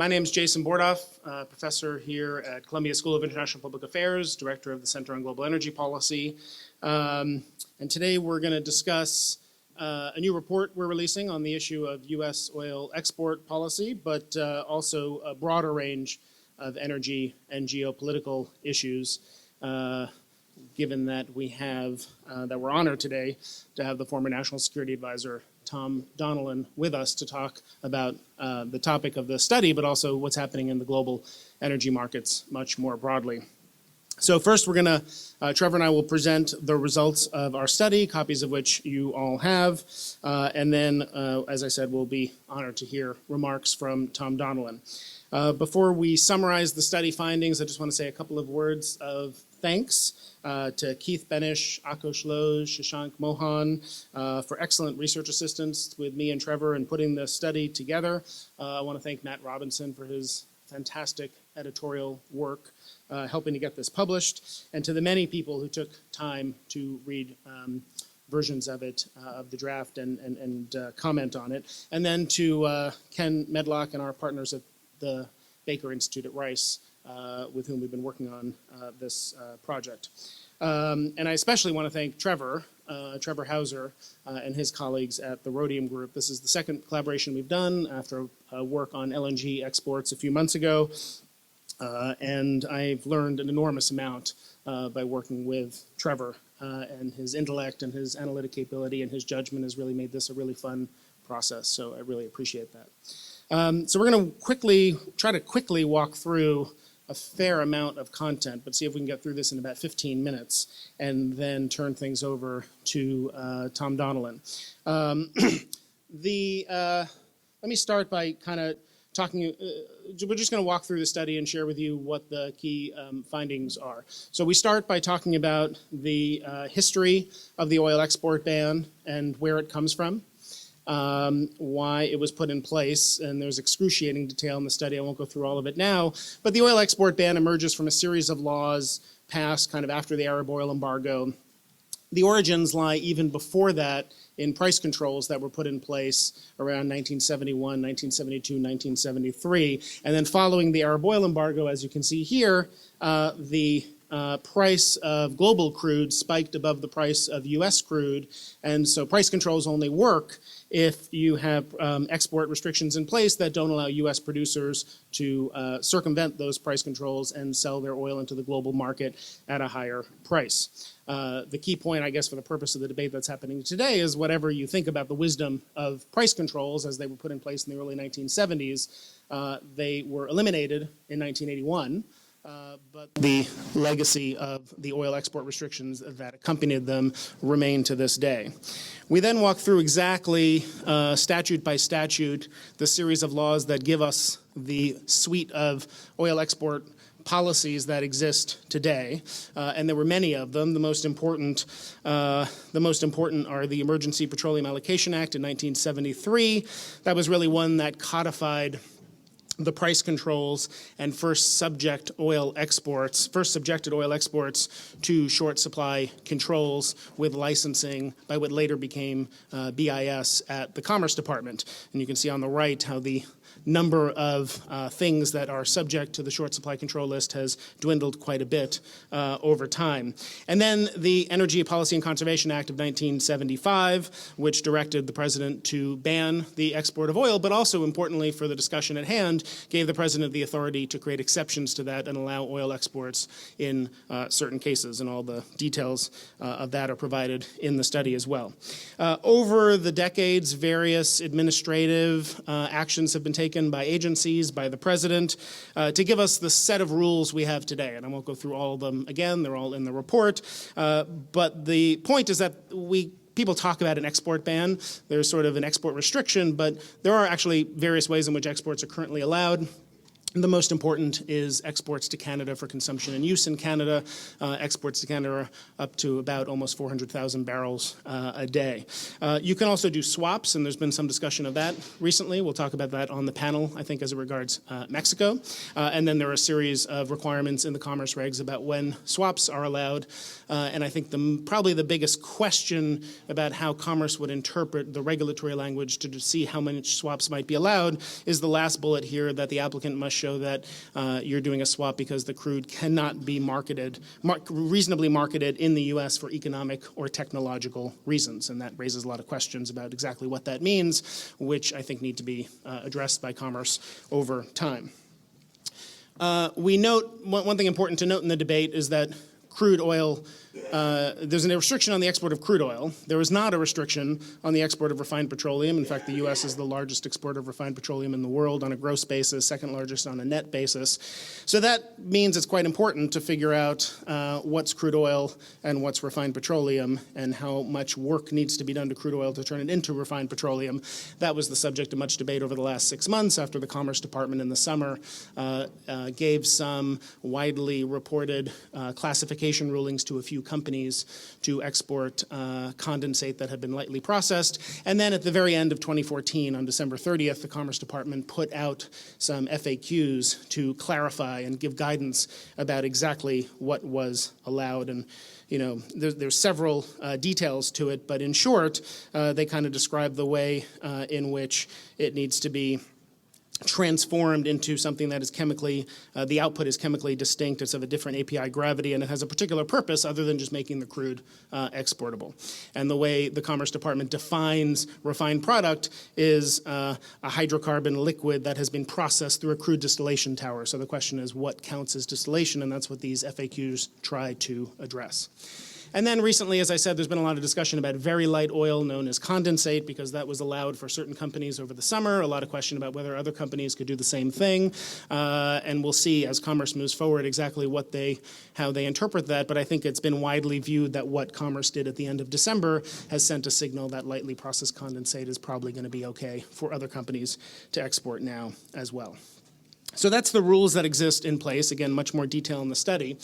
My name is Jason Bordoff, professor here at Columbia School of International Public Affairs, director of the Center on Global Energy Policy. And today we're going to discuss a new report we're releasing on the issue of U.S. oil export policy, but also a broader range of energy and geopolitical issues, given that we have, that we're honored today to have the former National Security Advisor, Tom Donilon, with us to talk about the topic of the study, but also what's happening in the global energy markets much more broadly. So first we're going to, Trevor and I will present the results of our study, copies of which you all have, and then, as I said, we'll be honored to hear remarks from Tom Donilon. Before we summarize the study findings, I just want to say a couple of words of thanks to Keith Benish, Akos Loz, Shashank Mohan for excellent research assistance with me and Trevor in putting the study together. I want to thank Matt Robinson for his fantastic editorial work helping to get this published, and to the many people who took time to read versions of it, of the draft, and comment on it. And then to Ken Medlock and our partners at the Baker Institute at Rice, with whom we've been working on this project. And I especially want to thank Trevor Hauser, and his colleagues at the Rhodium Group. This is the second collaboration we've done after work on LNG exports a few months ago. And I've learned an enormous amount by working with Trevor, and his intellect and his analytic capability and his judgment has really made this a really fun process. So I really appreciate that. So we're going to try to quickly walk through a fair amount of content, but see if we can get through this in about 15 minutes and then turn things over to Tom Donilon. Let me start by kind of talking, we're just going to walk through the study and share with you what the key findings are. So we start by talking about the history of the oil export ban and where it comes from. Why it was put in place, and there's excruciating detail in the study. I won't go through all of it now, but the oil export ban emerges from a series of laws passed kind of after the Arab oil embargo. The origins lie even before that in price controls that were put in place around 1971, 1972, 1973. And then following the Arab oil embargo, as you can see here, the price of global crude spiked above the price of U.S. crude, and so price controls only work if you have export restrictions in place that don't allow U.S. producers to circumvent those price controls and sell their oil into the global market at a higher price. The key point, I guess, for the purpose of the debate that's happening today is whatever you think about the wisdom of price controls as they were put in place in the early 1970s, they were eliminated in 1981. But the legacy of the oil export restrictions that accompanied them remain to this day. We then walk through exactly, statute by statute, the series of laws that give us the suite of oil export policies that exist today, and there were many of them. The most important are the Emergency Petroleum Allocation Act in 1973. That was really one that codified the price controls and first subjected oil exports to short supply controls with licensing by what later became BIS at the Commerce Department. And you can see on the right how the number of things that are subject to the short supply control list has dwindled quite a bit over time. And then the Energy Policy and Conservation Act of 1975, which directed the president to ban the export of oil, but also importantly for the discussion at hand, gave the president the authority to create exceptions to that and allow oil exports in certain cases. And all the details of that are provided in the study as well. Over the decades, various administrative actions have been taken by agencies, by the president, to give us the set of rules we have today. And I won't go through all of them again, they're all in the report. But the point is that people talk about an export ban. There's sort of an export restriction, but there are actually various ways in which exports are currently allowed. The most important is exports to Canada for consumption and use in Canada. Exports to Canada are up to about almost 400,000 barrels a day. You can also do swaps, and there's been some discussion of that recently. We'll talk about that on the panel, I think, as it regards Mexico. And then there are a series of requirements in the commerce regs about when swaps are allowed. And I think probably the biggest question about how commerce would interpret the regulatory language to see how many swaps might be allowed is the last bullet here, that the applicant must show that you're doing a swap because the crude cannot be reasonably marketed in the U.S. for economic or technological reasons. And that raises a lot of questions about exactly what that means, which I think need to be addressed by commerce over time. We note, one thing important to note in the debate is that crude oil, there's a restriction on the export of crude oil. There is not a restriction on the export of refined petroleum. In fact, the U.S. is the largest exporter of refined petroleum in the world on a gross basis, second largest on a net basis. So that means it's quite important to figure out what's crude oil and what's refined petroleum and how much work needs to be done to crude oil to turn it into refined petroleum. That was the subject of much debate over the last 6 months after the Commerce Department in the summer gave some widely reported classification rulings to a few companies to export condensate that had been lightly processed. And then at the very end of 2014, on December 30th, the Commerce Department put out some FAQs to clarify and give guidance about exactly what was allowed. And there's several details to it, but in short, they kind of describe the way in which it needs to be transformed into something that is chemically, the output is chemically distinct. It's of a different API gravity, and it has a particular purpose other than just making the crude exportable. And the way the Commerce Department defines refined product is a hydrocarbon liquid that has been processed through a crude distillation tower. So the question is, what counts as distillation? And that's what these FAQs try to address. And then recently, as I said, there's been a lot of discussion about very light oil known as condensate because that was allowed for certain companies over the summer. A lot of question about whether other companies could do the same thing. And we'll see as commerce moves forward exactly how they interpret that. But I think it's been widely viewed that what commerce did at the end of December has sent a signal that lightly processed condensate is probably going to be okay for other companies to export now as well. So that's the rules that exist in place. Again, much more detail in the study.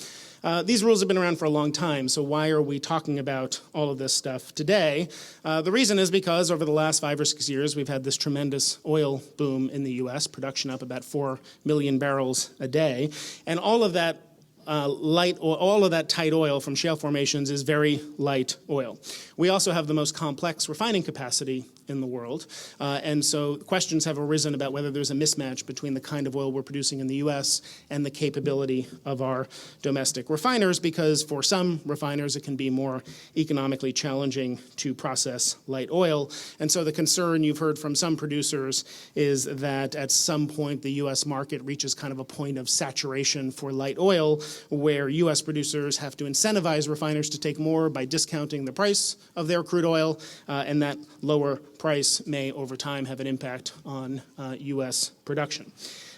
These rules have been around for a long time, so why are we talking about all of this stuff today? The reason is because over the last 5 or 6 years, we've had this tremendous oil boom in the U.S., production up about 4 million barrels a day, and all of that all of that tight oil from shale formations is very light oil. We also have the most complex refining capacity in the world. And so questions have arisen about whether there's a mismatch between the kind of oil we're producing in the U.S. and the capability of our domestic refiners, because for some refiners it can be more economically challenging to process light oil. And so the concern you've heard from some producers is that at some point the U.S. market reaches kind of a point of saturation for light oil where U.S. producers have to incentivize refiners to take more by discounting the price of their crude oil, and that lower price may over time have an impact on U.S. production.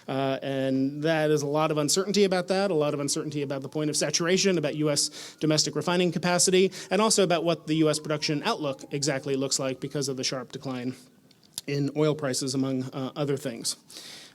And that is a lot of uncertainty about that, a lot of uncertainty about the point of saturation, about U.S. domestic refining capacity, and also about what the U.S. production outlook exactly looks like because of the sharp decline in oil prices, among other things.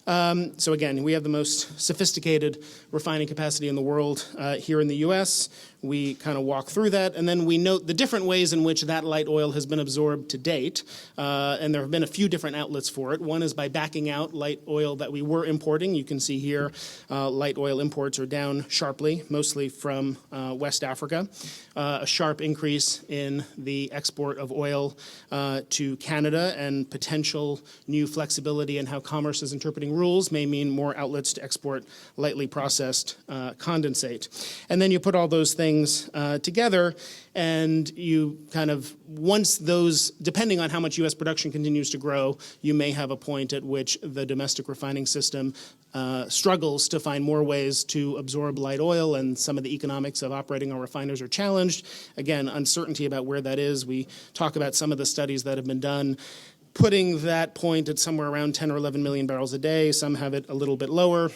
So again, we have the most sophisticated refining capacity in the world here in the U.S. We kind of walk through that, and then we note the different ways in which that light oil has been absorbed to date. And there have been a few different outlets for it. One is by backing out light oil that we were importing. You can see here light oil imports are down sharply, mostly from West Africa. A sharp increase in the export of oil to Canada, and potential new flexibility in how commerce is interpreting rules may mean more outlets to export lightly processed condensate. And then you put all those things together, and you kind of, once those, depending on how much U.S. production continues to grow, you may have a point at which the domestic refining system struggles to find more ways to absorb light oil, and some of the economics of operating our refiners are challenged. Again, uncertainty about where that is. We talk about some of the studies that have been done, putting that point at somewhere around 10 or 11 million barrels a day. Some have it a little bit lower.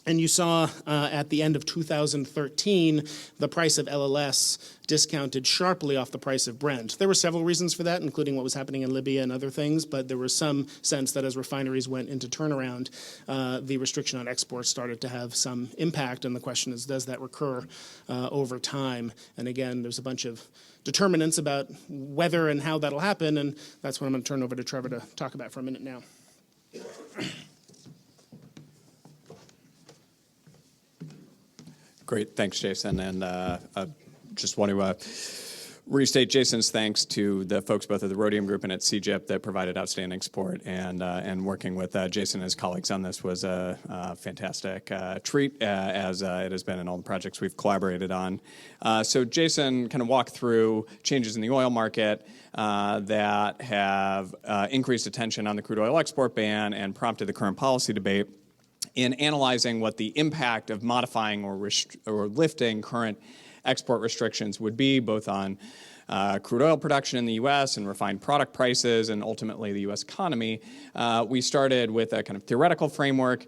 And you saw at the end of 2013, the price of LLS discounted sharply off the price of Brent. There were several reasons for that, including what was happening in Libya and other things, but there was some sense that as refineries went into turnaround, the restriction on exports started to have some impact, and the question is, does that recur over time? And again, there's a bunch of determinants about whether and how that'll happen, and that's what I'm going to turn over to Trevor to talk about for a minute now. Great, thanks, Jason. And just want to restate Jason's thanks to the folks both at the Rhodium Group and at CGEP that provided outstanding support. And working with Jason and his colleagues on this was a fantastic treat, as it has been in all the projects we've collaborated on. So Jason kind of walked through changes in the oil market that have increased attention on the crude oil export ban and prompted the current policy debate. In analyzing what the impact of modifying or lifting current export restrictions would be, both on crude oil production in the U.S. and refined product prices and ultimately the U.S. economy, we started with a kind of theoretical framework.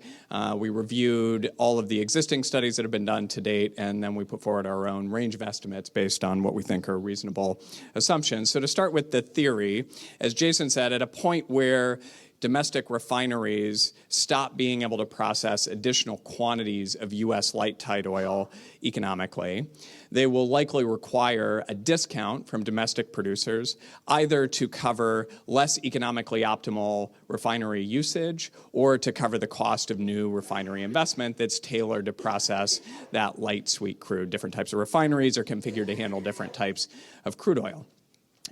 We reviewed all of the existing studies that have been done to date, and then we put forward our own range of estimates based on what we think are reasonable assumptions. So to start with the theory, as Jason said, at a point where domestic refineries stop being able to process additional quantities of U.S. light tight oil economically, they will likely require a discount from domestic producers, either to cover less economically optimal refinery usage or to cover the cost of new refinery investment that's tailored to process that light sweet crude. Different types of refineries are configured to handle different types of crude oil.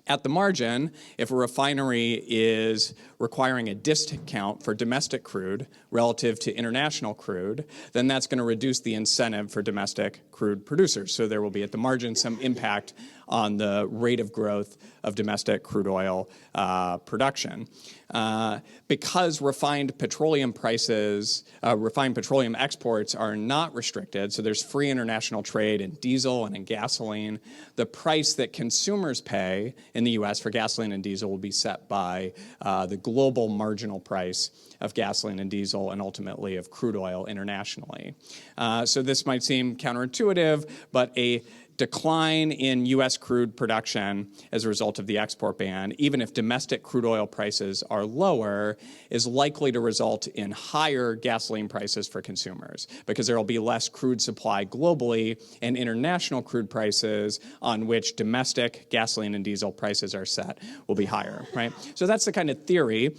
At the margin, if a refinery is requiring a discount for domestic crude relative to international crude, then that's going to reduce the incentive for domestic crude producers. So there will be at the margin some impact on the rate of growth of domestic crude oil production. Because refined petroleum exports are not restricted, so there's free international trade in diesel and in gasoline, the price that consumers pay in the U.S. for gasoline and diesel will be set by the global marginal price of gasoline and diesel and ultimately of crude oil internationally. So this might seem counterintuitive, but a decline in U.S. crude production as a result of the export ban, even if domestic crude oil prices are lower, is likely to result in higher gasoline prices for consumers because there will be less crude supply globally and international crude prices on which domestic gasoline and diesel prices are set will be higher, right? So that's the kind of theory.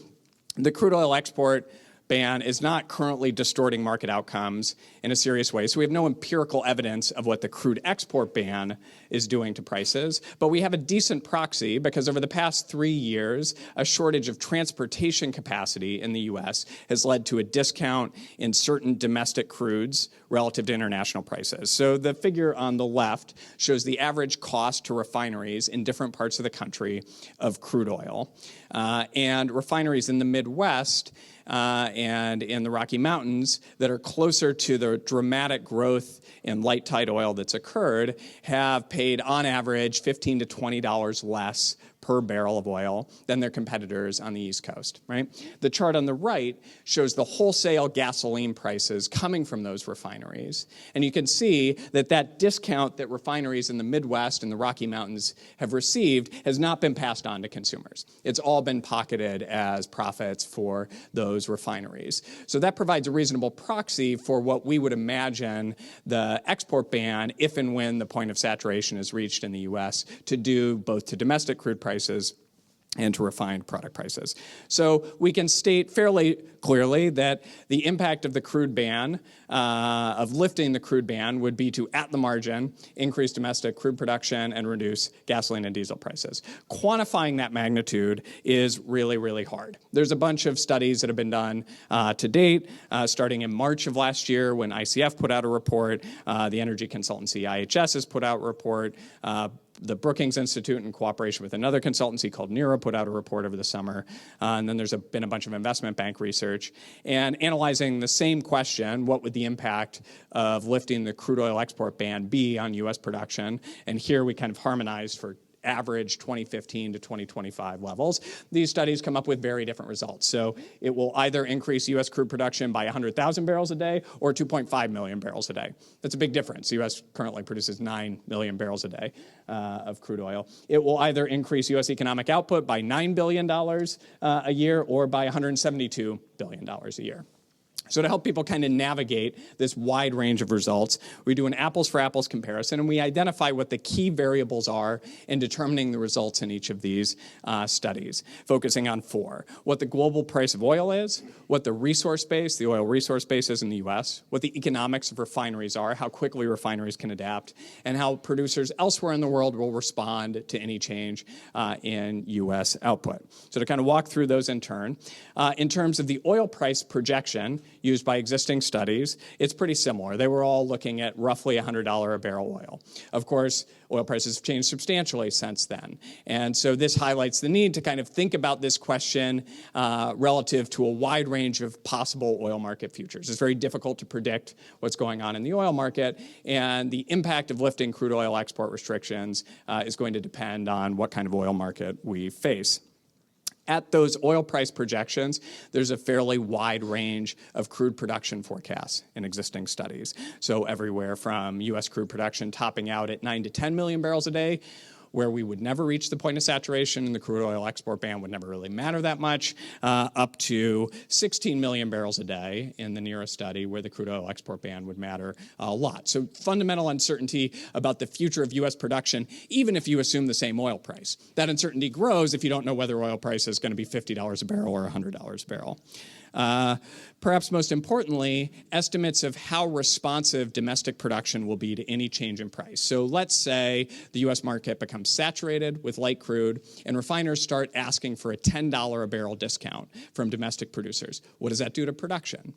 The crude oil export ban is not currently distorting market outcomes in a serious way. So we have no empirical evidence of what the crude export ban is doing to prices, but we have a decent proxy because over the past 3 years, a shortage of transportation capacity in the U.S. has led to a discount in certain domestic crudes relative to international prices. So the figure on the left shows the average cost to refineries in different parts of the country of crude oil. And refineries in the Midwest and in the Rocky Mountains that are closer to the dramatic growth in light tight oil that's occurred have paid on average $15 to $20 less per barrel of oil than their competitors on the East Coast, right? The chart on the right shows the wholesale gasoline prices coming from those refineries. And you can see that that discount that refineries in the Midwest and the Rocky Mountains have received has not been passed on to consumers. It's all been pocketed as profits for those refineries. So that provides a reasonable proxy for what we would imagine the export ban, if and when the point of saturation is reached in the U.S., to do both to domestic crude prices and to refined product prices. So we can state fairly clearly that the impact of the crude ban, of lifting the crude ban, would be to, at the margin, increase domestic crude production and reduce gasoline and diesel prices. Quantifying that magnitude is really, really hard. There's a bunch of studies that have been done to date, starting in March of last year when ICF put out a report, the energy consultancy IHS has put out a report, the Brookings Institute, in cooperation with another consultancy called NERA, put out a report over the summer. And then there's been a bunch of investment bank research. And analyzing the same question, what would the impact of lifting the crude oil export ban be on U.S. production? And here we kind of harmonized for average 2015 to 2025 levels. These studies come up with very different results. So it will either increase U.S. crude production by 100,000 barrels a day or 2.5 million barrels a day. That's a big difference. The U.S. currently produces 9 million barrels a day of crude oil. It will either increase U.S. economic output by $9 billion a year or by $172 billion a year. So to help people kind of navigate this wide range of results, we do an apples-for-apples comparison, and we identify what the key variables are in determining the results in each of these studies, focusing on 4. What the global price of oil is, what the resource base, the oil resource base is in the U.S., what the economics of refineries are, how quickly refineries can adapt, and how producers elsewhere in the world will respond to any change in U.S. output. So to kind of walk through those in turn, in terms of the oil price projection, used by existing studies, it's pretty similar. They were all looking at roughly $100 a barrel oil. Of course, oil prices have changed substantially since then. And so this highlights the need to kind of think about this question relative to a wide range of possible oil market futures. It's very difficult to predict what's going on in the oil market, and the impact of lifting crude oil export restrictions is going to depend on what kind of oil market we face. At those oil price projections, there's a fairly wide range of crude production forecasts in existing studies. So everywhere from U.S. crude production topping out at 9 to 10 million barrels a day, where we would never reach the point of saturation and the crude oil export ban would never really matter that much, up to 16 million barrels a day in the nearest study where the crude oil export ban would matter a lot. So fundamental uncertainty about the future of U.S. production, even if you assume the same oil price. That uncertainty grows if you don't know whether oil price is going to be $50 a barrel or $100 a barrel. Perhaps most importantly, estimates of how responsive domestic production will be to any change in price. So let's say the U.S. market becomes saturated with light crude and refiners start asking for a $10 a barrel discount from domestic producers. What does that do to production?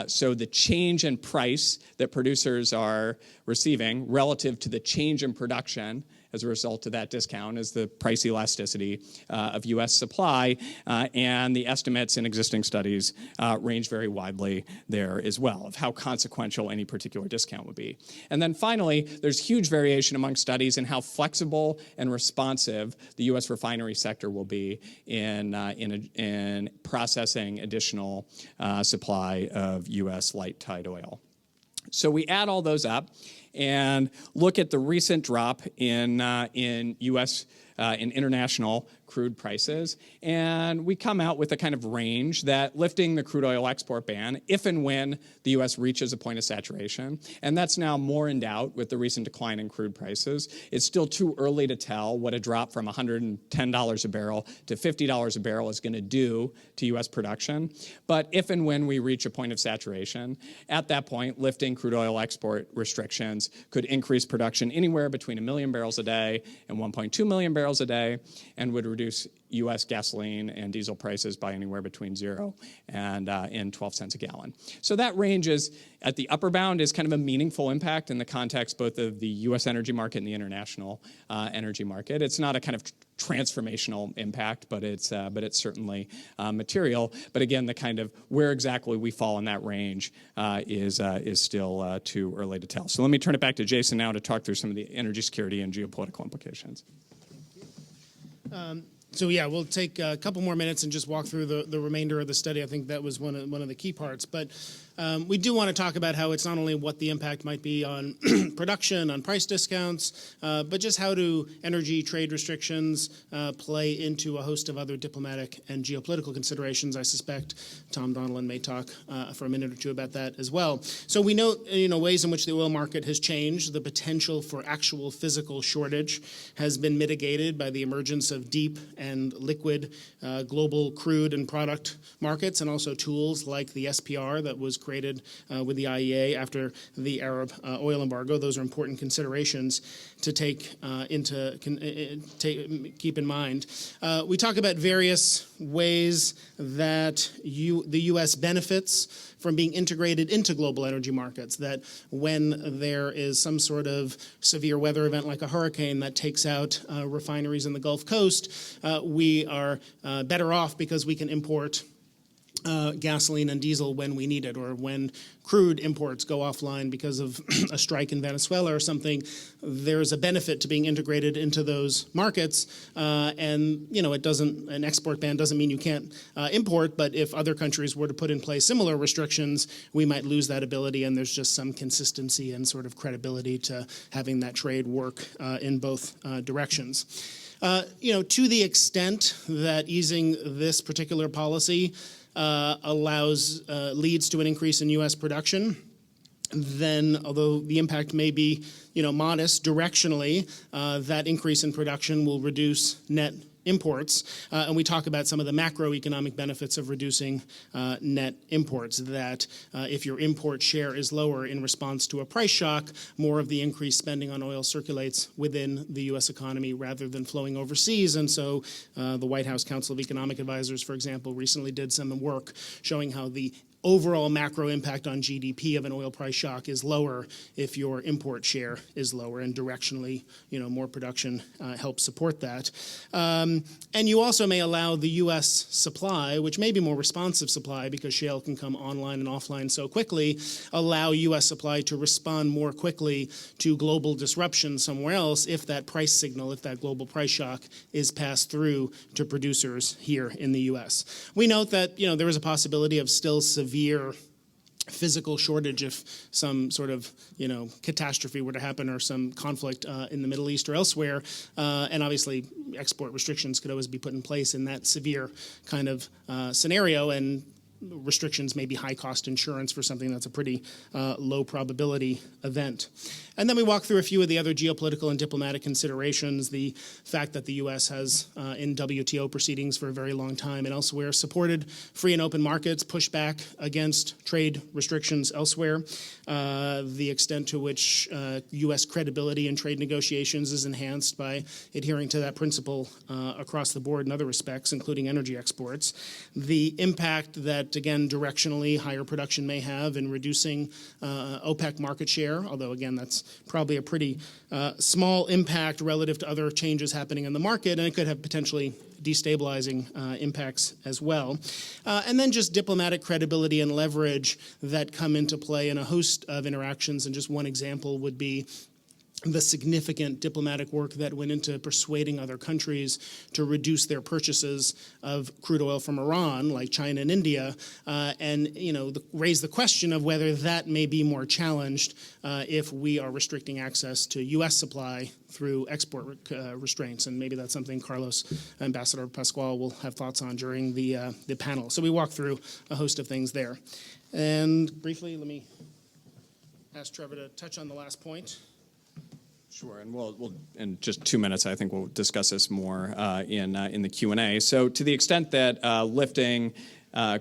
So the change in price that producers are receiving relative to the change in production as a result of that discount is the price elasticity of U.S. supply, and the estimates in existing studies range very widely there as well of how consequential any particular discount would be. And then finally, there's huge variation among studies in how flexible and responsive the U.S. refinery sector will be in processing additional supply of U.S. light tight oil. So we add all those up and look at the recent drop in U.S. In international crude prices, and we come out with a kind of range that lifting the crude oil export ban, if and when the U.S. reaches a point of saturation, and that's now more in doubt with the recent decline in crude prices. It's still too early to tell what a drop from $110 a barrel to $50 a barrel is going to do to U.S. production, but if and when we reach a point of saturation, at that point, lifting crude oil export restrictions could increase production anywhere between 1 million barrels a day and 1.2 million barrels a day, and would reduce U.S. gasoline and diesel prices by anywhere between 0 and 12 cents a gallon. So that range is, at the upper bound, is kind of a meaningful impact in the context both of the U.S. energy market and the international energy market. It's not a kind of transformational impact, but it's certainly material. But again, the kind of where exactly we fall in that range is still too early to tell. So let me turn it back to Jason now to talk through some of the energy security and geopolitical implications. So yeah, we'll take a couple more minutes and just walk through the remainder of the study. I think that was one of the key parts. But we do want to talk about how it's not only what the impact might be on production, on price discounts, but just how do energy trade restrictions play into a host of other diplomatic and geopolitical considerations. I suspect Tom Donilon may talk for a minute or two about that as well. So we know ways in which the oil market has changed. The potential for actual physical shortage has been mitigated by the emergence of deep and liquid global crude and product markets, and also tools like the SPR that was created with the IEA after the Arab oil embargo. Those are important considerations to keep in mind. We talk about various ways that the U.S. benefits from being integrated into global energy markets, that when there is some sort of severe weather event like a hurricane that takes out refineries in the Gulf Coast, we are better off because we can import gasoline and diesel when we need it, or when crude imports go offline because of a strike in Venezuela or something. There's a benefit to being integrated into those markets, and it doesn't. An export ban doesn't mean you can't import, but if other countries were to put in place similar restrictions, we might lose that ability, and there's just some consistency and sort of credibility to having that trade work in both directions. To the extent that easing this particular policy leads to an increase in U.S. production, then although the impact may be modest directionally, that increase in production will reduce net imports. And we talk about some of the macroeconomic benefits of reducing net imports, that if your import share is lower in response to a price shock, more of the increased spending on oil circulates within the U.S. economy rather than flowing overseas. And so the White House Council of Economic Advisors, for example, recently did some work showing how the overall macro impact on GDP of an oil price shock is lower if your import share is lower, and directionally, more production helps support that. And you also may allow the U.S. supply, which may be more responsive supply because shale can come online and offline so quickly, allow U.S. supply to respond more quickly to global disruption somewhere else if that price signal, if that global price shock is passed through to producers here in the U.S. We note that, there is a possibility of still severe physical shortage if some sort of catastrophe were to happen, or some conflict in the Middle East or elsewhere, and obviously export restrictions could always be put in place in that severe kind of scenario, and restrictions may be high-cost insurance for something that's a pretty low probability event. And then we walk through a few of the other geopolitical and diplomatic considerations. The fact that the U.S. has, in WTO proceedings for a very long time and elsewhere, supported free and open markets, pushed back against trade restrictions elsewhere. The extent to which U.S. credibility in trade negotiations is enhanced by adhering to that principle across the board in other respects, including energy exports. The impact that, again, directionally higher production may have in reducing OPEC market share, although, again, that's probably a pretty small impact relative to other changes happening in the market, and it could have potentially destabilizing impacts as well. And then just diplomatic credibility and leverage that come into play in a host of interactions, and just one example would be the significant diplomatic work that went into persuading other countries to reduce their purchases of crude oil from Iran, like China and India, and raise the question of whether that may be more challenged if we are restricting access to U.S. supply through export restraints. And maybe that's something Ambassador Pasquale will have thoughts on during the panel. So we walk through a host of things there. And briefly, let me ask Trevor to touch on the last point. Sure, and we'll in just 2 minutes, I think we'll discuss this more in the Q&A. So to the extent that lifting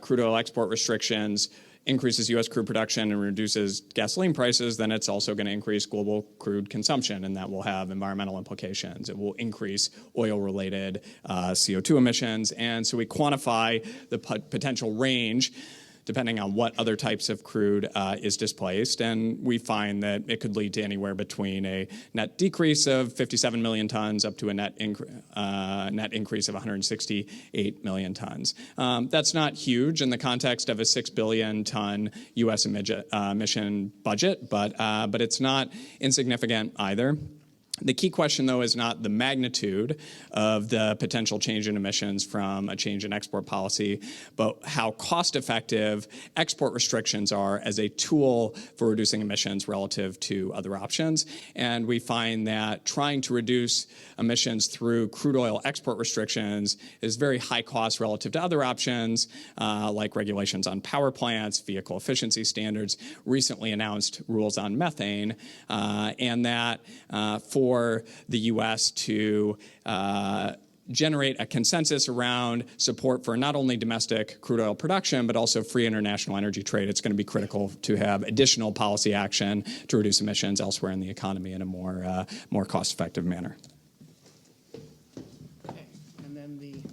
crude oil export restrictions increases U.S. crude production and reduces gasoline prices, then it's also going to increase global crude consumption, and that will have environmental implications. It will increase oil-related CO2 emissions, and so we quantify the potential range depending on what other types of crude is displaced. And we find that it could lead to anywhere between a net decrease of 57 million tons up to a net increase of 168 million tons. That's not huge in the context of a 6 billion ton U.S. emission budget, but it's not insignificant either. The key question, though, is not the magnitude of the potential change in emissions from a change in export policy, but how cost-effective export restrictions are as a tool for reducing emissions relative to other options. And we find that trying to reduce emissions through crude oil export restrictions is very high cost relative to other options, like regulations on power plants, vehicle efficiency standards, recently announced rules on methane, and that for the U.S. to generate a consensus around support for not only domestic crude oil production, but also free international energy trade, it's going to be critical to have additional policy action to reduce emissions elsewhere in the economy in a more cost-effective manner. Okay. And then the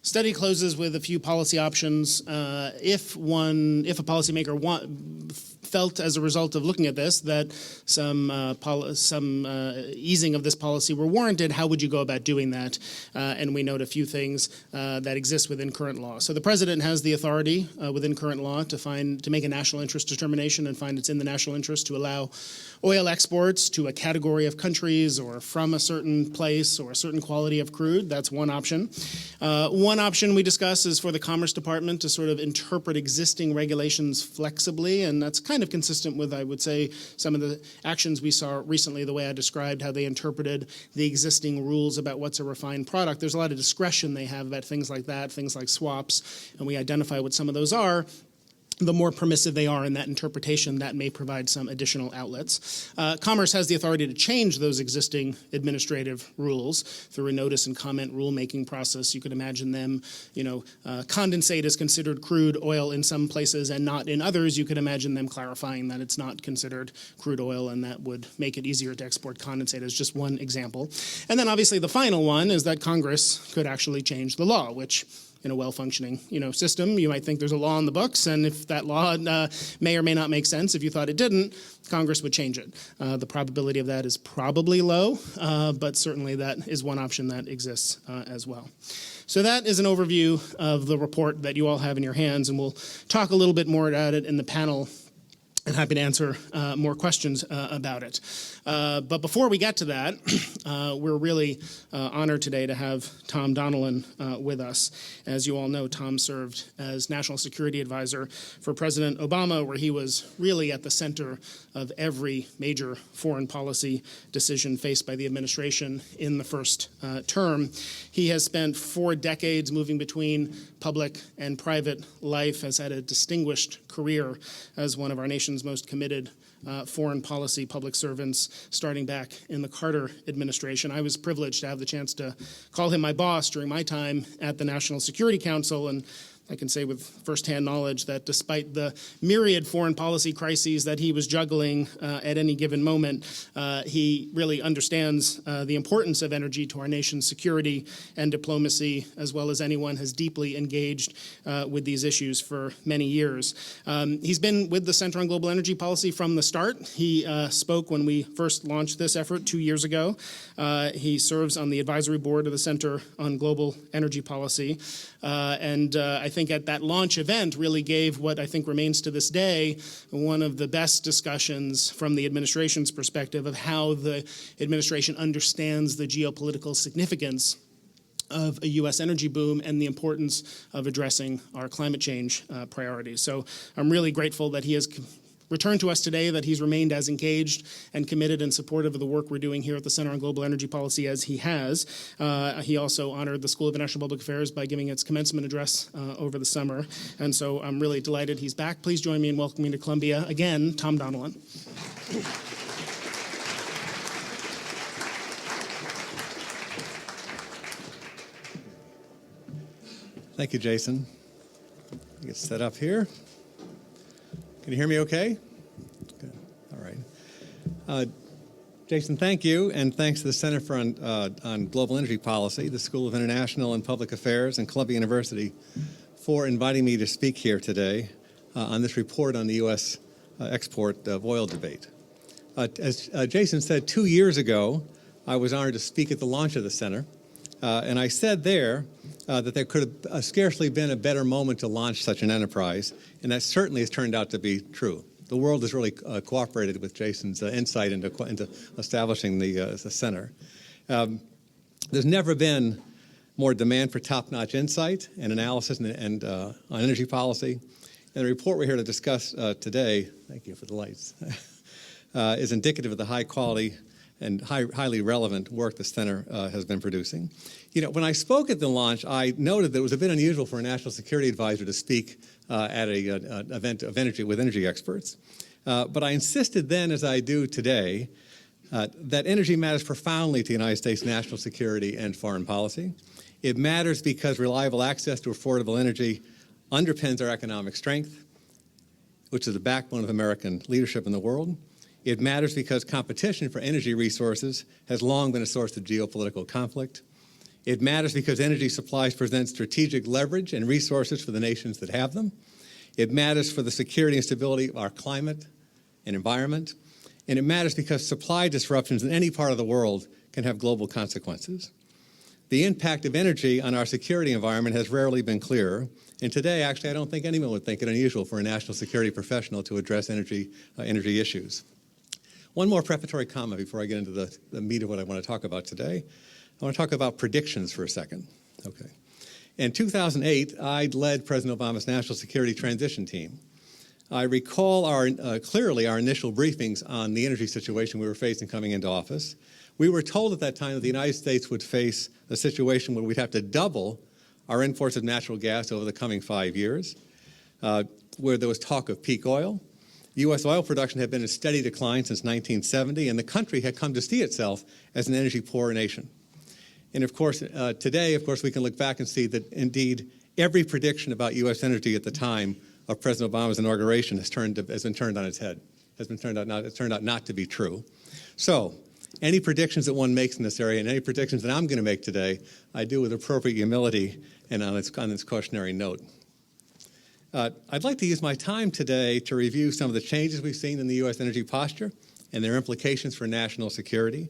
study closes with a few policy options. If a policymaker felt as a result of looking at this that some easing of this policy were warranted. How would you go about doing that? And we note a few things that exist within current law. So the president has the authority within current law to make a national interest determination and find it's in the national interest to allow oil exports to a category of countries or from a certain place or a certain quality of crude. That's one option. One option we discuss is for the Commerce Department to sort of interpret existing regulations flexibly, and that's kind of consistent with, I would say, some of the actions we saw recently, the way I described how they interpreted the existing rules about what's a refined product. There's a lot of discretion they have about things like that, things like swaps, and we identify what some of those are. The more permissive they are in that interpretation, that may provide some additional outlets. Commerce has the authority to change those existing administrative rules through a notice and comment rulemaking process. You could imagine them, condensate is considered crude oil in some places and not in others. You could imagine them clarifying that it's not considered crude oil, and that would make it easier to export condensate as just one example. And then obviously the final one is that Congress could actually change the law, which in a well-functioning, system, you might think there's a law in the books, and if that law may or may not make sense, if you thought it didn't, Congress would change it. The probability of that is probably low, but certainly that is one option that exists as well. So that is an overview of the report that you all have in your hands, and we'll talk a little bit more about it in the panel. And happy to answer more questions about it. But before we get to that, we're really honored today to have Tom Donilon with us. As you all know, Tom served as National Security Advisor for President Obama, where he was really at the center of every major foreign policy decision faced by the administration in the first term. He has spent 4 decades moving between public and private life, has had a distinguished career as one of our nation's most committed foreign policy public servants, starting back in the Carter administration. I was privileged to have the chance to call him my boss during my time at the National Security Council, and I can say with firsthand knowledge that despite the myriad foreign policy crises that he was juggling at any given moment, he really understands the importance of energy to our nation's security and diplomacy, as well as anyone has deeply engaged with these issues for many years. He's been with the Center on Global Energy Policy from the start. He spoke when we first launched this effort 2 years ago. He serves on the advisory board of the Center on Global Energy Policy, and I think at that launch event really gave what I think remains to this day one of the best discussions from the administration's perspective of how the administration understands the geopolitical significance of a U.S. energy boom and the importance of addressing our climate change priorities. So I'm really grateful that he has returned to us today, that he's remained as engaged and committed and supportive of the work we're doing here at the Center on Global Energy Policy as he has. He also honored the School of International Public Affairs by giving its commencement address over the summer. And so I'm really delighted he's back. Please join me in welcoming to Columbia again, Tom Donilon. Thank you, Jason. Get set up here. Can you hear me okay? Good. All right. Jason, thank you, and thanks to the Center for on Global Energy Policy, the School of International and Public Affairs, and Columbia University for inviting me to speak here today on this report on the U.S. export of oil debate. As Jason said, 2 years ago, I was honored to speak at the launch of the Center, and I said there that there could have scarcely been a better moment to launch such an enterprise, and that certainly has turned out to be true. The world has really cooperated with Jason's insight into establishing the Center. There's never been more demand for top-notch insight and analysis and on energy policy. And the report we're here to discuss today, thank you for the lights, is indicative of the high quality and highly relevant work the Center has been producing. When I spoke at the launch, I noted that it was a bit unusual for a national security advisor to speak at an event of with energy experts. But I insisted then, as I do today, that energy matters profoundly to the United States national security and foreign policy. It matters because reliable access to affordable energy underpins our economic strength, which is the backbone of American leadership in the world. It matters because competition for energy resources has long been a source of geopolitical conflict. It matters because energy supplies present strategic leverage and resources for the nations that have them. It matters for the security and stability of our climate, and environment. And it matters because supply disruptions in any part of the world can have global consequences. The impact of energy on our security environment has rarely been clearer. And today, actually, I don't think anyone would think it unusual for a national security professional to address energy issues. One more preparatory comment before I get into the meat of what I want to talk about today. I want to talk about predictions for a second. Okay. In 2008, I led President Obama's national security transition team. I recall clearly our initial briefings on the energy situation we were facing coming into office. We were told at that time that the United States would face a situation where we'd have to double our imports of natural gas over the coming 5 years, where there was talk of peak oil. U.S. oil production had been in steady decline since 1970, and the country had come to see itself as an energy-poor nation. And of course, today, we can look back and see that indeed every prediction about U.S. energy at the time of President Obama's inauguration has been turned on its head, it turned out not to be true. So, any predictions that one makes in this area, and any predictions that I'm going to make today, I do with appropriate humility and on its cautionary note. I'd like to use my time today to review some of the changes we've seen in the U.S. energy posture and their implications for national security.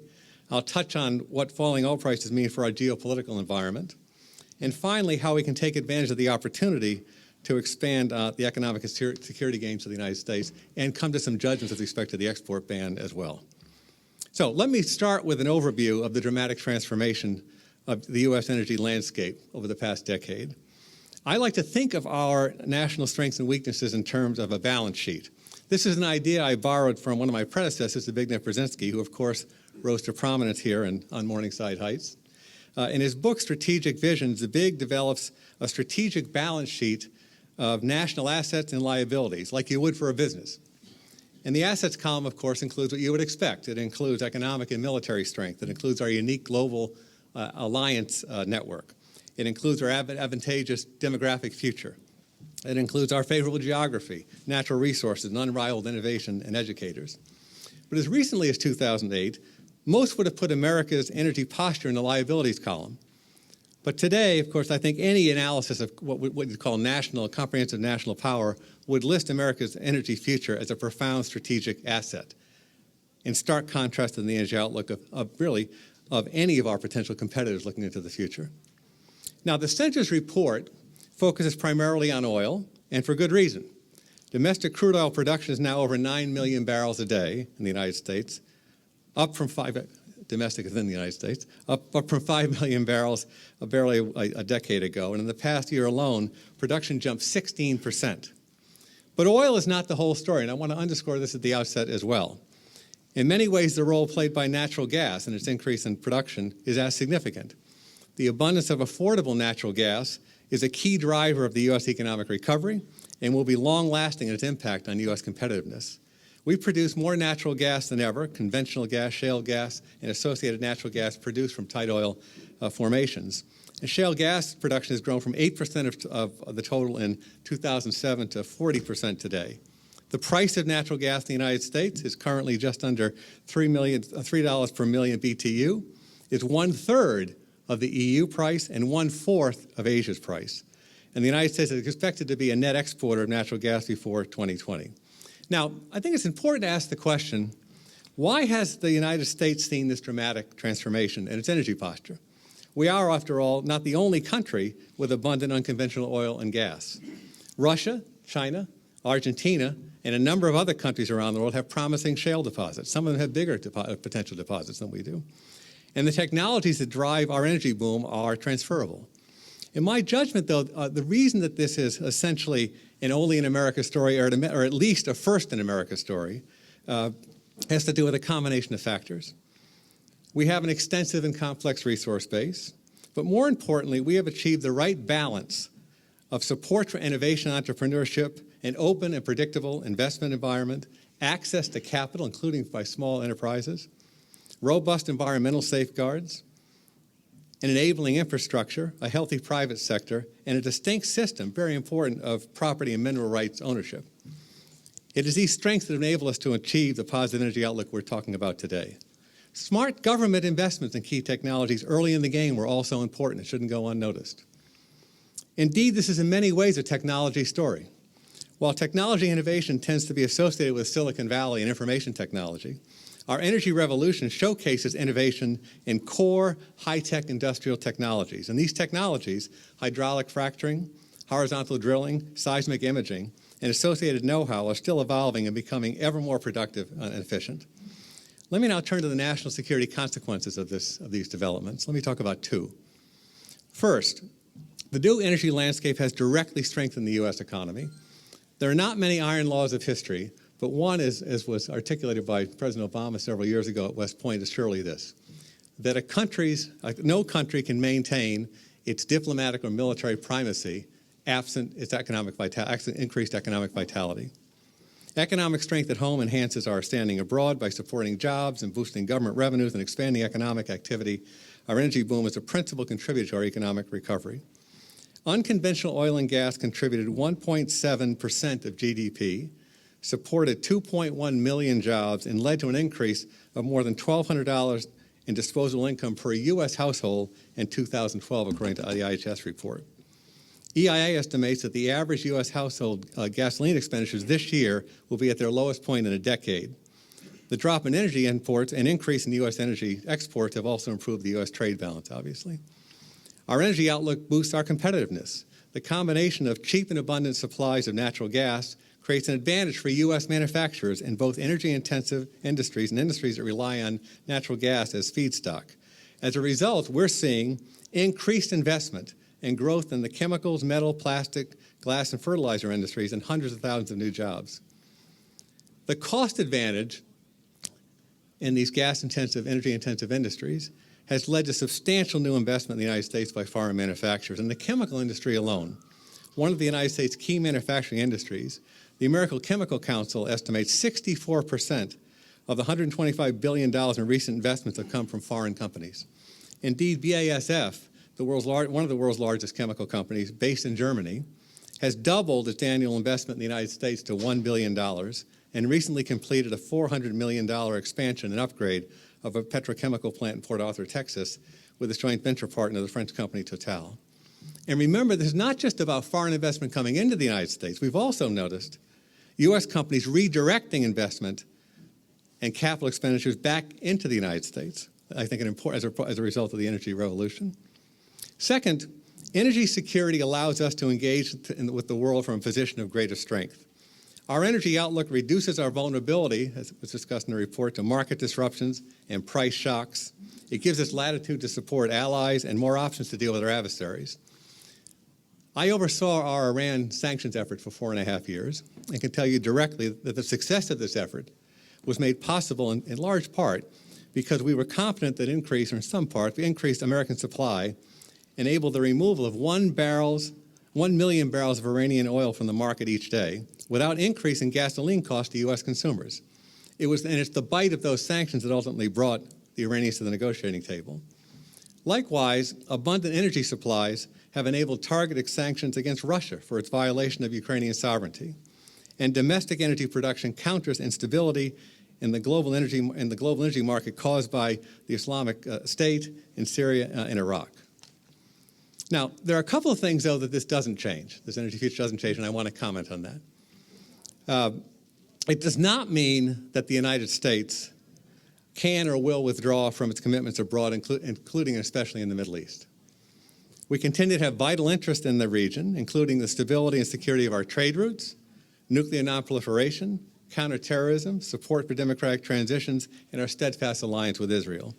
I'll touch on what falling oil prices mean for our geopolitical environment. And finally, how we can take advantage of the opportunity to expand the economic and security gains of the United States and come to some judgments with respect to the export ban as well. So let me start with an overview of the dramatic transformation of the U.S. energy landscape over the past decade. I like to think of our national strengths and weaknesses in terms of a balance sheet. This is an idea I borrowed from one of my predecessors, Zbigniew Brzezinski, who, of course, rose to prominence here on Morningside Heights. In his book, Strategic Vision, Zbig develops a strategic balance sheet of national assets and liabilities, like you would for a business. And the assets column, of course, includes what you would expect. It includes economic and military strength. It includes our unique global alliance network. It includes our advantageous demographic future. It includes our favorable geography, natural resources, and unrivaled innovation and educators. But as recently as 2008, most would have put America's energy posture in the liabilities column. But today, of course, I think any analysis of what you call comprehensive national power would list America's energy future as a profound strategic asset, in stark contrast to the energy outlook of any of our potential competitors looking into the future. Now, the Center's report focuses primarily on oil, and for good reason. Domestic crude oil production is now over 9 million barrels a day in the United States, up from 5 domestic within the United States, up from 5 million barrels barely a decade ago. And in the past year alone, production jumped 16%. But oil is not the whole story, and I want to underscore this at the outset as well. In many ways, the role played by natural gas and its increase in production is as significant. The abundance of affordable natural gas is a key driver of the U.S. economic recovery and will be long-lasting in its impact on U.S. competitiveness. We produce more natural gas than ever, conventional gas, shale gas, and associated natural gas produced from tight oil formations. And shale gas production has grown from 8% of the total in 2007 to 40% today. The price of natural gas in the United States is currently just under $3 per million BTU. It's 1/3 of the EU price and 1/4 of Asia's price. And the United States is expected to be a net exporter of natural gas before 2020. Now, I think it's important to ask the question, why has the United States seen this dramatic transformation in its energy posture? We are, after all, not the only country with abundant unconventional oil and gas. Russia, China, Argentina, and a number of other countries around the world have promising shale deposits. Some of them have bigger potential deposits than we do. And the technologies that drive our energy boom are transferable. In my judgment, though, the reason that this is essentially an only in America story, or at least a first in America story, has to do with a combination of factors. We have an extensive and complex resource base, but more importantly, we have achieved the right balance of support for innovation, entrepreneurship, an open and predictable investment environment, access to capital, including by small enterprises, robust environmental safeguards, an enabling infrastructure, a healthy private sector, and a distinct system, very important, of property and mineral rights ownership. It is these strengths that enable us to achieve the positive energy outlook we're talking about today. Smart government investments in key technologies early in the game were also important. It shouldn't go unnoticed. Indeed, this is in many ways a technology story. While technology innovation tends to be associated with Silicon Valley and information technology, our energy revolution showcases innovation in core high-tech industrial technologies. And these technologies, hydraulic fracturing, horizontal drilling, seismic imaging, and associated know-how are still evolving and becoming ever more productive and efficient. Let me now turn to the national security consequences of these developments. Let me talk about two. First, the new energy landscape has directly strengthened the U.S. economy. There are not many iron laws of history, but one, as was articulated by President Obama several years ago at West Point, is surely this: that no country can maintain its diplomatic or military primacy absent increased economic vitality. Economic strength at home enhances our standing abroad by supporting jobs and boosting government revenues and expanding economic activity. Our energy boom is a principal contributor to our economic recovery. Unconventional oil and gas contributed 1.7% of GDP, supported 2.1 million jobs, and led to an increase of more than $1,200 in disposable income per U.S. household in 2012, according to the IHS report. EIA estimates that the average U.S. household gasoline expenditures this year will be at their lowest point in a decade. The drop in energy imports and increase in U.S. energy exports have also improved the U.S. trade balance, obviously. Our energy outlook boosts our competitiveness. The combination of cheap and abundant supplies of natural gas creates an advantage for U.S. manufacturers in both energy-intensive industries and industries that rely on natural gas as feedstock. As a result, we're seeing increased investment and growth in the chemicals, metal, plastic, glass, and fertilizer industries, and hundreds of thousands of new jobs. The cost advantage in these gas-intensive, energy-intensive industries has led to substantial new investment in the United States by foreign manufacturers. In the chemical industry alone, one of the United States' key manufacturing industries, the American Chemical Council estimates 64% of the $125 billion in recent investments have come from foreign companies. Indeed, BASF, one of the world's largest chemical companies based in Germany, has doubled its annual investment in the United States to $1 billion and recently completed a $400 million expansion and upgrade of a petrochemical plant in Port Arthur, Texas, with its joint venture partner, the French company Total. And remember, this is not just about foreign investment coming into the United States. We've also noticed U.S. companies redirecting investment and capital expenditures back into the United States, I think as a result of the energy revolution. Second, energy security allows us to engage with the world from a position of greater strength. Our energy outlook reduces our vulnerability, as was discussed in the report, to market disruptions and price shocks. It gives us latitude to support allies and more options to deal with our adversaries. I oversaw our Iran sanctions effort for 4.5 years and can tell you directly that the success of this effort was made possible in large part because we were confident that in some part, the increased American supply enabled the removal of 1 million barrels of Iranian oil from the market each day without increasing gasoline costs to U.S. consumers. It's the bite of those sanctions that ultimately brought the Iranians to the negotiating table. Likewise, abundant energy supplies have enabled targeted sanctions against Russia for its violation of Ukrainian sovereignty. And domestic energy production counters instability in the global energy market caused by the Islamic State in Syria and Iraq. Now, there are a couple of things, though, that this doesn't change. This energy future doesn't change, and I want to comment on that. It does not mean that the United States can or will withdraw from its commitments abroad, including and especially in the Middle East. We continue to have vital interest in the region, including the stability and security of our trade routes, nuclear nonproliferation, counterterrorism, support for democratic transitions, and our steadfast alliance with Israel.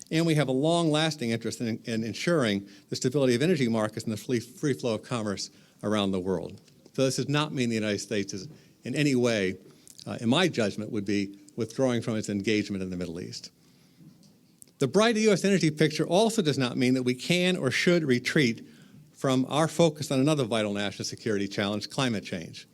And we have a long-lasting interest in ensuring the stability of energy markets and the free flow of commerce around the world. So this does not mean the United States is in any way, in my judgment, would be withdrawing from its engagement in the Middle East. The brighter U.S. energy picture also does not mean that we can or should retreat from our focus on another vital national security challenge, climate change.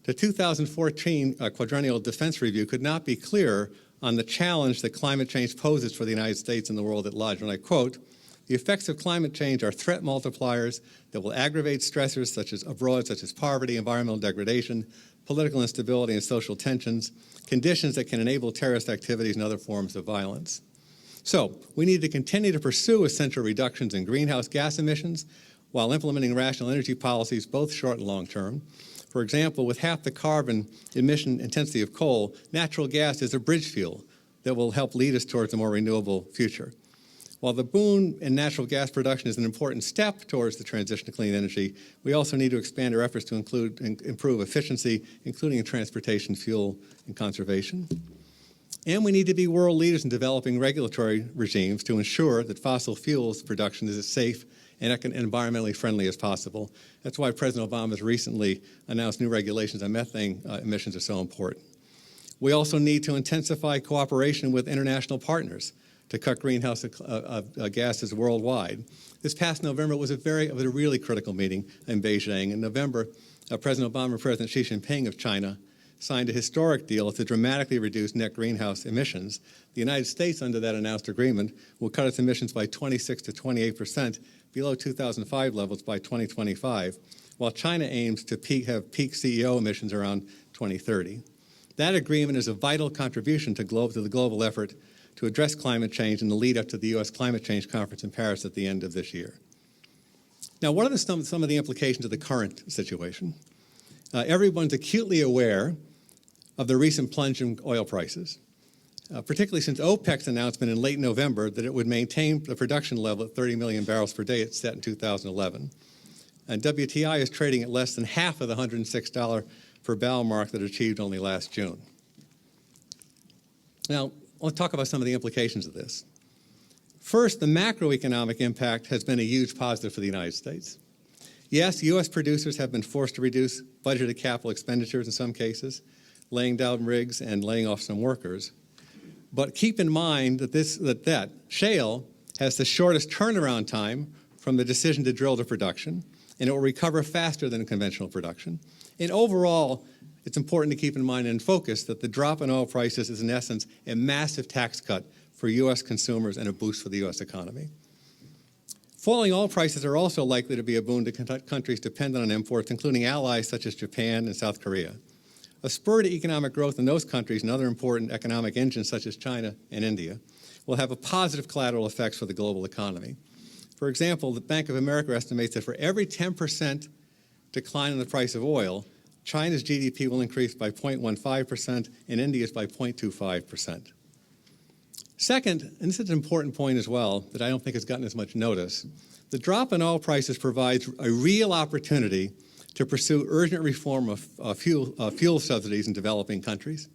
The 2014 Quadrennial Defense Review could not be clearer on the challenge that climate change poses for the United States and the world at large. And I quote, "The effects of climate change are threat multipliers that will aggravate stressors such as poverty, environmental degradation, political instability, and social tensions, conditions that can enable terrorist activities and other forms of violence." So we need to continue to pursue essential reductions in greenhouse gas emissions while implementing rational energy policies, both short and long term, For example, with half the carbon emission intensity of coal, natural gas is a bridge fuel that will help lead us towards a more renewable future. While the boom in natural gas production is an important step towards the transition to clean energy, we also need to expand our efforts to improve efficiency, including in transportation, fuel, and conservation. And we need to be world leaders in developing regulatory regimes to ensure that fossil fuels production is as safe and environmentally friendly as possible. That's why President Obama has recently announced new regulations on methane emissions are so important. We also need to intensify cooperation with international partners to cut greenhouse gases worldwide. This past November was a really critical meeting in Beijing. In November, President Obama and President Xi Jinping of China signed a historic deal to dramatically reduce net greenhouse emissions. The United States, under that announced agreement, will cut its emissions by 26 to 28% below 2005 levels by 2025, while China aims to have peak CEO emissions around 2030. That agreement is a vital contribution to the global effort to address climate change in the lead up to the U.S. Climate Change Conference in Paris at the end of this year. Now, what are some of the implications of the current situation? Everyone's acutely aware of the recent plunge in oil prices, particularly since OPEC's announcement in late November that it would maintain the production level at 30 million barrels per day it set in 2011. And WTI is trading at less than half of the $106 per barrel mark that it achieved only last June. Now, let's talk about some of the implications of this. First, the macroeconomic impact has been a huge positive for the United States. Yes, U.S. producers have been forced to reduce budgeted capital expenditures in some cases, laying down rigs and laying off some workers. But keep in mind that shale has the shortest turnaround time from the decision to drill to production, and it will recover faster than conventional production. And overall, it's important to keep in mind and focus that the drop in oil prices is, in essence, a massive tax cut for U.S. consumers and a boost for the U.S. economy. Falling oil prices are also likely to be a boon to countries dependent on imports, including allies such as Japan and South Korea. A spur to economic growth in those countries and other important economic engines such as China and India will have a positive collateral effects for the global economy. For example, the Bank of America estimates that for every 10% decline in the price of oil, China's GDP will increase by 0.15% and India's by 0.25%. Second, and this is an important point as well that I don't think has gotten as much notice, the drop in oil prices provides a real opportunity to pursue urgent reform of fuel subsidies in developing countries.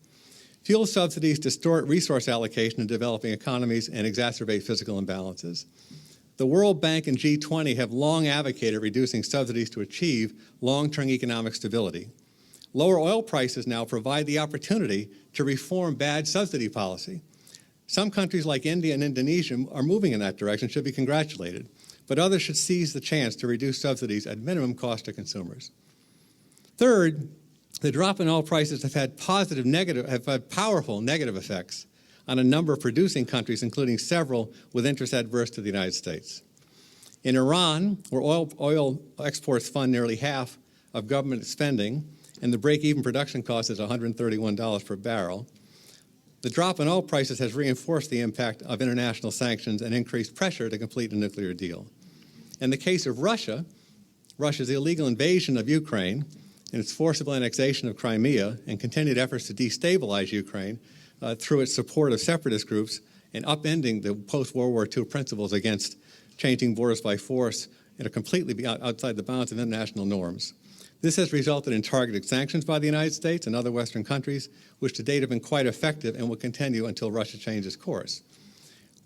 Fuel subsidies distort resource allocation in developing economies and exacerbate physical imbalances. The World Bank and G20 have long advocated reducing subsidies to achieve long-term economic stability. Lower oil prices now provide the opportunity to reform bad subsidy policy. Some countries like India and Indonesia are moving in that direction, should be congratulated, but others should seize the chance to reduce subsidies at minimum cost to consumers. Third, the drop in oil prices have had powerful negative effects on a number of producing countries, including several with interests adverse to the United States. In Iran, where oil exports fund nearly half of government spending, and the break-even production cost is $131 per barrel, the drop in oil prices has reinforced the impact of international sanctions and increased pressure to complete a nuclear deal. In the case of Russia, Russia's illegal invasion of Ukraine and its forcible annexation of Crimea and continued efforts to destabilize Ukraine through its support of separatist groups and upending the post-World War II principles against changing borders by force and are completely outside the bounds of international norms. This has resulted in targeted sanctions by the United States and other Western countries, which to date have been quite effective and will continue until Russia changes course.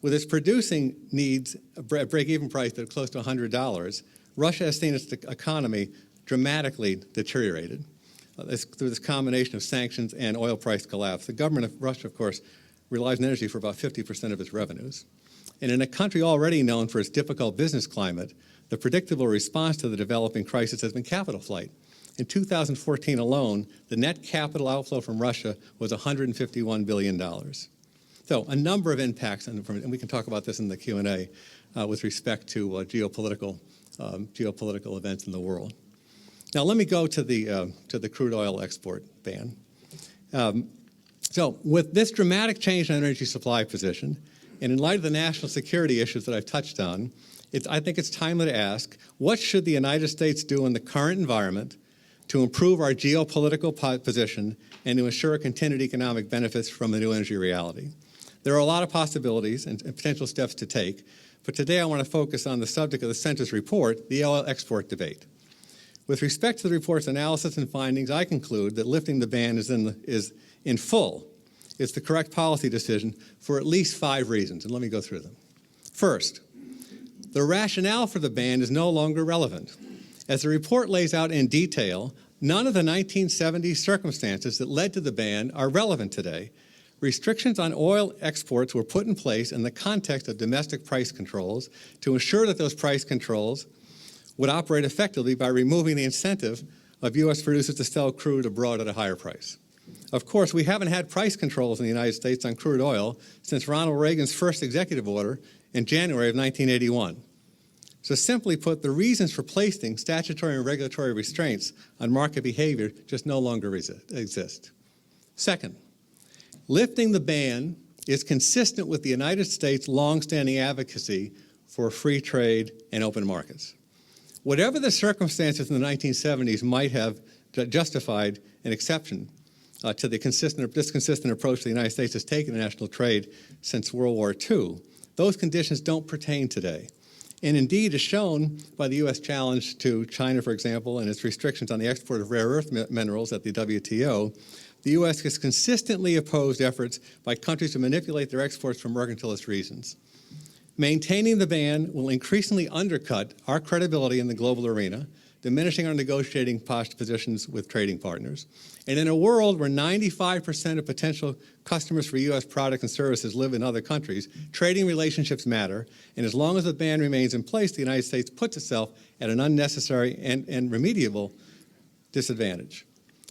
With its producing needs a break-even price at close to $100, Russia has seen its economy dramatically deteriorated through this combination of sanctions and oil price collapse. The government of Russia, of course, relies on energy for about 50% of its revenues. And in a country already known for its difficult business climate, the predictable response to the developing crisis has been capital flight. In 2014 alone, the net capital outflow from Russia was $151 billion. So a number of impacts, and we can talk about this in the Q&A, with respect to geopolitical events in the world. Now let me go to the crude oil export ban. So with this dramatic change in energy supply position, and in light of the national security issues that I've touched on, I think it's timely to ask, what should the United States do in the current environment to improve our geopolitical position and to ensure continued economic benefits from the new energy reality. There are a lot of possibilities and potential steps to take, but today I want to focus on the subject of the Center's report, the oil export debate. With respect to the report's analysis and findings, I conclude that lifting the ban is in full is the correct policy decision for at least 5 reasons, and let me go through them. First, the rationale for the ban is no longer relevant. As the report lays out in detail, none of the 1970s circumstances that led to the ban are relevant today. Restrictions on oil exports were put in place in the context of domestic price controls to ensure that those price controls would operate effectively by removing the incentive of U.S. producers to sell crude abroad at a higher price. Of course, we haven't had price controls in the United States on crude oil since Ronald Reagan's first executive order in January of 1981. So simply put, the reasons for placing statutory and regulatory restraints on market behavior just no longer exist. Second, lifting the ban is consistent with the United States' longstanding advocacy for free trade and open markets. Whatever the circumstances in the 1970s might have justified an exception to this consistent approach the United States has taken to international trade since World War II, those conditions don't pertain today. And indeed, as shown by the U.S. challenge to China, for example, and its restrictions on the export of rare earth minerals at the WTO, the U.S. has consistently opposed efforts by countries to manipulate their exports for mercantilist reasons. Maintaining the ban will increasingly undercut our credibility in the global arena, diminishing our negotiating positions with trading partners. And in a world where 95% of potential customers for U.S. products and services live in other countries, trading relationships matter, and as long as the ban remains in place, the United States puts itself at an unnecessary and remediable disadvantage.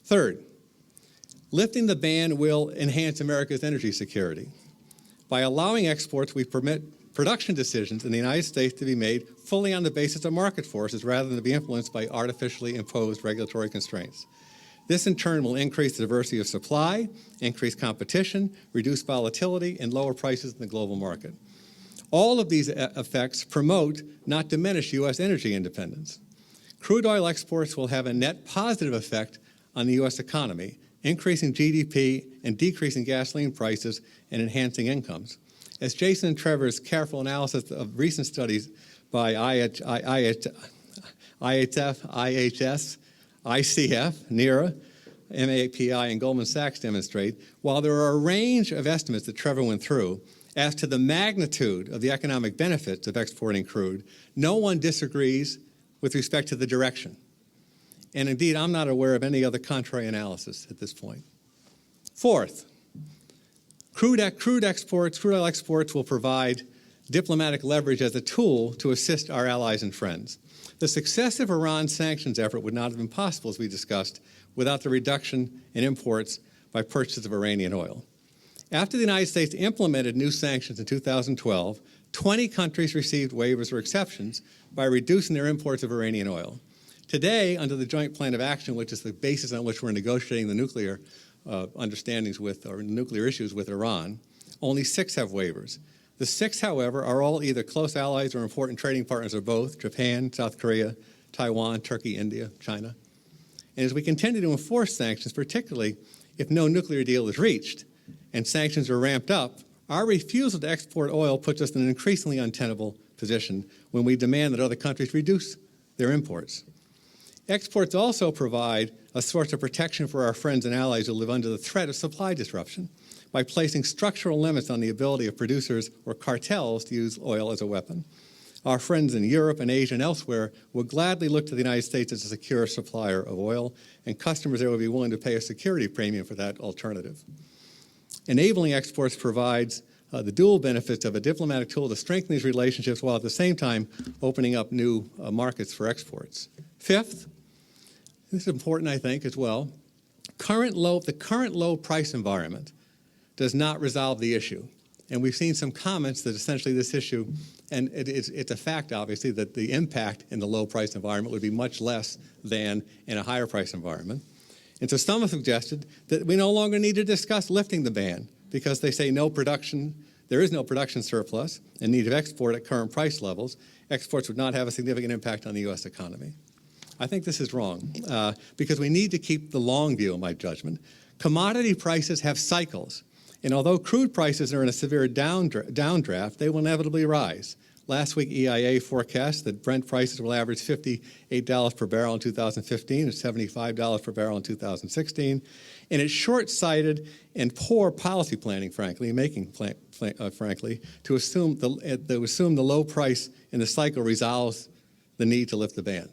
Third, lifting the ban will enhance America's energy security. By allowing exports, we permit production decisions in the United States to be made fully on the basis of market forces rather than to be influenced by artificially imposed regulatory constraints. This, in turn, will increase the diversity of supply, increase competition, reduce volatility, and lower prices in the global market. All of these effects promote, not diminish, U.S. energy independence. Crude oil exports will have a net positive effect on the U.S. economy, increasing GDP and decreasing gasoline prices and enhancing incomes. As Jason and Trevor's careful analysis of recent studies by IHS, ICF, NERA, MAPI, and Goldman Sachs demonstrate, while there are a range of estimates that Trevor went through as to the magnitude of the economic benefits of exporting crude, no one disagrees with respect to the direction. And indeed, I'm not aware of any other contrary analysis at this point. Fourth, crude oil exports will provide diplomatic leverage as a tool to assist our allies and friends. The successive Iran sanctions effort would not have been possible, as we discussed, without the reduction in imports by purchase of Iranian oil. After the United States implemented new sanctions in 2012, 20 countries received waivers or exceptions by reducing their imports of Iranian oil. Today, under the Joint Plan of Action, which is the basis on which we're negotiating the nuclear understandings with, or nuclear issues with Iran, only 6 have waivers. The 6, however, are all either close allies or important trading partners of both: Japan, South Korea, Taiwan, Turkey, India, China. And as we continue to enforce sanctions, particularly if no nuclear deal is reached and sanctions are ramped up, our refusal to export oil puts us in an increasingly untenable position when we demand that other countries reduce their imports. Exports also provide a source of protection for our friends and allies who live under the threat of supply disruption by placing structural limits on the ability of producers or cartels to use oil as a weapon. Our friends in Europe and Asia and elsewhere will gladly look to the United States as a secure supplier of oil, and customers there will be willing to pay a security premium for that alternative. Enabling exports provides the dual benefits of a diplomatic tool to strengthen these relationships while at the same time opening up new markets for exports. Fifth, this is important, I think, as well, the current low price environment does not resolve the issue. And we've seen some comments that essentially this issue, and it's a fact, obviously, that the impact in the low price environment would be much less than in a higher price environment. And so some have suggested that we no longer need to discuss lifting the ban because they say there is no production surplus and need of export at current price levels. Exports would not have a significant impact on the U.S. economy. I think this is wrong because we need to keep the long view, in my judgment. Commodity prices have cycles, and although crude prices are in a severe downdraft, they will inevitably rise. Last week, EIA forecast that Brent prices will average $58 per barrel in 2015 and $75 per barrel in 2016. And it's short-sighted and poor policy planning, frankly, to assume the low price in the cycle resolves the need to lift the ban.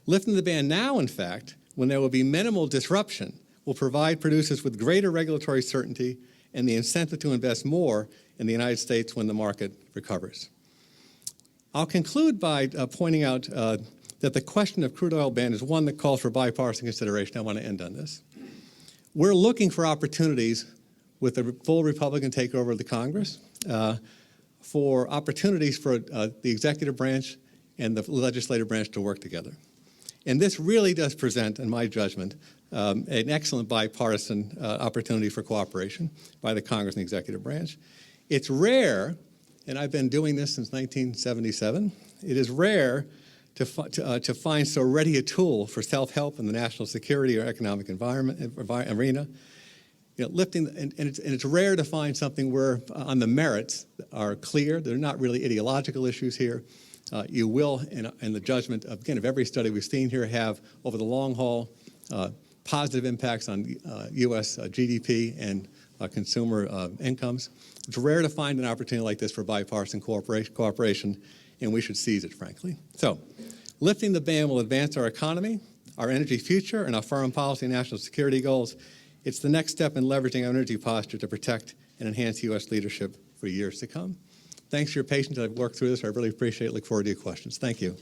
Lifting the ban now, in fact, when there will be minimal disruption, will provide producers with greater regulatory certainty and the incentive to invest more in the United States when the market recovers. I'll conclude by pointing out that the question of crude oil ban is one that calls for bipartisan consideration. I want to end on this. We're looking for opportunities with a full Republican takeover of the Congress, for opportunities for the executive branch and the legislative branch to work together. And this really does present, in my judgment, an excellent bipartisan opportunity for cooperation by the Congress and the executive branch. It's rare, and I've been doing this since 1977, it is rare to find so ready a tool for self-help in the national security or economic arena. And it's rare to find something where on the merits are clear. They're not really ideological issues here. You will, in the judgment of every study we've seen here, have over the long haul positive impacts on U.S. GDP and consumer incomes. It's rare to find an opportunity like this for bipartisan cooperation, and we should seize it, frankly. So, lifting the ban will advance our economy, our energy future, and our foreign policy and national security goals. It's the next step in leveraging our energy posture to protect and enhance U.S. leadership for years to come. Thanks for your patience. I've worked through this. I really appreciate it. Look forward to your questions. Thank you.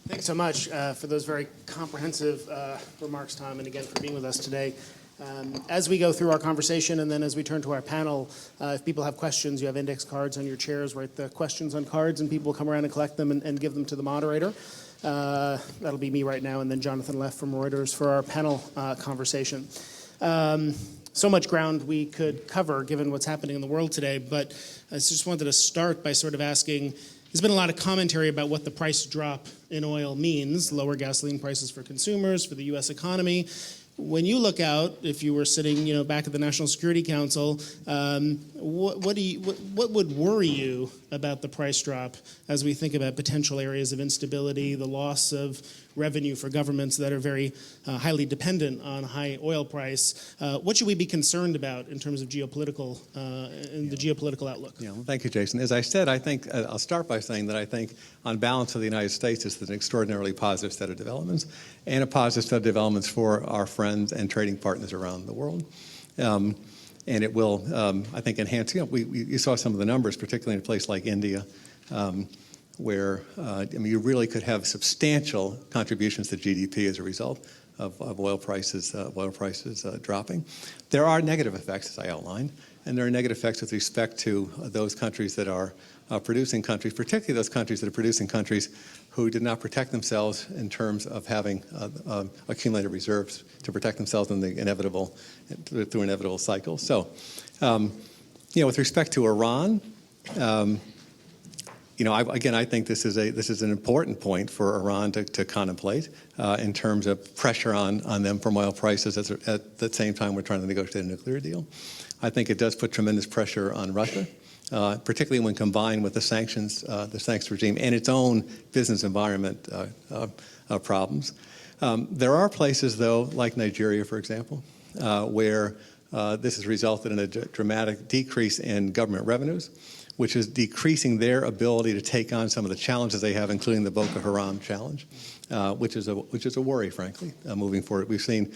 Thanks so much for those very comprehensive remarks, Tom, and again for being with us today. As we go through our conversation and then as we turn to our panel, if people have questions, you have index cards on your chairs. Write the questions on cards, and people will come around and collect them and give them to the moderator. That'll be me right now, and then Jonathan Leff from Reuters for our panel conversation. So much ground we could cover given what's happening in the world today, but I just wanted to start by sort of asking, there's been a lot of commentary about what the price drop in oil means, lower gasoline prices for consumers, for the U.S. economy. When you look out, if you were sitting, back at the National Security Council, what would worry you about the price drop as we think about potential areas of instability, the loss of revenue for governments that are very highly dependent on high oil price? What should we be concerned about in terms of geopolitical and the geopolitical outlook? Yeah, well, thank you, Jason. As I said, I think I'll start by saying that I think, on balance, for the United States, it's an extraordinarily positive set of developments, and a positive set of developments for our friends and trading partners around the world. And it will, I think, enhance. You saw some of the numbers, particularly in a place like India, where you really could have substantial contributions to GDP as a result of oil prices dropping. There are negative effects, as I outlined, and there are negative effects with respect to those countries that are producing countries, particularly those countries that are producing countries who did not protect themselves in terms of having accumulated reserves to protect themselves in the through inevitable cycles. So, with respect to Iran, I think this is an important point for Iran to contemplate in terms of pressure on them from oil prices at the same time we're trying to negotiate a nuclear deal. I think it does put tremendous pressure on Russia, particularly when combined with the sanctions regime and its own business environment problems. There are places, though, like Nigeria, for example, where this has resulted in a dramatic decrease in government revenues, which is decreasing their ability to take on some of the challenges they have, including the Boko Haram challenge, which is a worry, frankly, moving forward. We've seen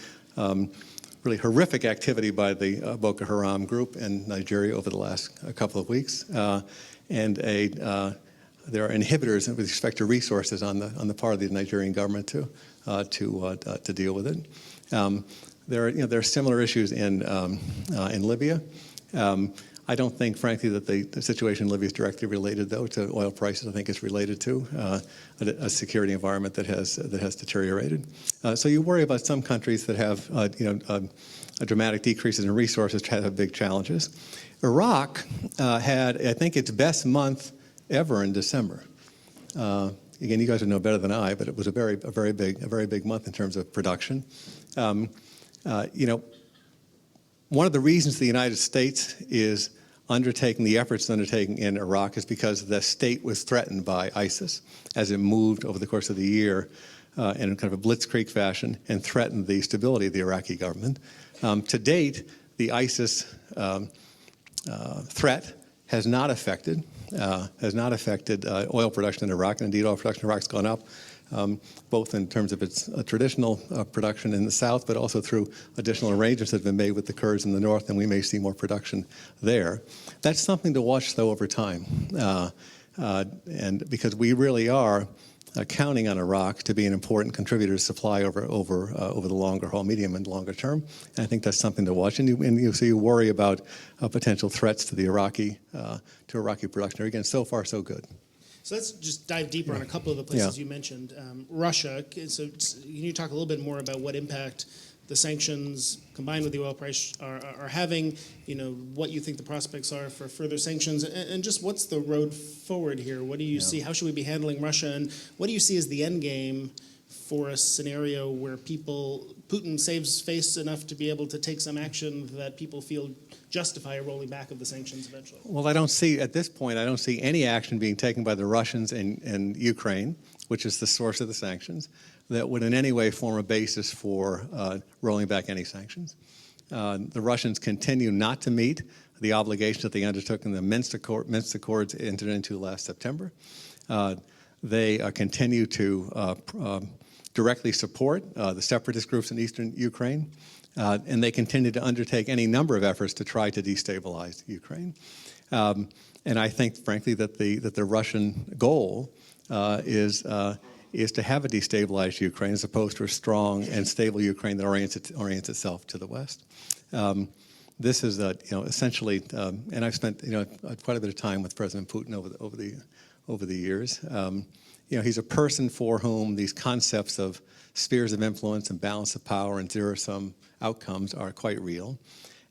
really horrific activity by the Boko Haram group in Nigeria over the last couple of weeks, and there are inhibitors with respect to resources on the part of the Nigerian government to deal with it. There are similar issues in Libya. I don't think, frankly, that the situation in Libya is directly related, though, to oil prices. I think it's related to a security environment that has deteriorated. So you worry about some countries that have, a dramatic decreases in resources have big challenges. Iraq had, I think, its best month ever in December. Again, you guys would know better than I, but it was a very big month in terms of production. One of the reasons the United States is undertaking the efforts undertaken in Iraq is because the state was threatened by ISIS as it moved over the course of the year in kind of a blitzkrieg fashion and threatened the stability of the Iraqi government. To date, the ISIS threat has not affected oil production in Iraq, and indeed oil production in Iraq has gone up, both in terms of its traditional production in the south, but also through additional arrangements that have been made with the Kurds in the north, and we may see more production there. That's something to watch, though, over time, and because we really are counting on Iraq to be an important contributor to supply over the longer haul, medium and longer term. And I think that's something to watch. And you worry about potential threats to the Iraqi production. Again, so far so good. So let's just dive deeper on a couple of the places you mentioned. Russia. So can you talk a little bit more about what impact the sanctions combined with the oil price are having? What you think the prospects are for further sanctions, and just what's the road forward here? What do you see? How should we be handling Russia, and what do you see as the end game for a scenario where Putin saves face enough to be able to take some action that people feel justify a rolling back of the sanctions eventually? Well, at this point, I don't see any action being taken by the Russians in Ukraine, which is the source of the sanctions, that would in any way form a basis for rolling back any sanctions. The Russians continue not to meet the obligations that they undertook in the Minsk Accords entered into last September. They continue to directly support the separatist groups in eastern Ukraine, and they continue to undertake any number of efforts to try to destabilize Ukraine. And I think, frankly, that the Russian goal is to have a destabilized Ukraine as opposed to a strong and stable Ukraine that orients itself to the West. This is essentially, and I've spent quite a bit of time with President Putin over the years. He's a person for whom these concepts of spheres of influence and balance of power and zero-sum outcomes are quite real.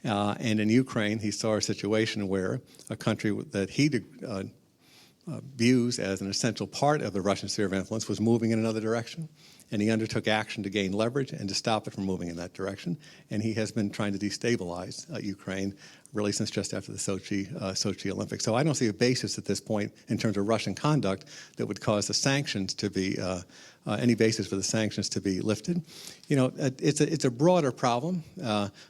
And in Ukraine, he saw a situation where a country that he views as an essential part of the Russian sphere of influence was moving in another direction. And he undertook action to gain leverage and to stop it from moving in that direction. And he has been trying to destabilize Ukraine really since just after the Sochi Olympics. So I don't see a basis at this point in terms of Russian conduct that would cause the sanctions to be, any basis for the sanctions to be lifted. It's a broader problem,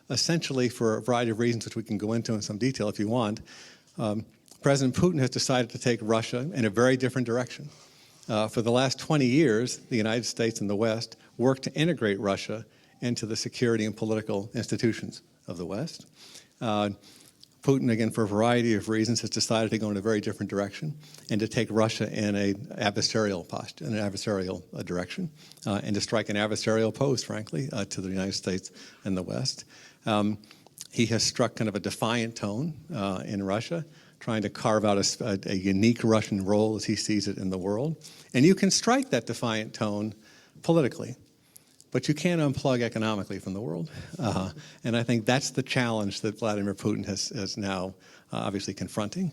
essentially for a variety of reasons, which we can go into in some detail if you want. President Putin has decided to take Russia in a very different direction. For the last 20 years, the United States and the West worked to integrate Russia into the security and political institutions of the West. Putin, again, for a variety of reasons, has decided to go in a very different direction and to take Russia in an adversarial posture, in an adversarial direction, and to strike an adversarial pose, frankly, to the United States and the West. He has struck kind of a defiant tone in Russia, trying to carve out a unique Russian role as he sees it in the world. And you can strike that defiant tone politically, but you can't unplug economically from the world. And I think that's the challenge that Vladimir Putin is now obviously confronting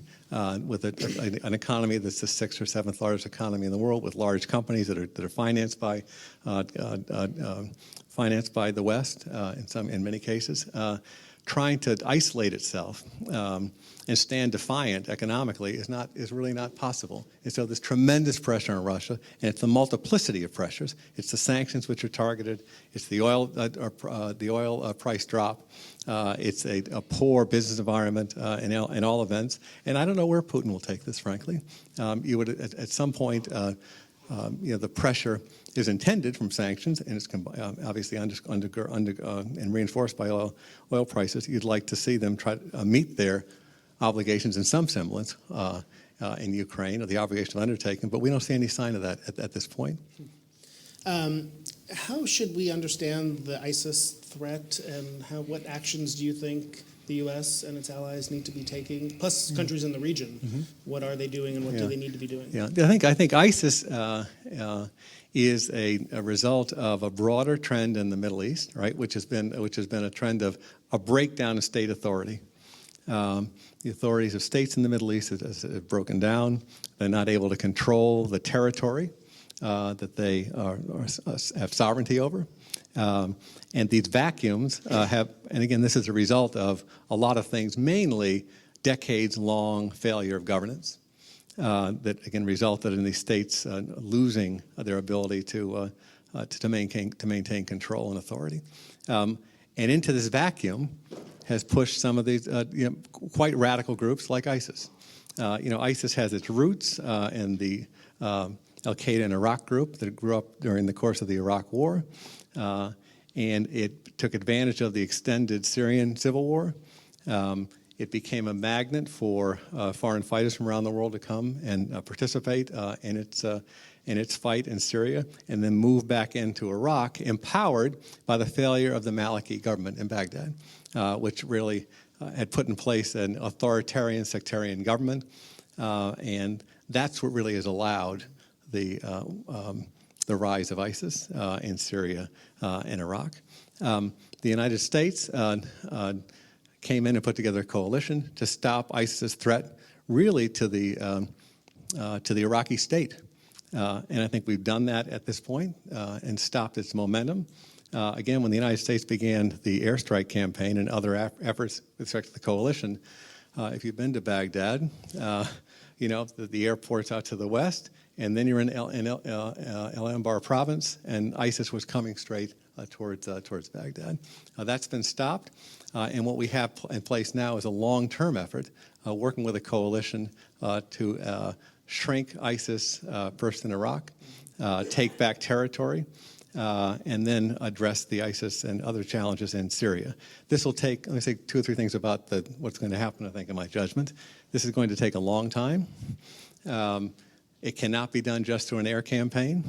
with an economy that's the sixth or seventh largest economy in the world, with large companies that are financed by the West in many cases. Trying to isolate itself and stand defiant economically is really not possible. And so there's tremendous pressure on Russia, and it's the multiplicity of pressures. It's the sanctions which are targeted. It's the oil price drop. It's a poor business environment in all events. And I don't know where Putin will take this, frankly. You would at some point. The pressure is intended from sanctions, and it's obviously and reinforced by oil prices. You'd like to see them try to meet their obligations in some semblance in Ukraine, or the obligation of undertaking, but we don't see any sign of that at this point. How should we understand the ISIS threat, and what actions do you think the U.S. and its allies need to be taking, plus countries in the region? What are they doing and what do they need to be doing? Yeah, I think ISIS is a result of a broader trend in the Middle East, right? Which has been a trend of a breakdown of state authority. The authorities of states in the Middle East have broken down. They're not able to control the territory that they have sovereignty over. And these vacuums and again, this is a result of a lot of things, mainly decades-long failure of governance that, again, resulted in these states losing their ability to maintain control and authority. And into this vacuum has pushed some of these quite radical groups like ISIS. ISIS has its roots in the Al-Qaeda and Iraq group that grew up during the course of the Iraq War. And it took advantage of the extended Syrian civil war. It became a magnet for foreign fighters from around the world to come and participate in its fight in Syria, and then move back into Iraq, empowered by the failure of the Maliki government in Baghdad, which really had put in place an authoritarian, sectarian government, and that's what really has allowed the rise of ISIS in Syria and Iraq. The United States came in and put together a coalition to stop ISIS's threat, really to the Iraqi state, and I think we've done that at this point and stopped its momentum. Again, when the United States began the airstrike campaign and other efforts with respect to the coalition, if you've been to Baghdad, the airport's out to the west, and then you're in El Anbar province, and ISIS was coming straight towards Baghdad. That's been stopped, and what we have in place now is a long-term effort, working with a coalition to shrink ISIS first in Iraq, take back territory, and then address the ISIS and other challenges in Syria. This will take, let me say 2 or 3 things about what's going to happen, I think, in my judgment. This is going to take a long time. It cannot be done just through an air campaign.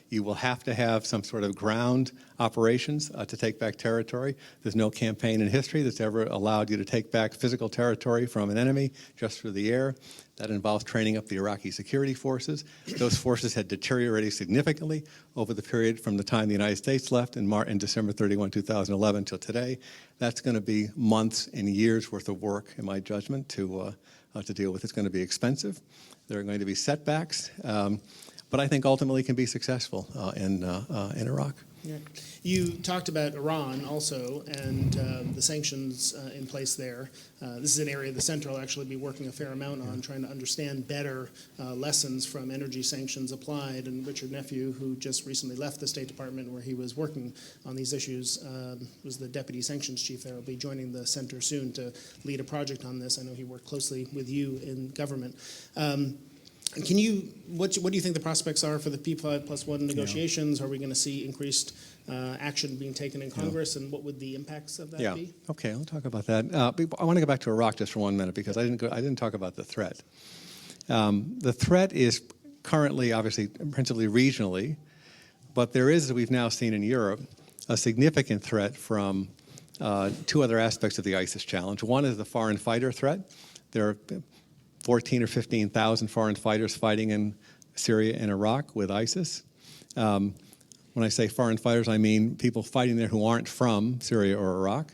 You will have to have some sort of ground operations to take back territory. There's no campaign in history that's ever allowed you to take back physical territory from an enemy just through the air. That involves training up the Iraqi security forces. Those forces had deteriorated significantly over the period from the time the United States left in December 31, 2011 till today. That's going to be months and years worth of work, in my judgment, to deal with. It's going to be expensive. There are going to be setbacks, but I think ultimately can be successful in Iraq. Yeah. You talked about Iran also and the sanctions in place there. This is an area the Center will actually be working a fair amount on, trying to understand better lessons from energy sanctions applied. And Richard Nephew, who just recently left the State Department where he was working on these issues, was the deputy sanctions chief there, will be joining the Center soon to lead a project on this. I know he worked closely with you in government. What do you think the prospects are for the P5+1 negotiations? Are we going to see increased action being taken in Congress, and what would the impacts of that be? Okay, I'll talk about that. I want to go back to Iraq just for 1 minute because I didn't talk about the threat. The threat is currently, obviously, principally regionally, but there is, as we've now seen in Europe, a significant threat from 2 other aspects of the ISIS challenge. One is the foreign fighter threat. There are 14 or 15,000 foreign fighters fighting in Syria and Iraq with ISIS. When I say foreign fighters, I mean people fighting there who aren't from Syria or Iraq.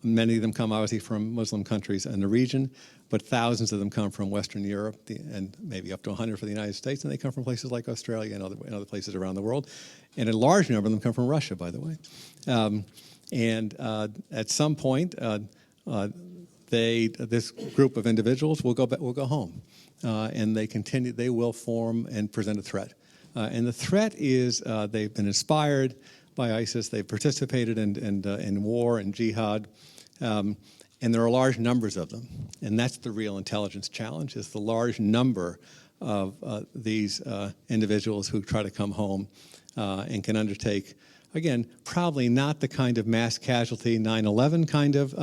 Many of them come obviously from Muslim countries in the region, but thousands of them come from Western Europe and maybe up to 100 for the United States, and they come from places like Australia and other places around the world. And a large number of them come from Russia, by the way. At some point, this group of individuals will go home, and they will form and present a threat. And the threat is they've been inspired by ISIS. They've participated in war and jihad, and there are large numbers of them. And that's the real intelligence challenge, is the large number of these individuals who try to come home and can undertake, again, probably not the kind of mass casualty 9/11 kind of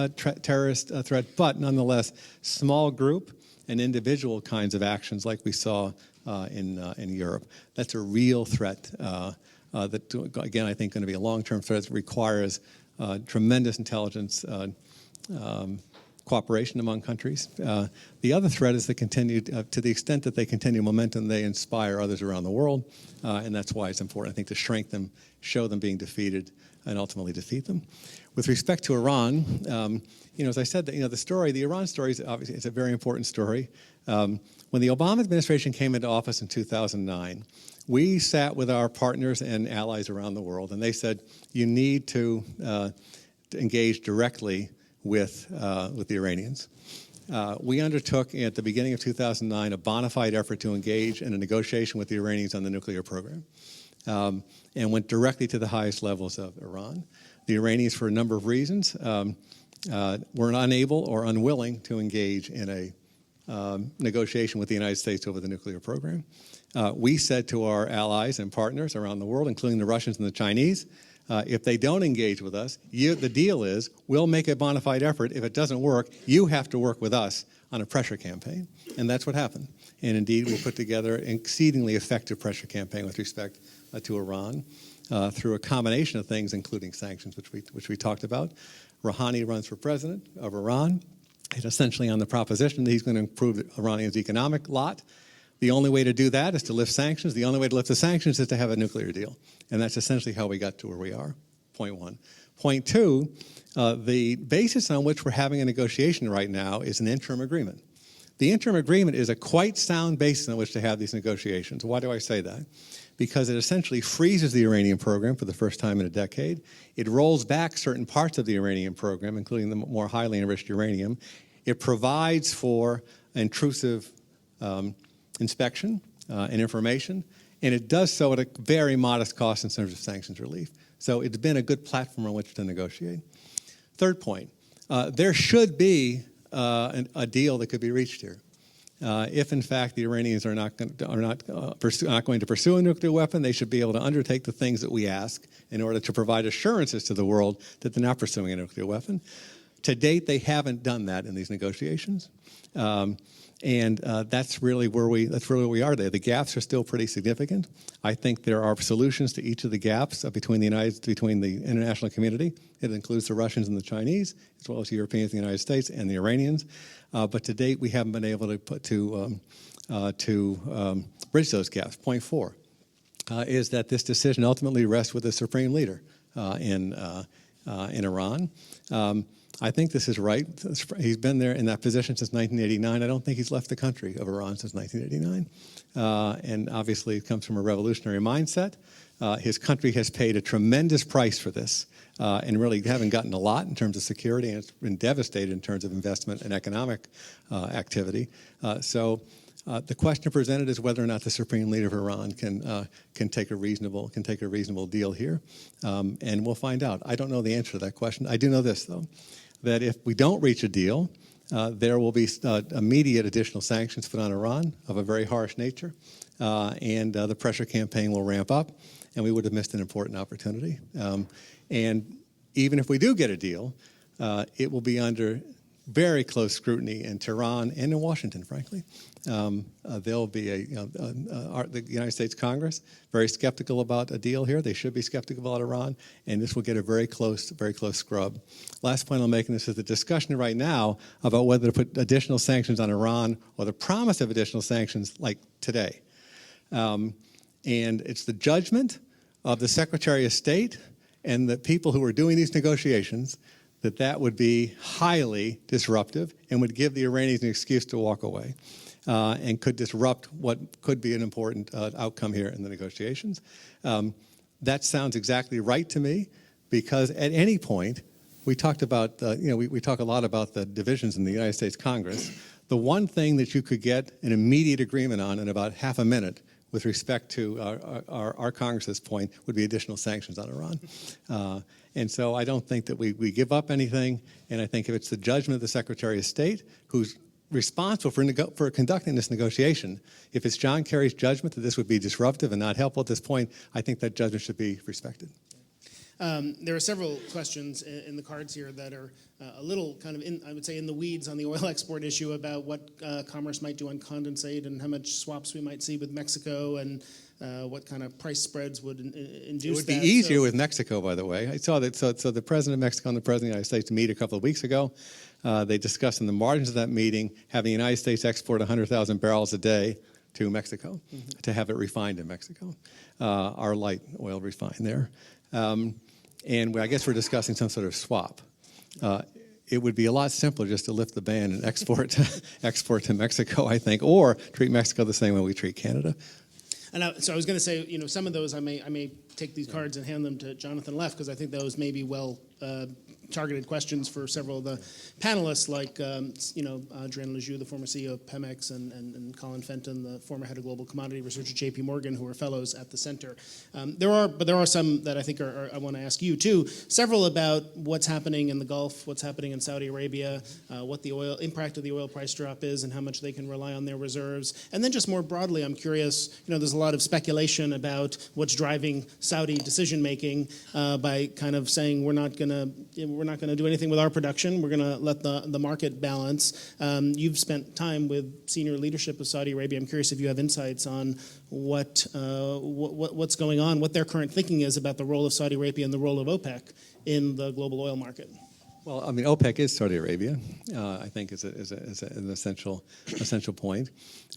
terrorist threat, but nonetheless, small group and individual kinds of actions like we saw in Europe. That's a real threat that, again, I think going to be a long-term threat that requires tremendous intelligence cooperation among countries. The other threat is the continued, to the extent that they continue momentum, they inspire others around the world, and that's why it's important, I think, to shrink them, show them being defeated, and ultimately defeat them. With respect to Iran, as I said, the Iran story is obviously it's a very important story. When the Obama administration came into office in 2009, we sat with our partners and allies around the world, and they said, you need to engage directly with the Iranians. We undertook at the beginning of 2009 a bona fide effort to engage in a negotiation with the Iranians on the nuclear program, and went directly to the highest levels of Iran. The Iranians, for a number of reasons, were unable or unwilling to engage in a negotiation with the United States over the nuclear program. We said to our allies and partners around the world, including the Russians and the Chinese, if they don't engage with us, the deal is we'll make a bona fide effort. If it doesn't work, you have to work with us on a pressure campaign. And that's what happened. And indeed, we'll put together an exceedingly effective pressure campaign with respect to Iran through a combination of things, including sanctions, which we talked about. Rouhani runs for president of Iran, and essentially on the proposition that he's going to improve Iranians' economic lot. The only way to do that is to lift sanctions. The only way to lift the sanctions is to have a nuclear deal. And that's essentially how we got to where we are, point one. Point two, the basis on which we're having a negotiation right now is an interim agreement. The interim agreement is a quite sound basis on which to have these negotiations. Why do I say that? Because it essentially freezes the uranium program for the first time in a decade. It rolls back certain parts of the uranium program, including the more highly enriched uranium. It provides for intrusive inspection and information, and it does so at a very modest cost in terms of sanctions relief. So it's been a good platform on which to negotiate. Third point, there should be a deal that could be reached here. If, in fact, the Iranians are not going to pursue a nuclear weapon, they should be able to undertake the things that we ask in order to provide assurances to the world that they're not pursuing a nuclear weapon. To date, they haven't done that in these negotiations. And that's really where we are today. The gaps are still pretty significant. I think there are solutions to each of the gaps between the international community. It includes the Russians and the Chinese, as well as the Europeans, the United States, and the Iranians. But to date, we haven't been able to bridge those gaps. Point four is that this decision ultimately rests with the supreme leader in Iran. I think this is right. He's been there in that position since 1989. I don't think he's left the country of Iran since 1989. And obviously, it comes from a revolutionary mindset. His country has paid a tremendous price for this and really haven't gotten a lot in terms of security, and it's been devastated in terms of investment and economic activity. So the question presented is whether or not the supreme leader of Iran can take a reasonable deal here, and we'll find out. I don't know the answer to that question. I do know this, though, that if we don't reach a deal, there will be immediate additional sanctions put on Iran of a very harsh nature, and the pressure campaign will ramp up, and we would have missed an important opportunity. And even if we do get a deal, it will be under very close scrutiny in Tehran and in Washington, frankly. There'll be the United States Congress very skeptical about a deal here. They should be skeptical about Iran, and this will get a very close scrub. Last point I'll make in this is the discussion right now about whether to put additional sanctions on Iran or the promise of additional sanctions like today. And it's the judgment of the Secretary of State and the people who are doing these negotiations that would be highly disruptive and would give the Iranians an excuse to walk away and could disrupt what could be an important outcome here in the negotiations. That sounds exactly right to me, because at any point, we talked about, we talk a lot about the divisions in the United States Congress. The one thing that you could get an immediate agreement on in about half a minute with respect to our Congress's point would be additional sanctions on Iran. And so I don't think that we give up anything, and I think if it's the judgment of the Secretary of State who's responsible for conducting this negotiation, if it's John Kerry's judgment that this would be disruptive and not helpful at this point, I think that judgment should be respected. There are several questions in the cards here that are a little kind of, I would say, in the weeds on the oil export issue about what commerce might do on condensate and how much swaps we might see with Mexico and what kind of price spreads would induce that. It would be easier with Mexico, by the way. I saw that. So the President of Mexico and the President of the United States meet a couple of weeks ago. They discussed in the margins of that meeting having the United States export 100,000 barrels a day to Mexico to have it refined in Mexico, our light oil refined there. And I guess we're discussing some sort of swap. It would be a lot simpler just to lift the ban and export to Mexico, I think, or treat Mexico the same way we treat Canada. And so I was going to say, some of those I may take these cards and hand them to Jonathan Leff, because I think those may be well targeted questions for several of the panelists, like Adrienne Lejeune, the former CEO of Pemex, and Colin Fenton, the former head of global commodity research at J.P. Morgan, who are fellows at the center. There are some that I think I want to ask you too. Several about what's happening in the Gulf, what's happening in Saudi Arabia, what the impact of the oil price drop is, and how much they can rely on their reserves. And then just more broadly, I'm curious. There's a lot of speculation about what's driving Saudi decision making by kind of saying we're not going to do anything with our production. We're going to let the market balance. You've spent time with senior leadership of Saudi Arabia. I'm curious if you have insights on what's going on, what their current thinking is about the role of Saudi Arabia and the role of OPEC in the global oil market. Well, I mean, OPEC is Saudi Arabia. I think is an essential point.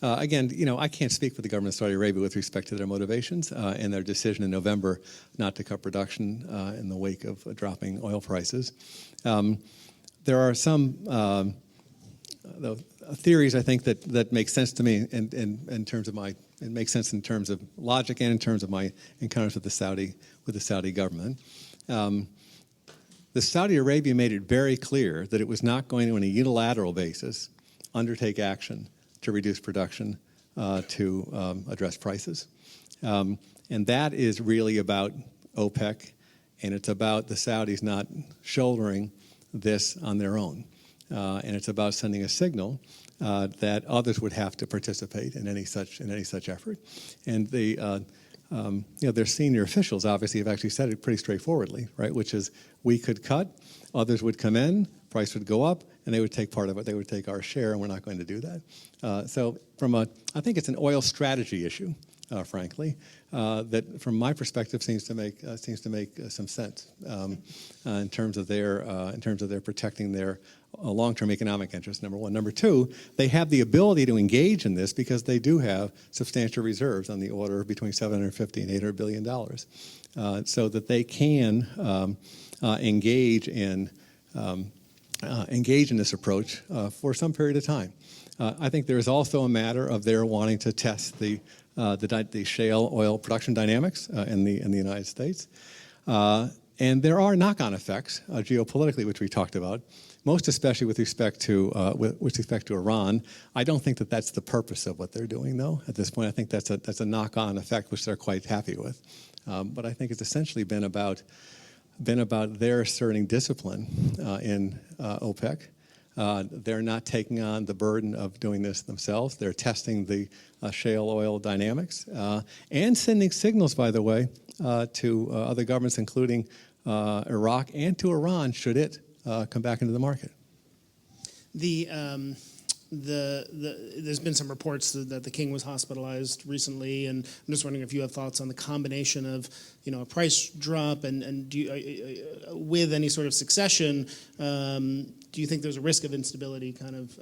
Again, I can't speak for the government of Saudi Arabia with respect to their motivations and their decision in November not to cut production in the wake of dropping oil prices. There are some theories I think that make sense to me in terms of it makes sense in terms of logic and in terms of my encounters with the Saudi government. The Saudi Arabia made it very clear that it was not going to, on a unilateral basis, undertake action to reduce production to address prices. And that is really about OPEC, and it's about the Saudis not shouldering this on their own. And it's about sending a signal that others would have to participate in any such effort. And their senior officials obviously have actually said it pretty straightforwardly, right? Which is, we could cut, others would come in, price would go up, and they would take part of it. They would take our share, and we're not going to do that. So I think it's an oil strategy issue, frankly, that from my perspective seems to make some sense in terms of their protecting their long-term economic interests, number one. Number two, they have the ability to engage in this because they do have substantial reserves on the order of between $750 and $800 billion, so that they can engage in this approach for some period of time. I think there is also a matter of their wanting to test the shale oil production dynamics in the United States. And there are knock-on effects geopolitically, which we talked about, most especially with respect to Iran. I don't think that that's the purpose of what they're doing, though. At this point, I think that's a knock-on effect, which they're quite happy with. But I think it's essentially been about their asserting discipline in OPEC. They're not taking on the burden of doing this themselves. They're testing the shale oil dynamics and sending signals, by the way, to other governments, including Iraq and to Iran, should it come back into the market. There's been some reports that the king was hospitalized recently, and I'm just wondering if you have thoughts on the combination of, a price drop and with any sort of succession. Do you think there's a risk of instability kind of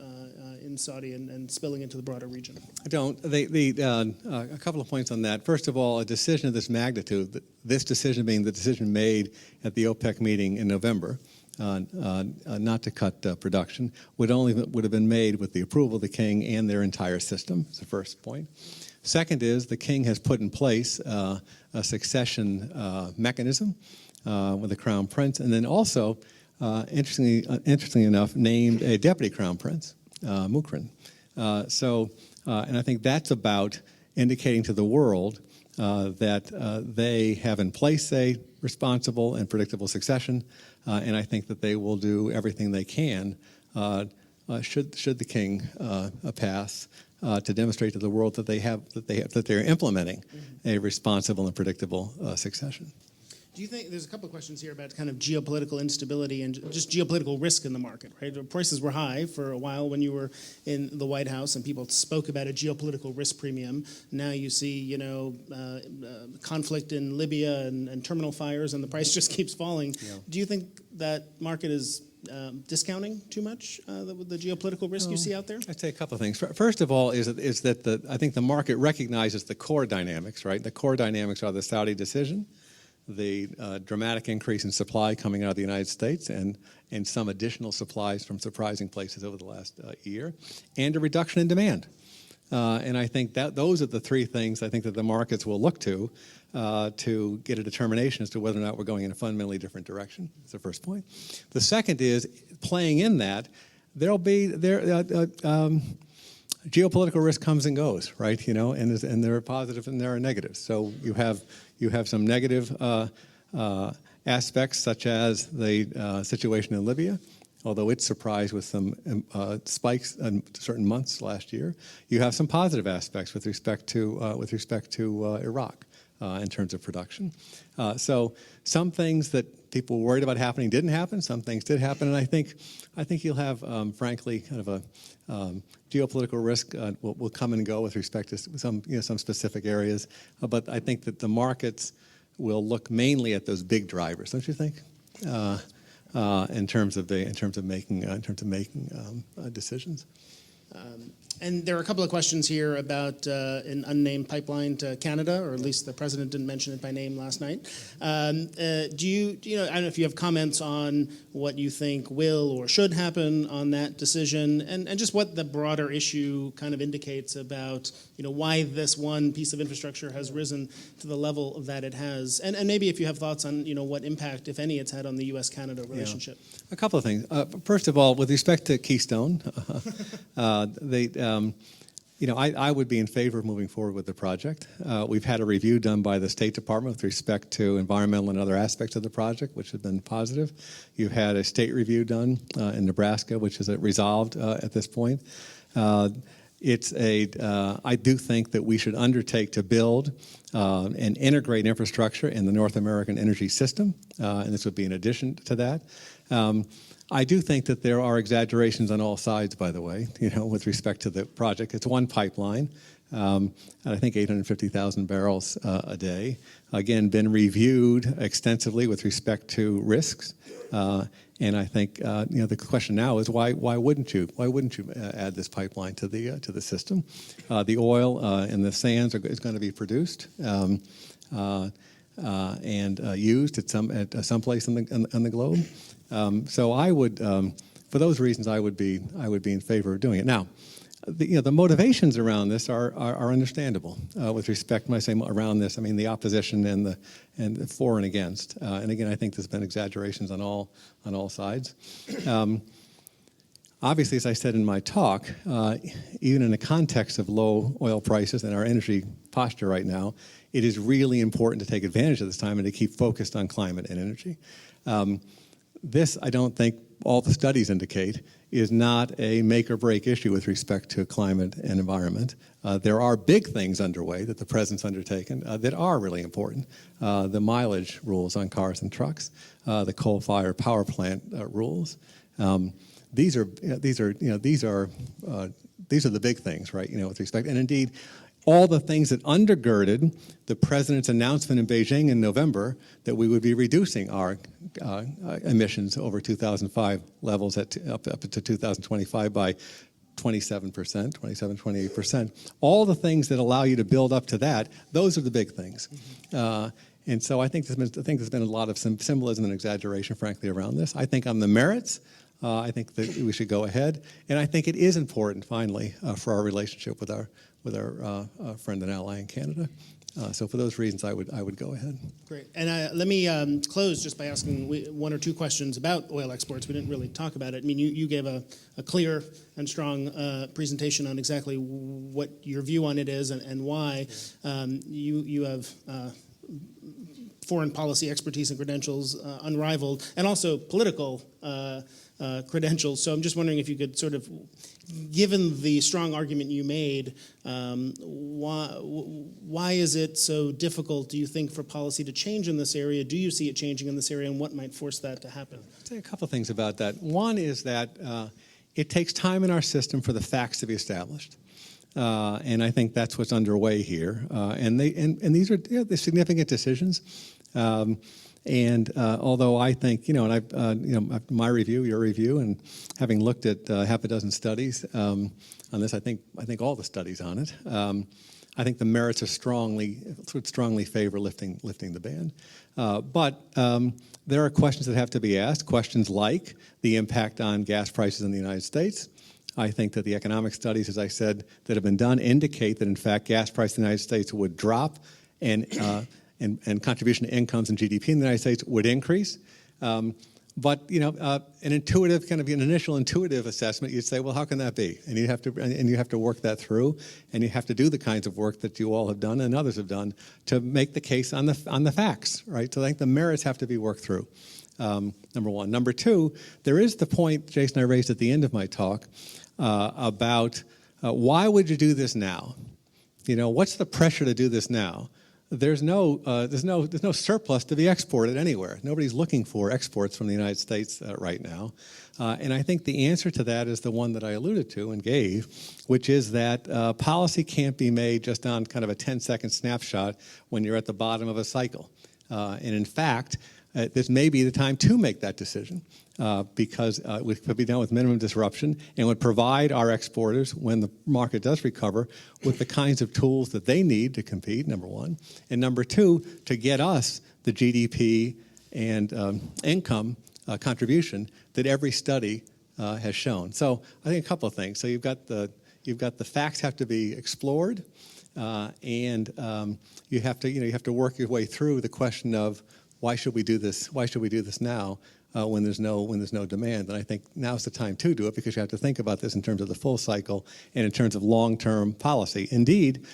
in Saudi and spilling into the broader region? I don't. A couple of points on that. First of all, a decision of this magnitude, this decision being the decision made at the OPEC meeting in November, not to cut production, would have been made with the approval of the king and their entire system. That's the first point. Second is the king has put in place a succession mechanism with the crown prince, and then also, interestingly enough, named a deputy crown prince, Mukrin. And I think that's about indicating to the world that they have in place a responsible and predictable succession, and I think that they will do everything they can should the king pass to demonstrate to the world that they're implementing a responsible and predictable succession. Do you think, there's a couple of questions here about kind of geopolitical instability and just geopolitical risk in the market, right? The prices were high for a while when you were in the White House and people spoke about a geopolitical risk premium. Now you see, conflict in Libya and terminal fires and the price just keeps falling. Yeah. Do you think that market is discounting too much the geopolitical risk you see out there? I'd say a couple of things. First of all, is that I think the market recognizes the core dynamics, right? The core dynamics are the Saudi decision, the dramatic increase in supply coming out of the United States, and some additional supplies from surprising places over the last year, and a reduction in demand. And I think that those are the three things I think that the markets will look to get a determination as to whether or not we're going in a fundamentally different direction. That's the first point. The second is, playing in that, geopolitical risk comes and goes, right? And there are positives and there are negatives. So you have some negative aspects, such as the situation in Libya. Although it's surprised with some spikes in certain months last year, you have some positive aspects with respect to Iraq in terms of production. So some things that people were worried about happening didn't happen. Some things did happen, and I think you'll have, frankly, kind of a geopolitical risk will come and go with respect to some specific areas. But I think that the markets will look mainly at those big drivers, don't you think? In terms of making decisions. And there are a couple of questions here about an unnamed pipeline to Canada, or at least the president didn't mention it by name last night. Do you I don't know if you have comments on what you think will or should happen on that decision, and just what the broader issue kind of indicates about why this one piece of infrastructure has risen to the level that it has, and maybe if you have thoughts on what impact, if any, it's had on the U.S.-Canada relationship. Yeah. A couple of things. First of all, with respect to Keystone, I would be in favor of moving forward with the project. We've had a review done by the State Department with respect to environmental and other aspects of the project, which have been positive. You've had a state review done in Nebraska, which is resolved at this point. I do think that we should undertake to build and integrate infrastructure in the North American energy system, and this would be in addition to that. I do think that there are exaggerations on all sides, by the way, with respect to the project. It's one pipeline, and I think 850,000 barrels a day. Again, been reviewed extensively with respect to risks, and I think the question now is why wouldn't you add this pipeline to the system? The oil and the sands is going to be produced. And used at some place in the globe. So I would, for those reasons, I would be in favor of doing it. Now, the motivations around this are understandable with respect. When I say around this, I mean the opposition and the for and against. And again, I think there's been exaggerations on all sides. Obviously, as I said in my talk, even in the context of low oil prices and our energy posture right now, it is really important to take advantage of this time and to keep focused on climate and energy. This, I don't think all the studies indicate, is not a make or break issue with respect to climate and environment. There are big things underway that the president's undertaken that are really important. The mileage rules on cars and trucks, the coal-fired power plant rules. These are the big things, right? With respect, and indeed, all the things that undergirded the president's announcement in Beijing in November that we would be reducing our emissions over 2005 levels up to 2025 by 28%. All the things that allow you to build up to that, those are the big things. And so I think there's been a lot of symbolism and exaggeration, frankly, around this. I think on the merits, I think that we should go ahead, and I think it is important, finally, for our relationship with our friend and ally in Canada. So for those reasons, I would go ahead. Great. And let me close just by asking one or two questions about oil exports. We didn't really talk about it. I mean, you gave a clear and strong presentation on exactly what your view on it is and why. You have foreign policy expertise and credentials unrivaled, and also political credentials. So I'm just wondering if you could sort of given the strong argument you made, why is it so difficult, do you think, for policy to change in this area? Do you see it changing in this area, and what might force that to happen? I'll say a couple things about that. One is that it takes time in our system for the facts to be established. And I think that's what's underway here. And these are they're significant decisions. Although I think, my review, your review, and having looked at half a dozen studies on this, I think all the studies on it, I think the merits would strongly favor lifting the ban. But there are questions that have to be asked, questions like the impact on gas prices in the United States. I think that the economic studies, as I said, that have been done indicate that, in fact, gas prices in the United States would drop and contribution to incomes and GDP in the United States would increase. But an initial intuitive assessment, you'd say, well, how can that be? And you have to work that through, and you have to do the kinds of work that you all have done and others have done to make the case on the facts, right? So I think the merits have to be worked through. Number one. Number two, there is the point Jason and I raised at the end of my talk about why would you do this now? What's the pressure to do this now? There's no surplus to be exported anywhere. Nobody's looking for exports from the United States right now. And I think the answer to that is the one that I alluded to and gave, which is that policy can't be made just on kind of a 10-second snapshot when you're at the bottom of a cycle. And in fact, this may be the time to make that decision because it could be done with minimum disruption and would provide our exporters, when the market does recover, with the kinds of tools that they need to compete, number one. And number two, to get us the GDP and income contribution that every study has shown. So I think a couple of things. So you've got the facts have to be explored, and you have to work your way through the question of why should we do this? Why should we do this now when there's no demand? And I think now's the time to do it because you have to think about this in terms of the full cycle and in terms of long-term policy. Indeed,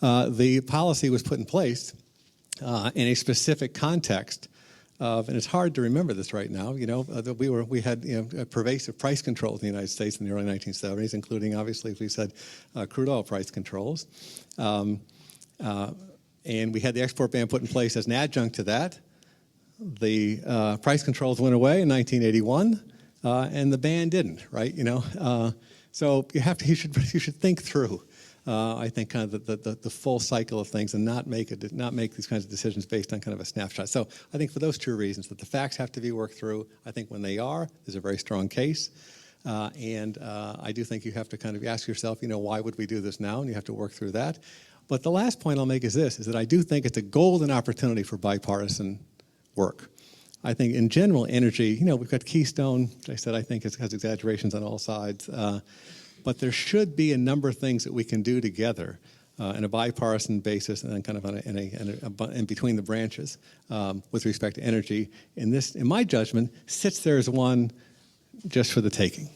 the policy was put in place in a specific context of, and it's hard to remember this right now. We had pervasive price controls in the United States in the early 1970s, including, obviously, as we said, crude oil price controls. And we had the export ban put in place as an adjunct to that. The price controls went away in 1981, and the ban didn't. Right? So you should think through. I think kind of the full cycle of things and not make these kinds of decisions based on kind of a snapshot. So I think for those two reasons, that the facts have to be worked through. I think when they are, there's a very strong case. And I do think you have to kind of ask yourself, why would we do this now? And you have to work through that. But the last point I'll make is this, is that I do think it's a golden opportunity for bipartisan work. I think in general, energy, we've got Keystone, which I said I think it has exaggerations on all sides. But there should be a number of things that we can do together on a bipartisan basis and then kind of in between the branches with respect to energy. And this, in my judgment, sits there as one just for the taking.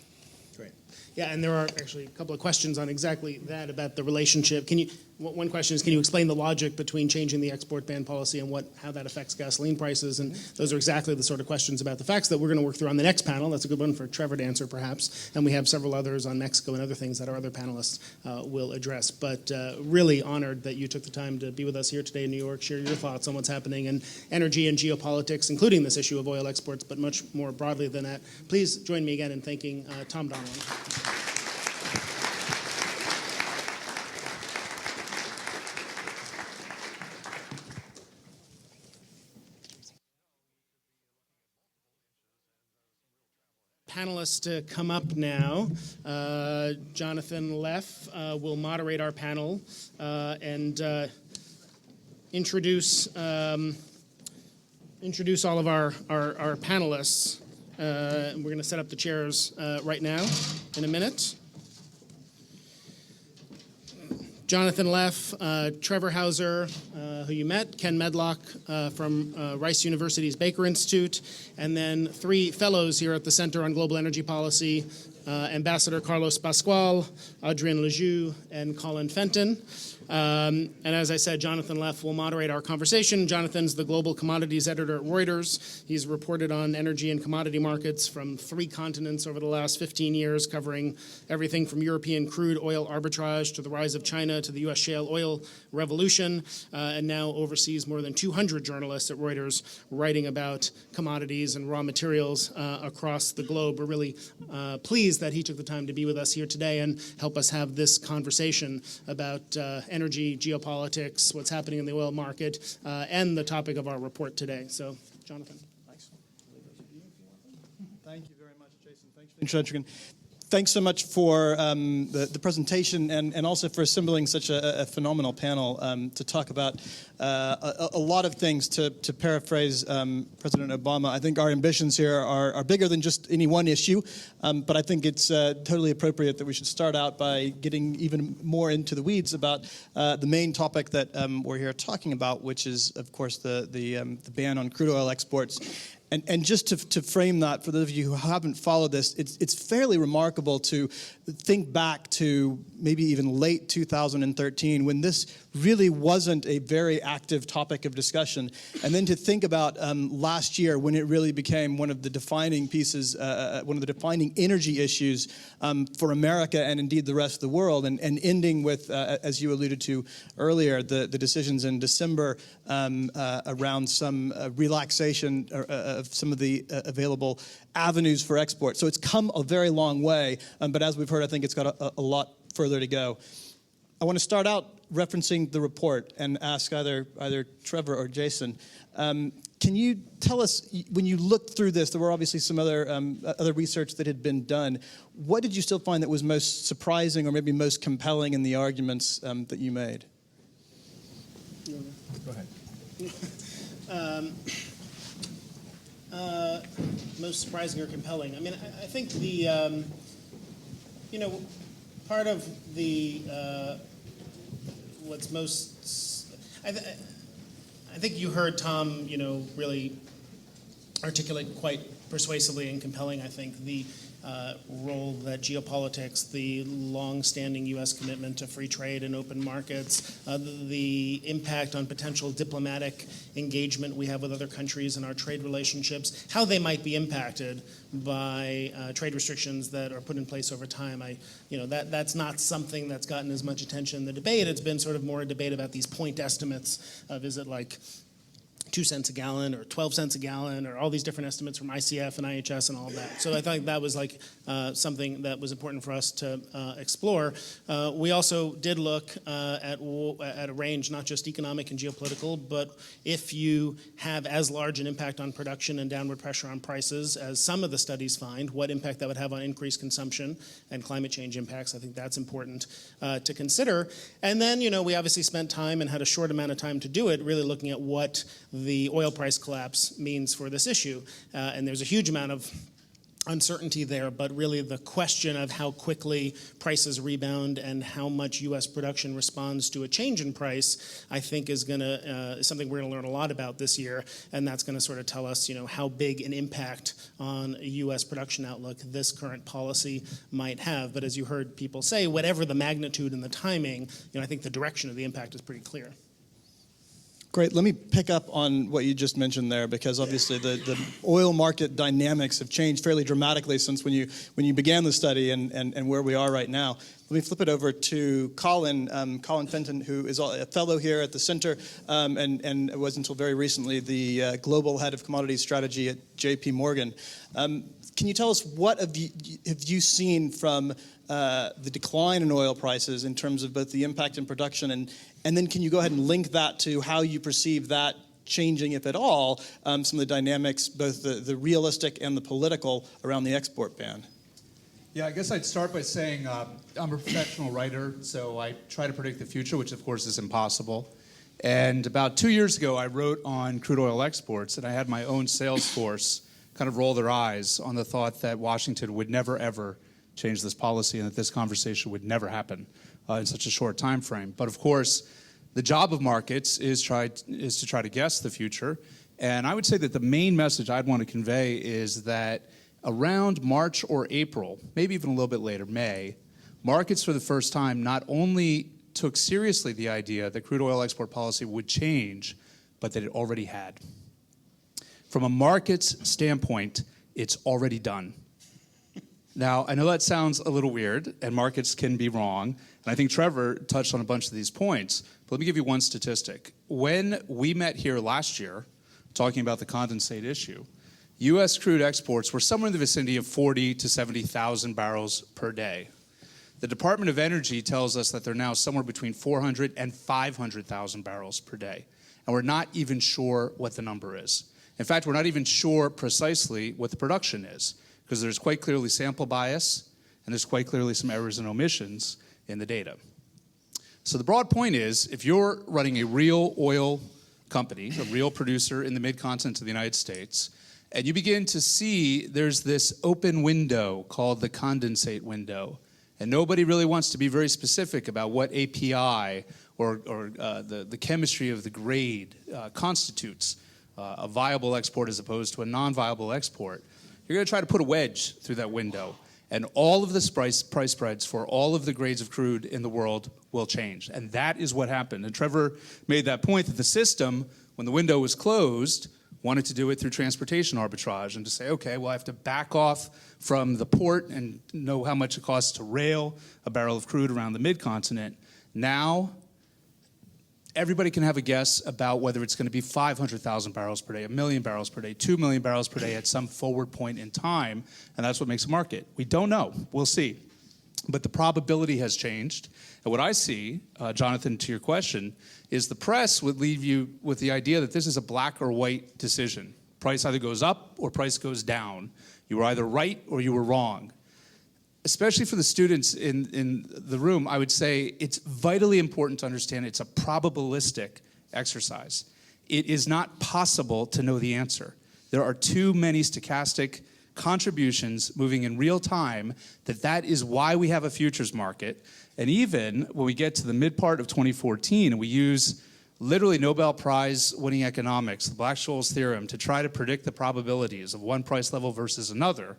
Great. Yeah, and there are actually a couple of questions on exactly that about the relationship. One question is, can you explain the logic between changing the export ban policy and how that affects gasoline prices? And those are exactly the sort of questions about the facts that we're going to work through on the next panel. That's a good one for Trevor to answer, perhaps. And we have several others on Mexico and other things that our other panelists will address. But really honored that you took the time to be with us here today in New York, share your thoughts on what's happening in energy and geopolitics, including this issue of oil exports, but much more broadly than that. Please join me again in thanking Tom Donilon. Panelists to come up now. Jonathan Leff will moderate our panel and introduce all of our panelists. We're going to set up the chairs right now in a minute. Jonathan Leff, Trevor Hauser, who you met, Ken Medlock from Rice University's Baker Institute, and then three fellows here at the Center on Global Energy Policy, Ambassador Carlos Pascual, Adrien Lejeune, and Colin Fenton. And as I said, Jonathan Leff will moderate our conversation. Jonathan's the global commodities editor at Reuters. He's reported on energy and commodity markets from 3 continents over the last 15 years, covering everything from European crude oil arbitrage to the rise of China to the U.S. shale oil revolution, and now oversees more than 200 journalists at Reuters writing about commodities and raw materials across the globe. We're really pleased that he took the time to be with us here today and help us have this conversation about energy, geopolitics, what's happening in the oil market, and the topic of our report today. So, Jonathan. Thanks. Thank you very much, Jason. Thanks for the introduction. Thanks so much for the presentation and also for assembling such a phenomenal panel to talk about a lot of things. To paraphrase President Obama, I think our ambitions here are bigger than just any one issue, but I think it's totally appropriate that we should start out by getting even more into the weeds about the main topic that we're here talking about, which is, of course, the ban on crude oil exports. And just to frame that, for those of you who haven't followed this, it's fairly remarkable to think back to maybe even late 2013 when this really wasn't a very active topic of discussion. And then to think about last year when it really became one of the defining pieces, one of the defining energy issues for America and indeed the rest of the world, and ending with, as you alluded to earlier, the decisions in December around some relaxation of some of the available avenues for export. So it's come a very long way, but as we've heard, I think it's got a lot further to go. I want to start out referencing the report and ask either Trevor or Jason, can you tell us, when you looked through this, there were obviously some other research that had been done. What did you still find that was most surprising or maybe most compelling in the arguments that you made? Go ahead. Most surprising or compelling. I mean, I think the, part of the, what's most, I think you heard Tom, really articulate quite persuasively and compelling, I think, the role that geopolitics, the long-standing U.S. commitment to free trade and open markets, the impact on potential diplomatic engagement we have with other countries in our trade relationships, how they might be impacted by trade restrictions that are put in place over time. That's not something that's gotten as much attention in the debate. It's been sort of more a debate about these point estimates of, is it like 2 cents a gallon or 12 cents a gallon or all these different estimates from ICF and IHS and all of that. So I think that was like something that was important for us to explore. We also did look at a range, not just economic and geopolitical, but if you have as large an impact on production and downward pressure on prices as some of the studies find, what impact that would have on increased consumption and climate change impacts. I think that's important to consider. And then, we obviously spent time and had a short amount of time to do it, really looking at what the oil price collapse means for this issue. And there's a huge amount of uncertainty there, but really the question of how quickly prices rebound and how much U.S. production responds to a change in price, I think is something we're going to learn a lot about this year, and that's going to sort of tell us, how big an impact on a U.S. production outlook this current policy might have. But as you heard people say, whatever the magnitude and the timing, I think the direction of the impact is pretty clear. Great. Let me pick up on what you just mentioned there, because obviously the oil market dynamics have changed fairly dramatically since when you began the study and where we are right now. Let me flip it over to Colin Fenton, who is a fellow here at the center and was until very recently the global head of commodities strategy at J.P. Morgan. Can you tell us what have you seen from the decline in oil prices in terms of both the impact in production and then can you go ahead and link that to how you perceive that changing, if at all, some of the dynamics, both the realistic and the political, around the export ban? Yeah, I guess I'd start by saying I'm a professional writer, so I try to predict the future, which of course is impossible. And about 2 years ago, I wrote on crude oil exports, and I had my own sales force kind of roll their eyes on the thought that Washington would never, ever change this policy and that this conversation would never happen in such a short time frame. But of course, the job of markets is to try to guess the future. And I would say that the main message I'd want to convey is that around March or April, maybe even a little bit later, May, markets for the first time not only took seriously the idea that crude oil export policy would change, but that it already had. From a markets standpoint, it's already done. Now, I know that sounds a little weird, and markets can be wrong, and I think Trevor touched on a bunch of these points, but let me give you one statistic. When we met here last year, talking about the condensate issue, U.S. crude exports were somewhere in the vicinity of 40 to 70,000 barrels per day. The Department of Energy tells us that they're now somewhere between 400 and 500,000 barrels per day, and we're not even sure what the number is. In fact, we're not even sure precisely what the production is, because there's quite clearly sample bias, and there's quite clearly some errors and omissions in the data. So the broad point is, if you're running a real oil company, a real producer in the mid-continent of the United States, and you begin to see there's this open window called the condensate window, and nobody really wants to be very specific about what API or the chemistry of the grade constitutes a viable export as opposed to a non-viable export, you're going to try to put a wedge through that window, and all of the price spreads for all of the grades of crude in the world will change. And that is what happened. And Trevor made that point that the system, when the window was closed, wanted to do it through transportation arbitrage and to say, okay, well, I have to back off from the port and know how much it costs to rail a barrel of crude around the mid-continent. Now, everybody can have a guess about whether it's going to be 500,000 barrels per day, 1 million barrels per day, 2 million barrels per day at some forward point in time, and that's what makes a market. We don't know. We'll see. But the probability has changed. And what I see, Jonathan, to your question, is the press would leave you with the idea that this is a black or white decision. Price either goes up or price goes down. You were either right or you were wrong. Especially for the students in the room, I would say it's vitally important to understand it's a probabilistic exercise. It is not possible to know the answer. There are too many stochastic contributions moving in real time that is why we have a futures market. And even when we get to the mid part of 2014 and we use literally Nobel Prize winning economics, the Black-Scholes theorem, to try to predict the probabilities of one price level versus another,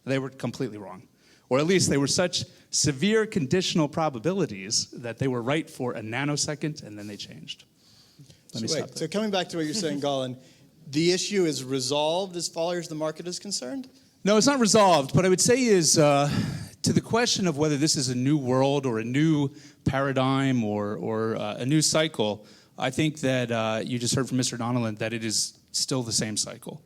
they were completely wrong. Or at least they were such severe conditional probabilities that they were right for a nanosecond and then they changed. Let me stop there. So coming back to what you're saying, Colin, the issue is resolved as far as the market is concerned? No, it's not resolved. What I would say is to the question of whether this is a new world or a new paradigm or a new cycle, I think that you just heard from Mr. Donilon that it is still the same cycle.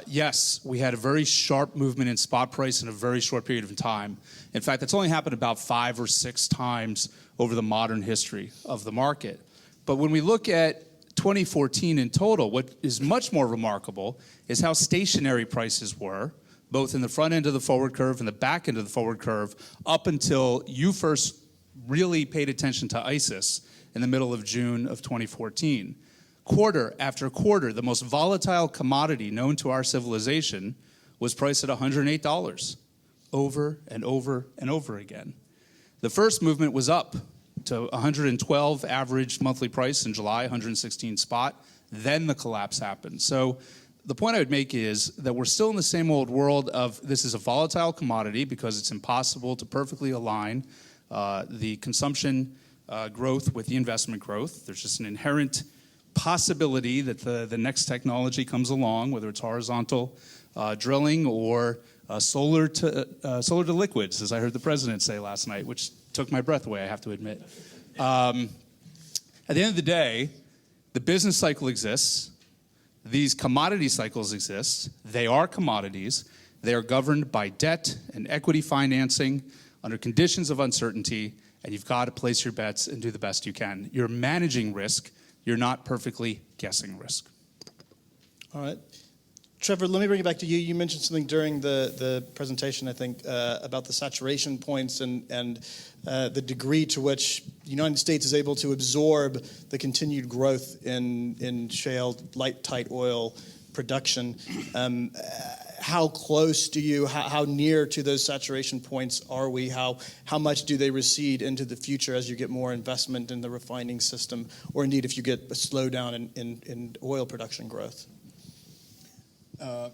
Yes, we had a very sharp movement in spot price in a very short period of time. In fact, that's only happened about 5 or 6 times over the modern history of the market. But when we look at 2014 in total, what is much more remarkable is how stationary prices were, both in the front end of the forward curve and the back end of the forward curve, up until you first really paid attention to ISIS in the middle of June of 2014. Quarter after quarter, the most volatile commodity known to our civilization was priced at $108 over and over and over again. The first movement was up to 112 average monthly price in July, 116 spot. Then the collapse happened. So the point I would make is that we're still in the same old world of this is a volatile commodity because it's impossible to perfectly align the consumption growth with the investment growth. There's just an inherent possibility that the next technology comes along, whether it's horizontal drilling or solar to liquids, as I heard the president say last night, which took my breath away, I have to admit. At the end of the day, the business cycle exists. These commodity cycles exist. They are commodities. They are governed by debt and equity financing under conditions of uncertainty, and you've got to place your bets and do the best you can. You're managing risk. You're not perfectly guessing risk. All right. Trevor, let me bring it back to you. You mentioned something during the presentation, I think, about the saturation points and the degree to which the United States is able to absorb the continued growth in shale, light, tight oil production. How close do you, how near to those saturation points are we? How much do they recede into the future as you get more investment in the refining system, or indeed if you get a slowdown in oil production growth?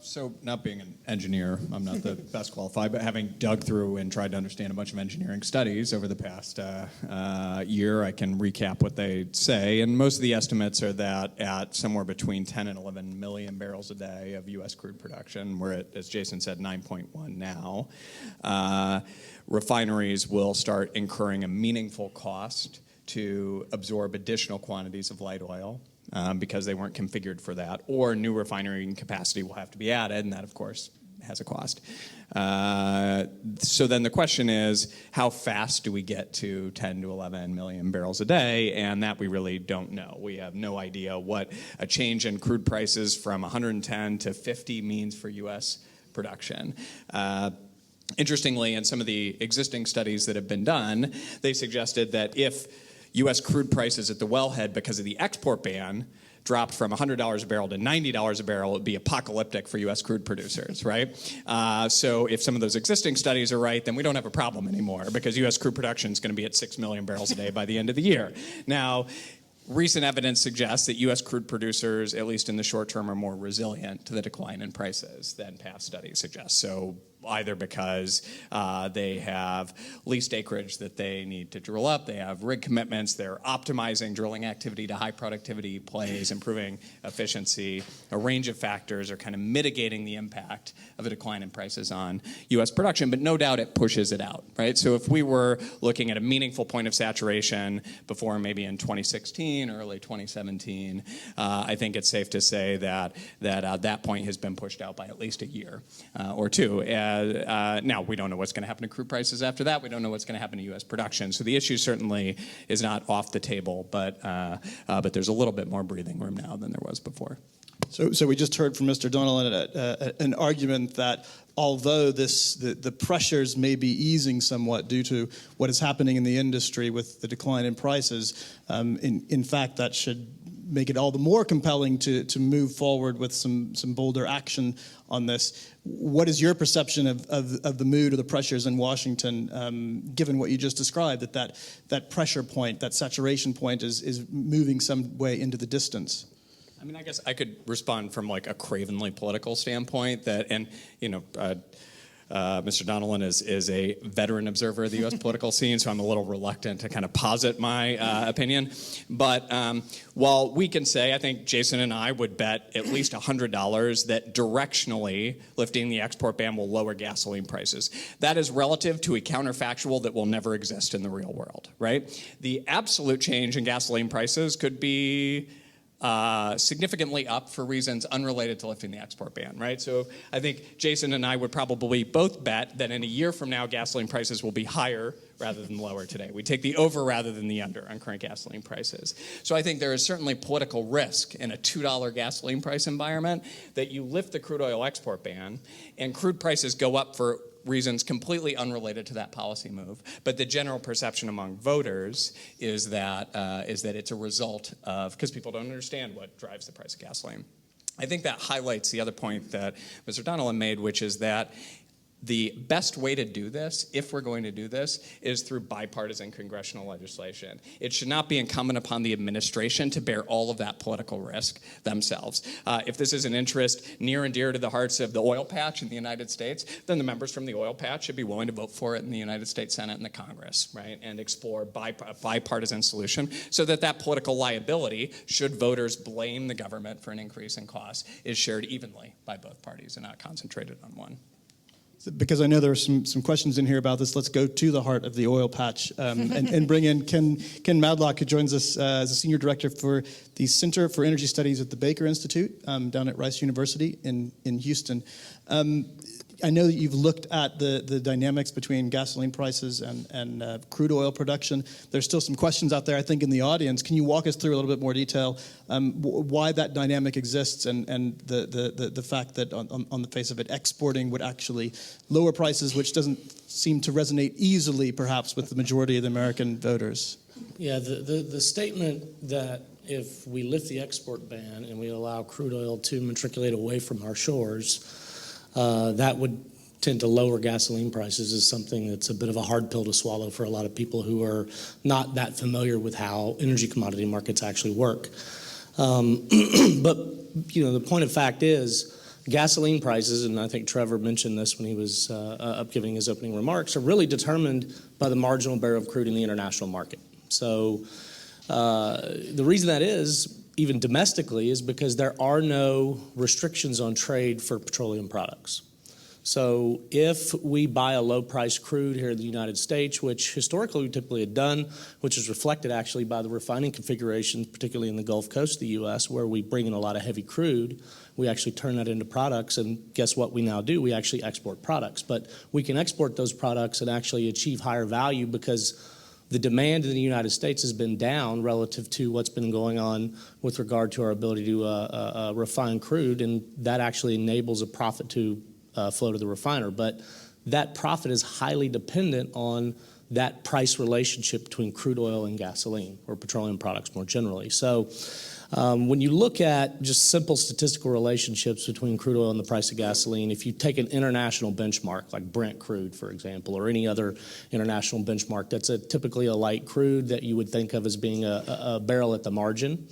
So not being an engineer, I'm not the best qualified, but having dug through and tried to understand a bunch of engineering studies over the past year, I can recap what they say. And most of the estimates are that at somewhere between 10 and 11 million barrels a day of U.S. crude production, we're at, as Jason said, 9.1 now. Refineries will start incurring a meaningful cost to absorb additional quantities of light oil. Because they weren't configured for that, or new refinery capacity will have to be added, and that, of course, has a cost. So then the question is, how fast do we get to 10 to 11 million barrels a day? And that we really don't know. We have no idea what a change in crude prices from 110 to 50 means for U.S. production. Interestingly, in some of the existing studies that have been done, they suggested that if U.S. crude prices at the wellhead, because of the export ban, dropped from $100 a barrel to $90 a barrel, it would be apocalyptic for U.S. crude producers, right? So if some of those existing studies are right, then we don't have a problem anymore, because U.S. crude production is going to be at 6 million barrels a day by the end of the year. Now, recent evidence suggests that U.S. crude producers, at least in the short term, are more resilient to the decline in prices than past studies suggest. So either because they have leased acreage that they need to drill up, they have rig commitments, they're optimizing drilling activity to high productivity plays, improving efficiency. A range of factors are kind of mitigating the impact of a decline in prices on U.S. production, but no doubt it pushes it out, right? So if we were looking at a meaningful point of saturation before maybe in 2016, early 2017, I think it's safe to say that that point has been pushed out by at least a year or two. Now, we don't know what's going to happen to crude prices after that. We don't know what's going to happen to U.S. production. So the issue certainly is not off the table, but there's a little bit more breathing room now than there was before. So we just heard from Mr. Donilon an argument that although the pressures may be easing somewhat due to what is happening in the industry with the decline in prices, in fact, that should make it all the more compelling to move forward with some bolder action on this. What is your perception of the mood or the pressures in Washington, given what you just described, that pressure point, that saturation point is moving some way into the distance? I mean, I guess I could respond from like a cravenly political standpoint Mr. Donilon is a veteran observer of the U.S. political scene, so I'm a little reluctant to kind of posit my opinion. But while we can say, I think Jason and I would bet at least $100 that directionally lifting the export ban will lower gasoline prices. That is relative to a counterfactual that will never exist in the real world, right? The absolute change in gasoline prices could be significantly up for reasons unrelated to lifting the export ban, right? So I think Jason and I would probably both bet that in a year from now, gasoline prices will be higher rather than lower today. We take the over rather than the under on current gasoline prices. So I think there is certainly political risk in a $2 gasoline price environment that you lift the crude oil export ban and crude prices go up for reasons completely unrelated to that policy move. But the general perception among voters is that it's a result of, because people don't understand what drives the price of gasoline. I think that highlights the other point that Mr. Donilon made, which is that the best way to do this, if we're going to do this, is through bipartisan congressional legislation. It should not be incumbent upon the administration to bear all of that political risk themselves. If this is an interest near and dear to the hearts of the oil patch in the United States, then the members from the oil patch should be willing to vote for it in the United States Senate and the Congress, right, and explore a bipartisan solution so that political liability, should voters blame the government for an increase in costs, is shared evenly by both parties and not concentrated on one. Because I know there are some questions in here about this, let's go to the heart of the oil patch and bring in Ken Madlock, who joins us as a senior director for the Center for Energy Studies at the Baker Institute down at Rice University in Houston. I know that you've looked at the dynamics between gasoline prices and crude oil production. There's still some questions out there, I think, in the audience. Can you walk us through a little bit more detail why that dynamic exists and the fact that on the face of it, exporting would actually lower prices, which doesn't seem to resonate easily, perhaps, with the majority of the American voters? Yeah, the statement that if we lift the export ban and we allow crude oil to matriculate away from our shores, that would tend to lower gasoline prices is something that's a bit of a hard pill to swallow for a lot of people who are not that familiar with how energy commodity markets actually work. But the point of fact is gasoline prices, and I think Trevor mentioned this when he was up giving his opening remarks, are really determined by the marginal barrel of crude in the international market. So the reason that is, even domestically, is because there are no restrictions on trade for petroleum products. So if we buy a low-priced crude here in the United States, which historically we typically had done, which is reflected actually by the refining configuration, particularly in the Gulf Coast of the U.S., where we bring in a lot of heavy crude, we actually turn that into products, and guess what we now do? We actually export products. But we can export those products and actually achieve higher value because the demand in the United States has been down relative to what's been going on with regard to our ability to refine crude, and that actually enables a profit to flow to the refiner. But that profit is highly dependent on that price relationship between crude oil and gasoline, or petroleum products more generally. So when you look at just simple statistical relationships between crude oil and the price of gasoline, if you take an international benchmark like Brent crude, for example, or any other international benchmark that's typically a light crude that you would think of as being a barrel at the margin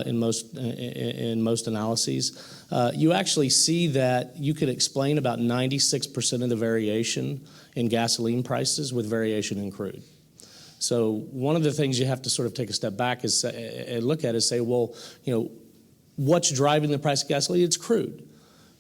in most analyses, you actually see that you could explain about 96% of the variation in gasoline prices with variation in crude. So one of the things you have to sort of take a step back and look at is say, well, what's driving the price of gasoline? It's crude.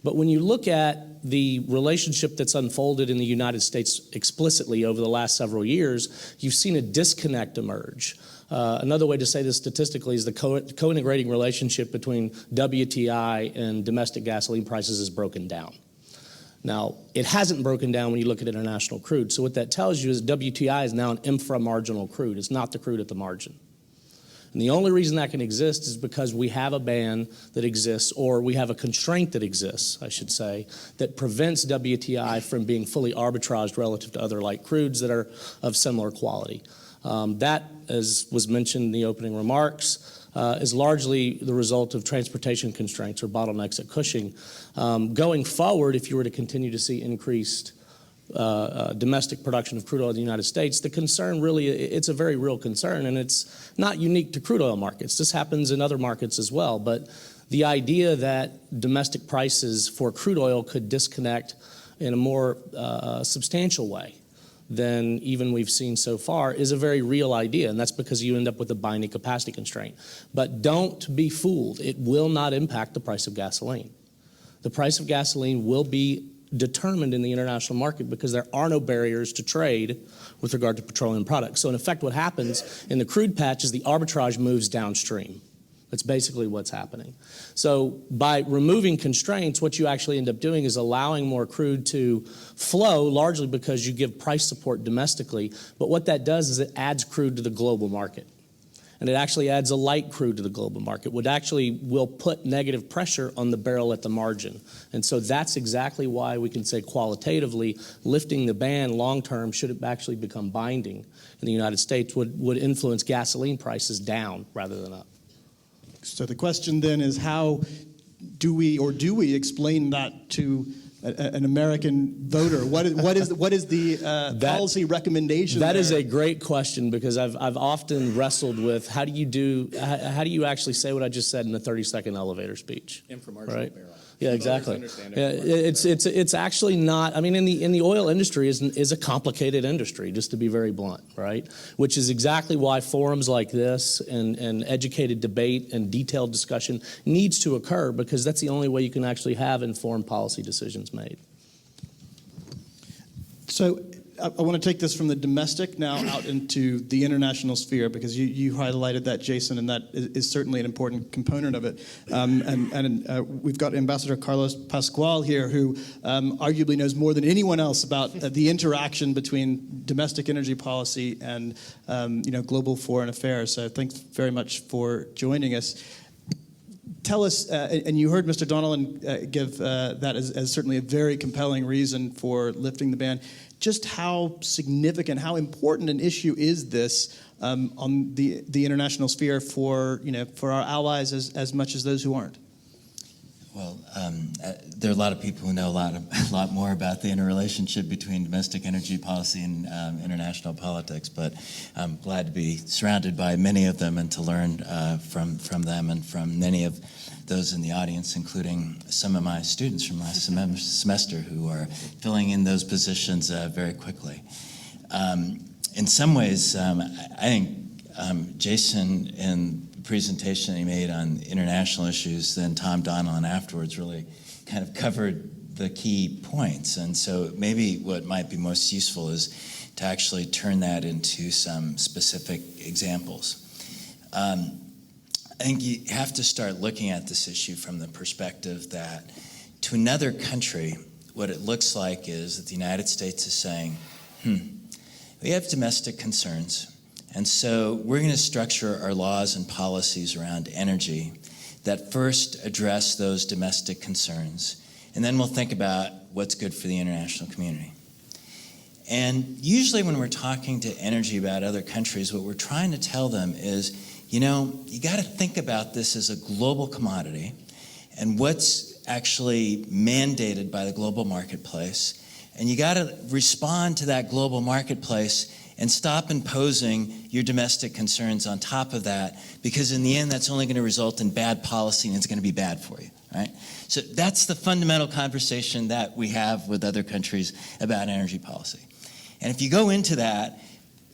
But when you look at the relationship that's unfolded in the United States explicitly over the last several years, you've seen a disconnect emerge. Another way to say this statistically is the co-integrating relationship between WTI and domestic gasoline prices is broken down. Now, it hasn't broken down when you look at international crude. So what that tells you is WTI is now an infra-marginal crude. It's not the crude at the margin. And the only reason that can exist is because we have a ban that exists, or we have a constraint that exists, I should say, that prevents WTI from being fully arbitraged relative to other light crudes that are of similar quality. That, as was mentioned in the opening remarks, is largely the result of transportation constraints or bottlenecks at Cushing. Going forward, if you were to continue to see increased domestic production of crude oil in the United States, the concern really, it's a very real concern, and it's not unique to crude oil markets. This happens in other markets as well, but the idea that domestic prices for crude oil could disconnect in a more substantial way than even we've seen so far is a very real idea, and that's because you end up with a binding capacity constraint. But don't be fooled. It will not impact the price of gasoline. The price of gasoline will be determined in the international market because there are no barriers to trade with regard to petroleum products. So in effect, what happens in the crude patch is the arbitrage moves downstream. That's basically what's happening. So by removing constraints, what you actually end up doing is allowing more crude to flow, largely because you give price support domestically. But what that does is it adds crude to the global market. And it actually adds a light crude to the global market, which actually will put negative pressure on the barrel at the margin. And so that's exactly why we can say qualitatively lifting the ban long term, should it actually become binding in the United States, would influence gasoline prices down rather than up. So the question then is, how do we explain that to an American voter? What is the policy recommendation? That is a great question, because I've often wrestled with how do you actually say what I just said in a 30-second elevator speech? Inframarginal right? barrel. Yeah, exactly. Yeah, it's actually not. I mean, in the oil industry is a complicated industry, just to be very blunt, right? Which is exactly why forums like this and educated debate and detailed discussion needs to occur, because that's the only way you can actually have informed policy decisions made. So I want to take this from the domestic now out into the international sphere, because you highlighted that, Jason, and that is certainly an important component of it. We've got Ambassador Carlos Pascual here, who arguably knows more than anyone else about the interaction between domestic energy policy and global foreign affairs. So thanks very much for joining us. Tell us, and you heard Mr. Donilon give that as certainly a very compelling reason for lifting the ban. Just how significant, how important an issue is this on the international sphere for our allies as much as those who aren't? Well, there are a lot of people who know a lot more about the interrelationship between domestic energy policy and international politics, but I'm glad to be surrounded by many of them and to learn from them and from many of those in the audience, including some of my students from last semester who are filling in those positions very quickly. In some ways, I think Jason, in presentation he made on international issues, then Tom Donilon afterwards really kind of covered the key points. And so maybe what might be most useful is to actually turn that into some specific examples. I think you have to start looking at this issue from the perspective that to another country, what it looks like is that the United States is saying, we have domestic concerns. And so we're going to structure our laws and policies around energy that first address those domestic concerns, and then we'll think about what's good for the international community. And usually when we're talking to energy about other countries, what we're trying to tell them is, you got to think about this as a global commodity and what's actually mandated by the global marketplace. And you got to respond to that global marketplace and stop imposing your domestic concerns on top of that, because in the end, that's only going to result in bad policy and it's going to be bad for you, right? So that's the fundamental conversation that we have with other countries about energy policy. And if you go into that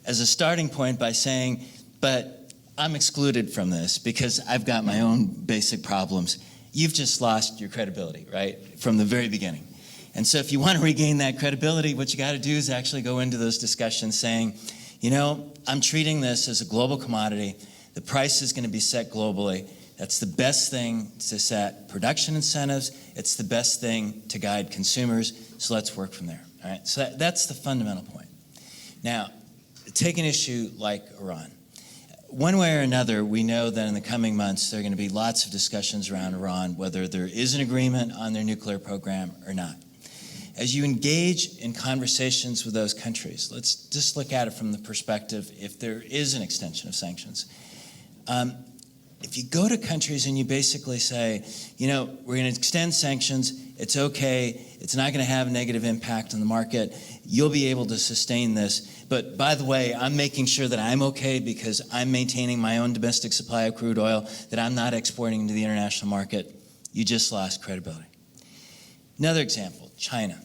as a starting point by saying, but I'm excluded from this because I've got my own basic problems, you've just lost your credibility, right, from the very beginning. And so if you want to regain that credibility, what you got to do is actually go into those discussions saying, I'm treating this as a global commodity. The price is going to be set globally. That's the best thing to set production incentives. It's the best thing to guide consumers. So let's work from there. All right. So that's the fundamental point. Now, take an issue like Iran. One way or another, we know that in the coming months, there are going to be lots of discussions around Iran, whether there is an agreement on their nuclear program or not. As you engage in conversations with those countries, let's just look at it from the perspective if there is an extension of sanctions. If you go to countries and you basically say, we're going to extend sanctions, it's okay, it's not going to have a negative impact on the market, you'll be able to sustain this, but by the way, I'm making sure that I'm okay because I'm maintaining my own domestic supply of crude oil, that I'm not exporting into the international market, you just lost credibility. Another example, China.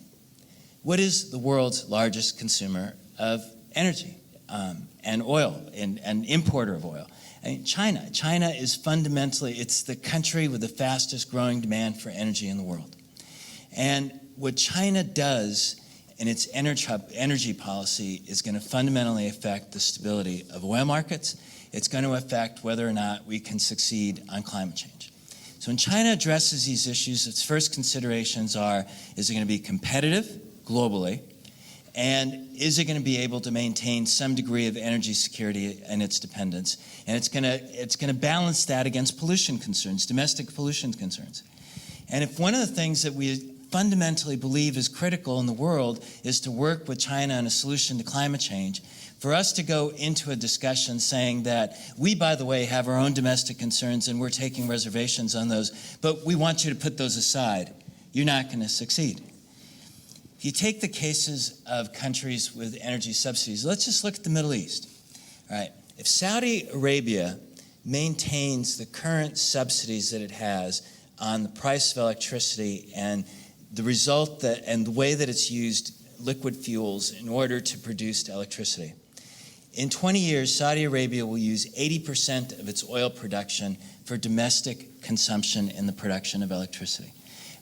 What is the world's largest consumer of energy and oil and importer of oil? I mean, China. China is fundamentally, it's the country with the fastest growing demand for energy in the world. And what China does in its energy policy is going to fundamentally affect the stability of oil markets. It's going to affect whether or not we can succeed on climate change. So when China addresses these issues, its first considerations are, is it going to be competitive globally? And is it going to be able to maintain some degree of energy security and its dependence? And it's going to balance that against pollution concerns, domestic pollution concerns. And if one of the things that we fundamentally believe is critical in the world is to work with China on a solution to climate change, for us to go into a discussion saying that we, by the way, have our own domestic concerns and we're taking reservations on those, but we want you to put those aside, you're not going to succeed. If you take the cases of countries with energy subsidies, let's just look at the Middle East. All right. If Saudi Arabia maintains the current subsidies that it has on the price of electricity and the result that and the way that it's used liquid fuels in order to produce electricity, in 20 years, Saudi Arabia will use 80% of its oil production for domestic consumption in the production of electricity.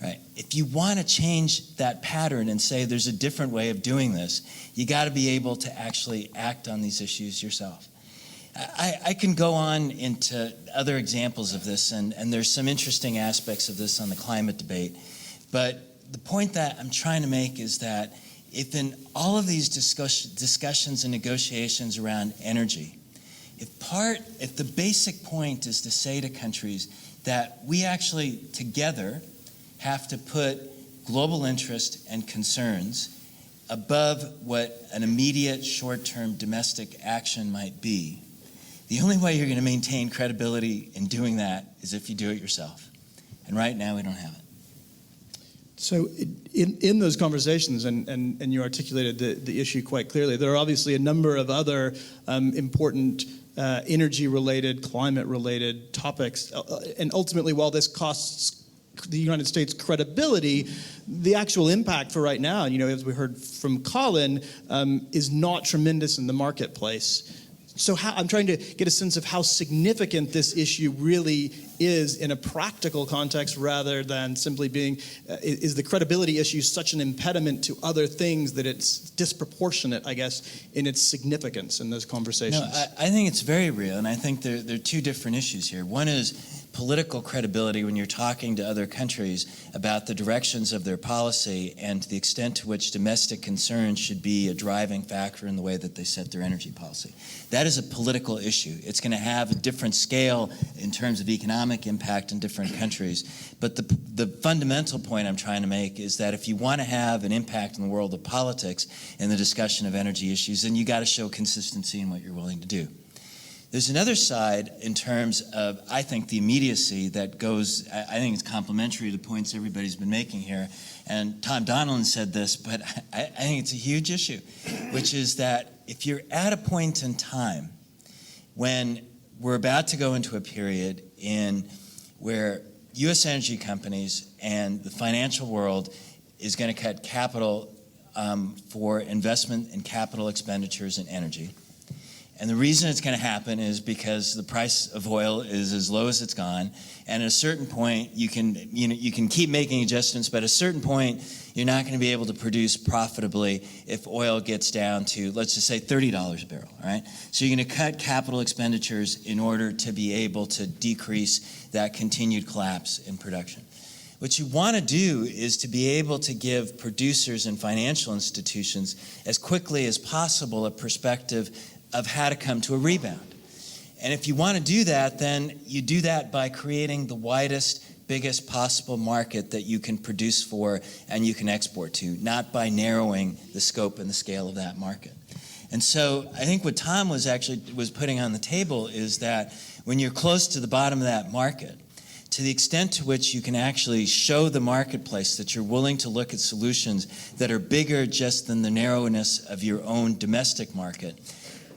Right. If you want to change that pattern and say there's a different way of doing this, you got to be able to actually act on these issues yourself. I can go on into other examples of this, and there's some interesting aspects of this on the climate debate. But the point that I'm trying to make is that if in all of these discussions and negotiations around energy, if the basic point is to say to countries that we actually together have to put global interest and concerns above what an immediate short-term domestic action might be, the only way you're going to maintain credibility in doing that is if you do it yourself. And right now we don't have it. So in those conversations, and you articulated the issue quite clearly, there are obviously a number of other important energy-related, climate-related topics. And ultimately, while this costs the United States credibility, the actual impact for right now, as we heard from Colin, is not tremendous in the marketplace. So I'm trying to get a sense of how significant this issue really is in a practical context rather than simply being, is the credibility issue such an impediment to other things that it's disproportionate, I guess, in its significance in those conversations? No, I think it's very real, and I think there are two different issues here. One is political credibility when you're talking to other countries about the directions of their policy and to the extent to which domestic concerns should be a driving factor in the way that they set their energy policy. That is a political issue. It's going to have a different scale in terms of economic impact in different countries. But the fundamental point I'm trying to make is that if you want to have an impact in the world of politics and the discussion of energy issues, then you got to show consistency in what you're willing to do. There's another side in terms of, I think, the immediacy that goes, I think it's complementary to points everybody's been making here. And Tom Donilon said this, but I think it's a huge issue, which is that if you're at a point in time when we're about to go into a period where U.S. energy companies and the financial world is going to cut capital for investment in capital expenditures in energy. And the reason it's going to happen is because the price of oil is as low as it's gone. And at a certain point, you can keep making adjustments, but at a certain point, you're not going to be able to produce profitably if oil gets down to, let's just say, $30 a barrel, all right? So you're going to cut capital expenditures in order to be able to decrease that continued collapse in production. What you want to do is to be able to give producers and financial institutions as quickly as possible a perspective of how to come to a rebound. And if you want to do that, then you do that by creating the widest, biggest possible market that you can produce for and you can export to, not by narrowing the scope and the scale of that market. And so I think what Tom was putting on the table is that when you're close to the bottom of that market, to the extent to which you can actually show the marketplace that you're willing to look at solutions that are bigger just than the narrowness of your own domestic market,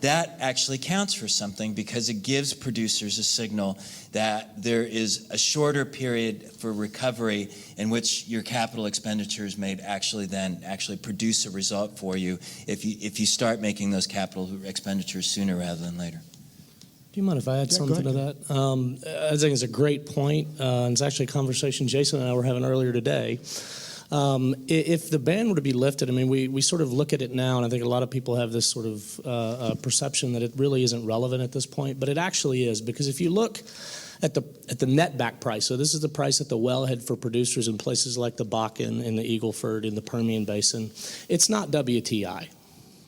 that actually counts for something because it gives producers a signal that there is a shorter period for recovery in which your capital expenditures may actually produce a result for you if you start making those capital expenditures sooner rather than later. Do you mind if I add something to that? I think it's a great point. And it's actually a conversation Jason and I were having earlier today. If the ban were to be lifted, I mean, we sort of look at it now, and I think a lot of people have this sort of perception that it really isn't relevant at this point, but it actually is, because if you look at the net back price, so this is the price at the wellhead for producers in places like the Bakken, in the Eagle Ford, in the Permian Basin, it's not WTI.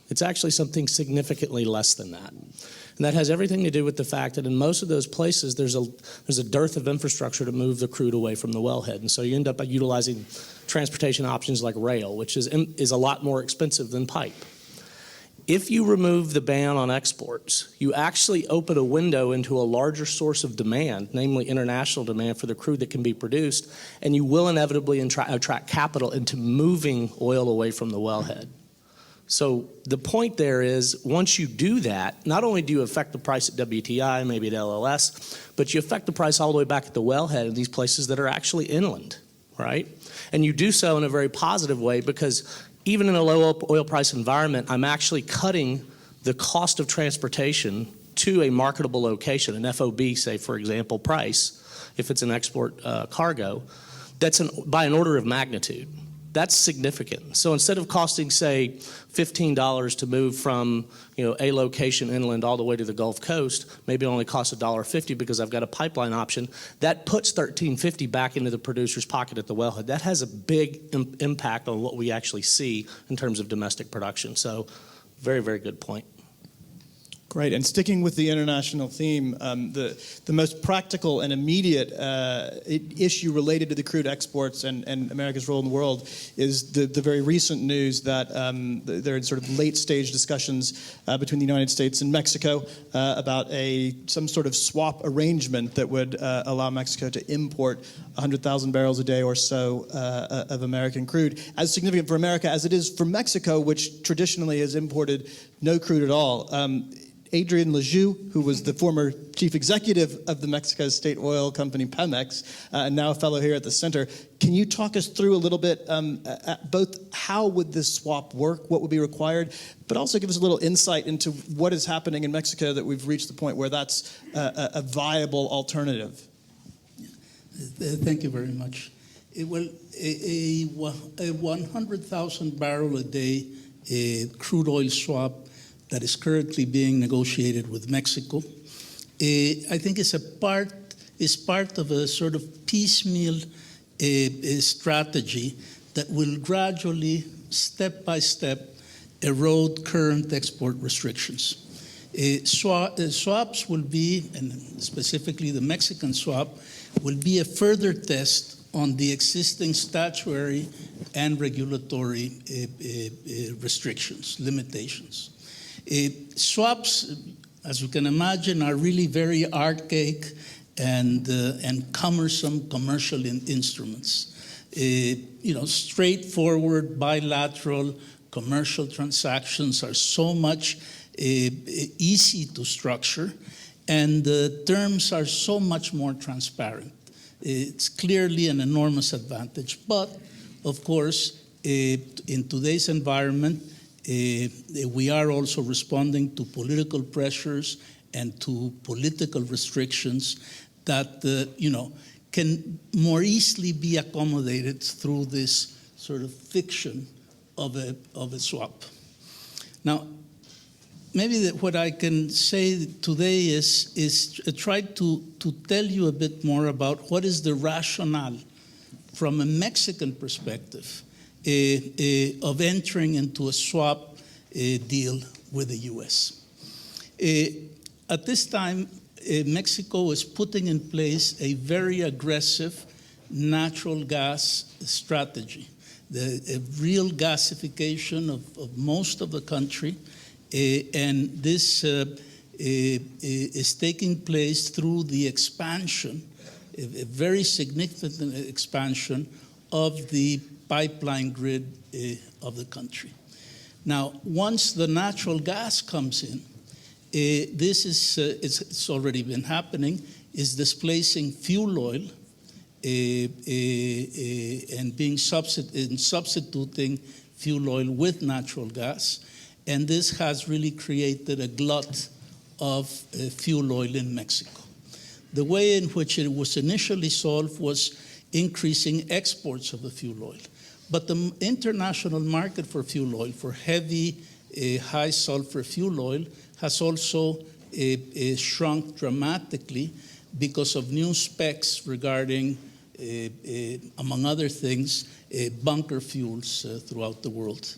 It's actually something significantly less than that. And that has everything to do with the fact that in most of those places, there's a dearth of infrastructure to move the crude away from the wellhead. And so you end up utilizing transportation options like rail, which is a lot more expensive than pipe. If you remove the ban on exports, you actually open a window into a larger source of demand, namely international demand for the crude that can be produced, and you will inevitably attract capital into moving oil away from the wellhead. So the point there is, once you do that, not only do you affect the price at WTI, maybe at LLS, but you affect the price all the way back at the wellhead in these places that are actually inland, right? And you do so in a very positive way, because even in a low oil price environment, I'm actually cutting the cost of transportation to a marketable location, an FOB, say, for example, price, if it's an export cargo, that's by an order of magnitude. That's significant. So instead of costing, say, $15 to move from a location inland all the way to the Gulf Coast, maybe it only costs $1.50 because I've got a pipeline option. That puts $13.50 back into the producer's pocket at the wellhead. That has a big impact on what we actually see in terms of domestic production. So very, very good point. Great. And sticking with the international theme, the most practical and immediate issue related to the crude exports and America's role in the world is the very recent news that there are sort of late-stage discussions between the United States and Mexico about some sort of swap arrangement that would allow Mexico to import 100,000 barrels a day or so of American crude. As significant for America as it is for Mexico, which traditionally has imported no crude at all. Adrian Lejeune, who was the former chief executive of the Mexico state oil company Pemex, and now a fellow here at the center, can you talk us through a little bit both how would this swap work, what would be required, but also give us a little insight into what is happening in Mexico that we've reached the point where that's a viable alternative? Thank you very much. Well, a 100,000 barrel a day crude oil swap that is currently being negotiated with Mexico, I think is part of a sort of piecemeal strategy that will gradually, step by step, erode current export restrictions. Swaps will be, and specifically the Mexican swap, will be a further test on the existing statutory and regulatory restrictions, limitations. Swaps, as you can imagine, are really very archaic and cumbersome commercial instruments. Straightforward bilateral commercial transactions are so much easy to structure, and the terms are so much more transparent. It's clearly an enormous advantage, but of course, in today's environment, we are also responding to political pressures and to political restrictions that can more easily be accommodated through this sort of fiction of a swap. Now, maybe what I can say today is try to tell you a bit more about what is the rationale from a Mexican perspective of entering into a swap deal with the U.S. At this time, Mexico is putting in place a very aggressive natural gas strategy, a real gasification of most of the country, and this is taking place through the expansion, a very significant expansion of the pipeline grid of the country. Now, once the natural gas comes in, it's already been happening, is displacing fuel oil and substituting fuel oil with natural gas. And this has really created a glut of fuel oil in Mexico. The way in which it was initially solved was increasing exports of the fuel oil. But the international market for fuel oil, for heavy, high sulfur fuel oil, has also shrunk dramatically because of new specs regarding, among other things, bunker fuels throughout the world.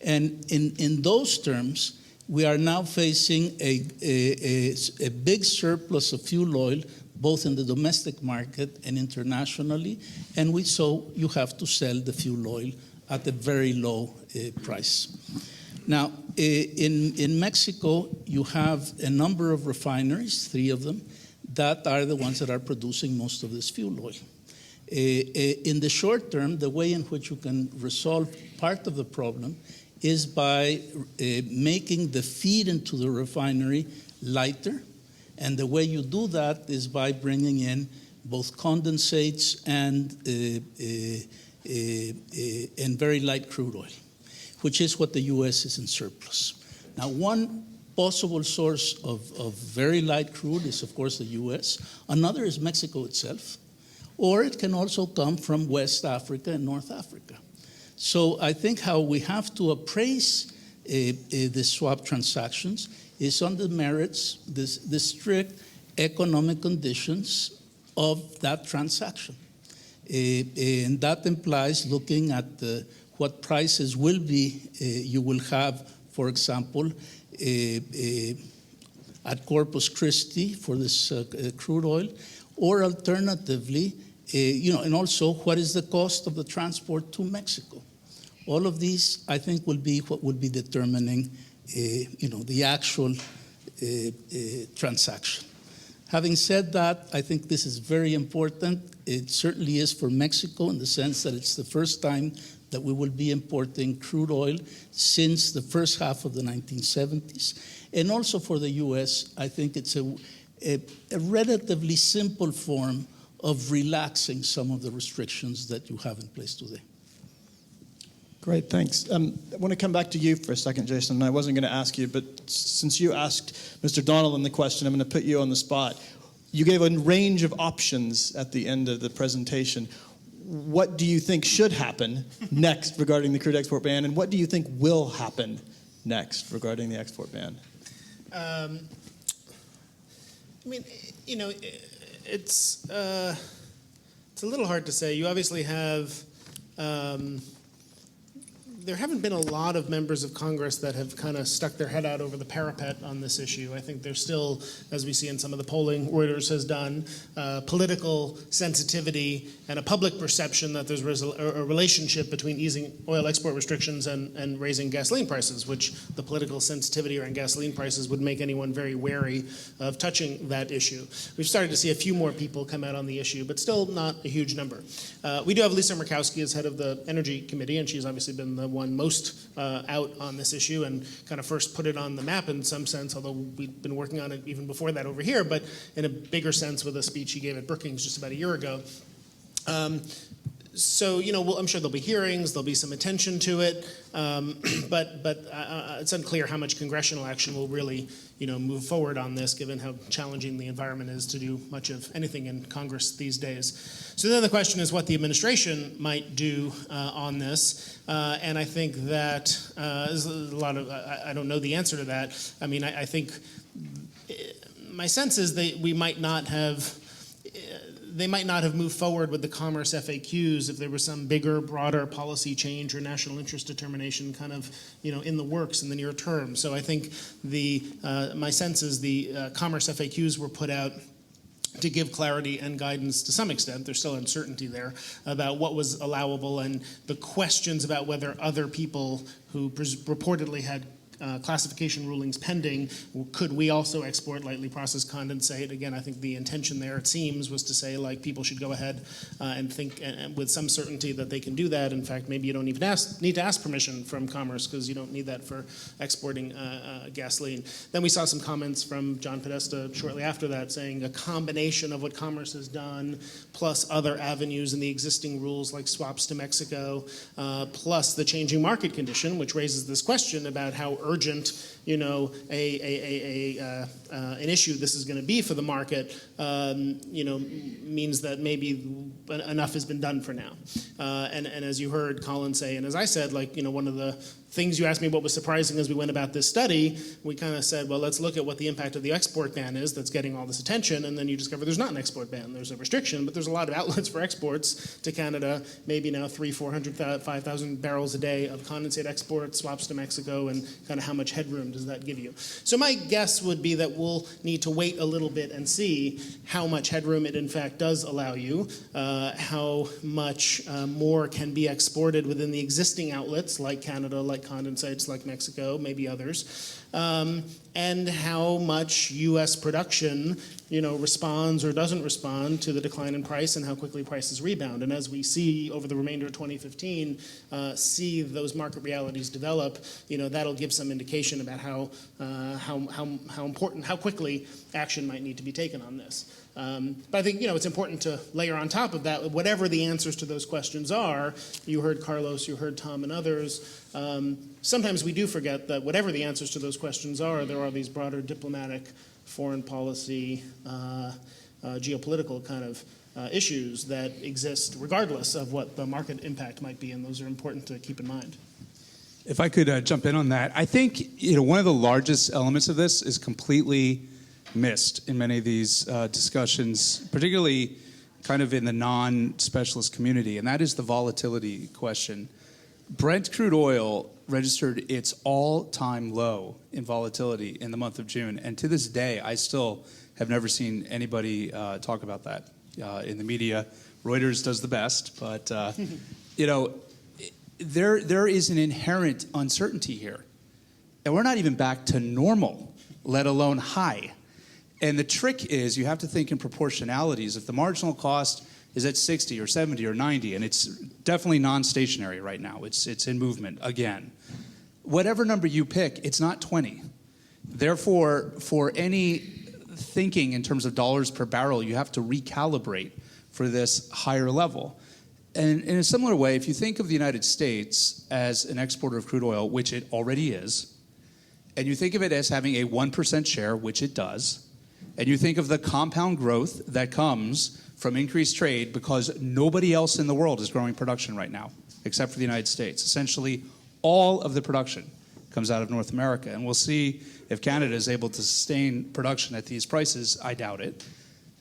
And in those terms, we are now facing a big surplus of fuel oil, both in the domestic market and internationally, and so you have to sell the fuel oil at a very low price. Now, in Mexico, you have a number of refineries, 3 of them, that are the ones that are producing most of this fuel oil. In the short term, the way in which you can resolve part of the problem is by making the feed into the refinery lighter. And the way you do that is by bringing in both condensates and very light crude oil, which is what the U.S. is in surplus. Now, one possible source of very light crude is, of course, the U.S. Another is Mexico itself, or it can also come from West Africa and North Africa. So I think how we have to appraise the swap transactions is on the merits, the strict economic conditions of that transaction. And that implies looking at what prices will be, you will have, for example, at Corpus Christi for this crude oil, or alternatively, and also what is the cost of the transport to Mexico. All of these, I think, will be what will be determining, the actual transaction. Having said that, I think this is very important. It certainly is for Mexico in the sense that it's the first time that we will be importing crude oil since the first half of the 1970s. And also for the U.S., I think it's a relatively simple form of relaxing some of the restrictions that you have in place today. Great, thanks. I want to come back to you for a second, Jason. I wasn't going to ask you, but since you asked Mr. Donilon the question, I'm going to put you on the spot. You gave a range of options at the end of the presentation. What do you think should happen next regarding the crude export ban, and what do you think will happen next regarding the export ban? It's a little hard to say. You obviously have. There haven't been a lot of members of Congress that have kind of stuck their head out over the parapet on this issue. I think there's still, as we see in some of the polling Reuters has done, political sensitivity and a public perception that there's a relationship between easing oil export restrictions and raising gasoline prices, which the political sensitivity around gasoline prices would make anyone very wary of touching that issue. We've started to see a few more people come out on the issue, but still not a huge number. We do have Lisa Murkowski as head of the Energy Committee, and she's obviously been the one most out on this issue and kind of first put it on the map in some sense, although we've been working on it even before that over here, but in a bigger sense with a speech he gave at Brookings just about a year ago. So, I'm sure there'll be hearings, there'll be some attention to it, but it's unclear how much congressional action will really, move forward on this, given how challenging the environment is to do much of anything in Congress these days. So then the question is what the administration might do on this, and I think that there's a lot of, I don't know the answer to that. I mean, I think my sense is that they might not have moved forward with the commerce FAQs if there was some bigger, broader policy change or national interest determination kind of, in the works in the near term. So I think my sense is the commerce FAQs were put out to give clarity and guidance to some extent. There's still uncertainty there about what was allowable and the questions about whether other people who reportedly had classification rulings pending, could we also export lightly processed condensate? Again, I think the intention there, it seems, was to say people should go ahead and think with some certainty that they can do that. In fact, maybe you don't even need to ask permission from Commerce because you don't need that for exporting gasoline. Then we saw some comments from John Podesta shortly after that saying a combination of what Commerce has done plus other avenues in the existing rules like swaps to Mexico, plus the changing market condition, which raises this question about how urgent, an issue this is going to be for the market, means that maybe enough has been done for now. And as you heard Colin say, and as I said, one of the things you asked me what was surprising as we went about this study, we kind of said, well, let's look at what the impact of the export ban is that's getting all this attention, and then you discover there's not an export ban. There's a restriction, but there's a lot of outlets for exports to Canada, maybe now 300,000, 5,000 barrels a day of condensate exports, swaps to Mexico, and kind of how much headroom does that give you? So my guess would be that we'll need to wait a little bit and see how much headroom it in fact does allow you, how much more can be exported within the existing outlets like Canada, like condensates, like Mexico, maybe others, and how much U.S. production, responds or doesn't respond to the decline in price and how quickly prices rebound. And as we see over the remainder of 2015, see those market realities develop, that'll give some indication about how important, how quickly action might need to be taken on this. But I think, it's important to layer on top of that, whatever the answers to those questions are. You heard Carlos, you heard Tom and others. Sometimes we do forget that whatever the answers to those questions are, there are these broader diplomatic, foreign policy, geopolitical kind of issues that exist regardless of what the market impact might be, and those are important to keep in mind. If I could jump in on that, I think one of the largest elements of this is completely missed in many of these discussions, particularly kind of in the non-specialist community, and that is the volatility question. Brent crude oil registered its all-time low in volatility in the month of June, and to this day, I still have never seen anybody talk about that in the media. Reuters does the best, but there is an inherent uncertainty here, and we're not even back to normal, let alone high. And the trick is you have to think in proportionalities. If the marginal cost is at 60 or 70 or 90, and it's definitely non-stationary right now, it's in movement again. Whatever number you pick, it's not 20. Therefore, for any thinking in terms of dollars per barrel, you have to recalibrate for this higher level. And in a similar way, if you think of the United States as an exporter of crude oil, which it already is, and you think of it as having a 1% share, which it does, and you think of the compound growth that comes from increased trade because nobody else in the world is growing production right now, except for the United States. Essentially, all of the production comes out of North America. And we'll see if Canada is able to sustain production at these prices. I doubt it.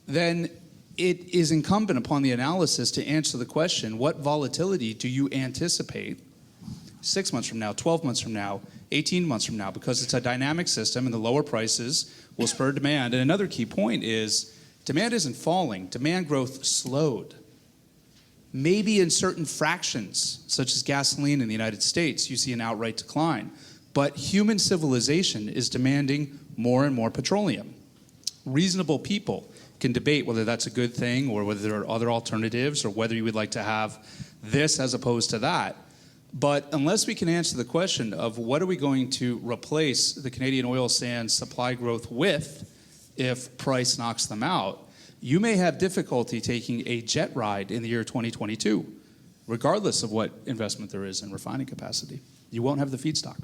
Then it is incumbent upon the analysis to answer the question, what volatility do you anticipate 6 months from now, 12 months from now, 18 months from now? Because it's a dynamic system and the lower prices will spur demand. And another key point is demand isn't falling. Demand growth slowed. Maybe in certain fractions, such as gasoline in the United States, you see an outright decline. But human civilization is demanding more and more petroleum. Reasonable people can debate whether that's a good thing or whether there are other alternatives or whether you would like to have this as opposed to that. But unless we can answer the question of what are we going to replace the Canadian oil sands supply growth with if price knocks them out, you may have difficulty taking a jet ride in the year 2022, regardless of what investment there is in refining capacity. You won't have the feedstock.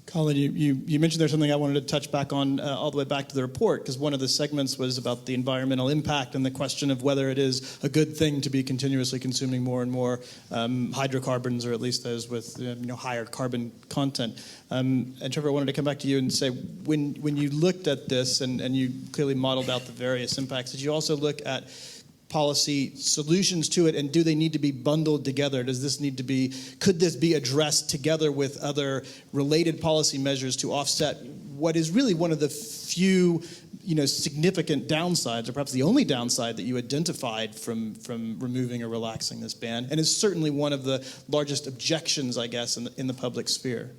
Colin, you mentioned there's something I wanted to touch back on all the way back to the report, because one of the segments was about the environmental impact and the question of whether it is a good thing to be continuously consuming more and more hydrocarbons, or at least those with higher carbon content. And Trevor, I wanted to come back to you and say, when you looked at this and you clearly modeled out the various impacts, did you also look at policy solutions to it, and do they need to be bundled together? Could this be addressed together with other related policy measures to offset what is really one of the few, significant downsides, or perhaps the only downside that you identified from removing or relaxing this ban, and is certainly one of the largest objections, I guess, in the public sphere?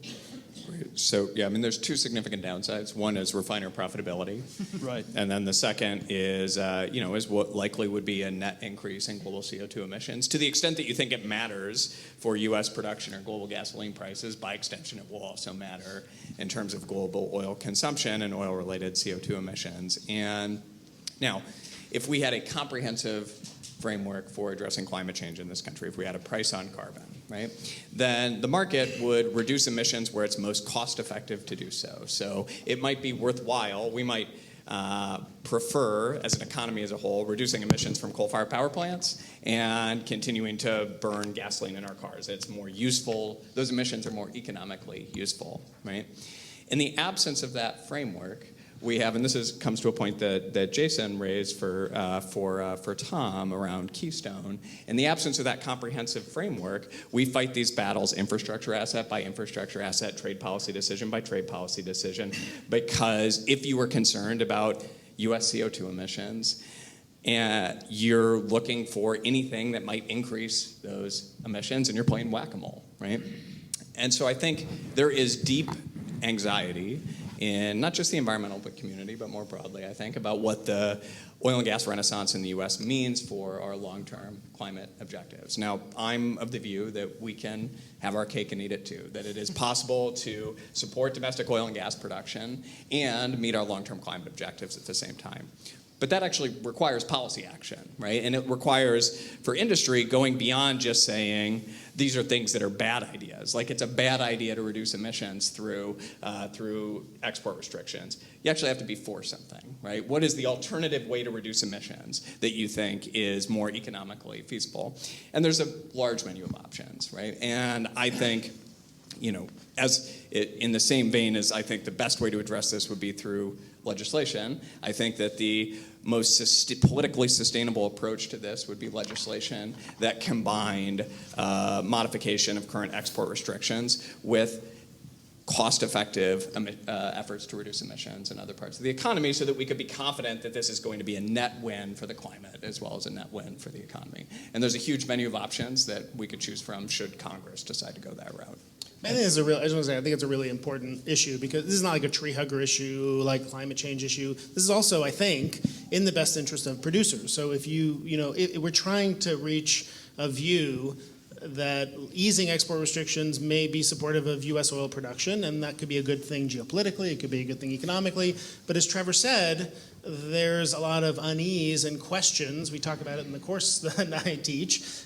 So, there's two significant downsides. One is refiner profitability. Right. And then the second is what likely would be a net increase in global CO2 emissions. To the extent that you think it matters for U.S. production or global gasoline prices, by extension, it will also matter in terms of global oil consumption and oil-related CO2 emissions. And now, if we had a comprehensive framework for addressing climate change in this country, if we had a price on carbon, right, then the market would reduce emissions where it's most cost effective to do so. So it might be worthwhile. We might prefer, as an economy as a whole, reducing emissions from coal-fired power plants and continuing to burn gasoline in our cars. It's more useful. Those emissions are more economically useful, right? In the absence of that framework, we have, and this comes to a point that Jason raised for Tom around Keystone. In the absence of that comprehensive framework, we fight these battles infrastructure asset by infrastructure asset, trade policy decision by trade policy decision, because if you were concerned about U.S. CO2 emissions, and you're looking for anything that might increase those emissions, and you're playing whack-a-mole, right? And so I think there is deep anxiety in not just the environmental community, but more broadly, I think, about what the oil and gas renaissance in the U.S. means for our long-term climate objectives. Now, I'm of the view that we can have our cake and eat it too, that it is possible to support domestic oil and gas production and meet our long-term climate objectives at the same time. But that actually requires policy action, right? And it requires, for industry, going beyond just saying, these are things that are bad ideas. Like, it's a bad idea to reduce emissions through export restrictions. You actually have to be for something, right? What is the alternative way to reduce emissions that you think is more economically feasible? And there's a large menu of options, right? And I think in the same vein as I think the best way to address this would be through legislation, I think that the most politically sustainable approach to this would be legislation that combined modification of current export restrictions with cost-effective efforts to reduce emissions in other parts of the economy so that we could be confident that this is going to be a net win for the climate as well as a net win for the economy. And there's a huge menu of options that we could choose from should Congress decide to go that route. I think it's I think it's a really important issue because this is not like a tree hugger issue, like climate change issue. This is also, I think, in the best interest of producers. So if we're trying to reach a view that easing export restrictions may be supportive of U.S. oil production, and that could be a good thing geopolitically, it could be a good thing economically. But as Trevor said, there's a lot of unease and questions. We talk about it in the course that I teach.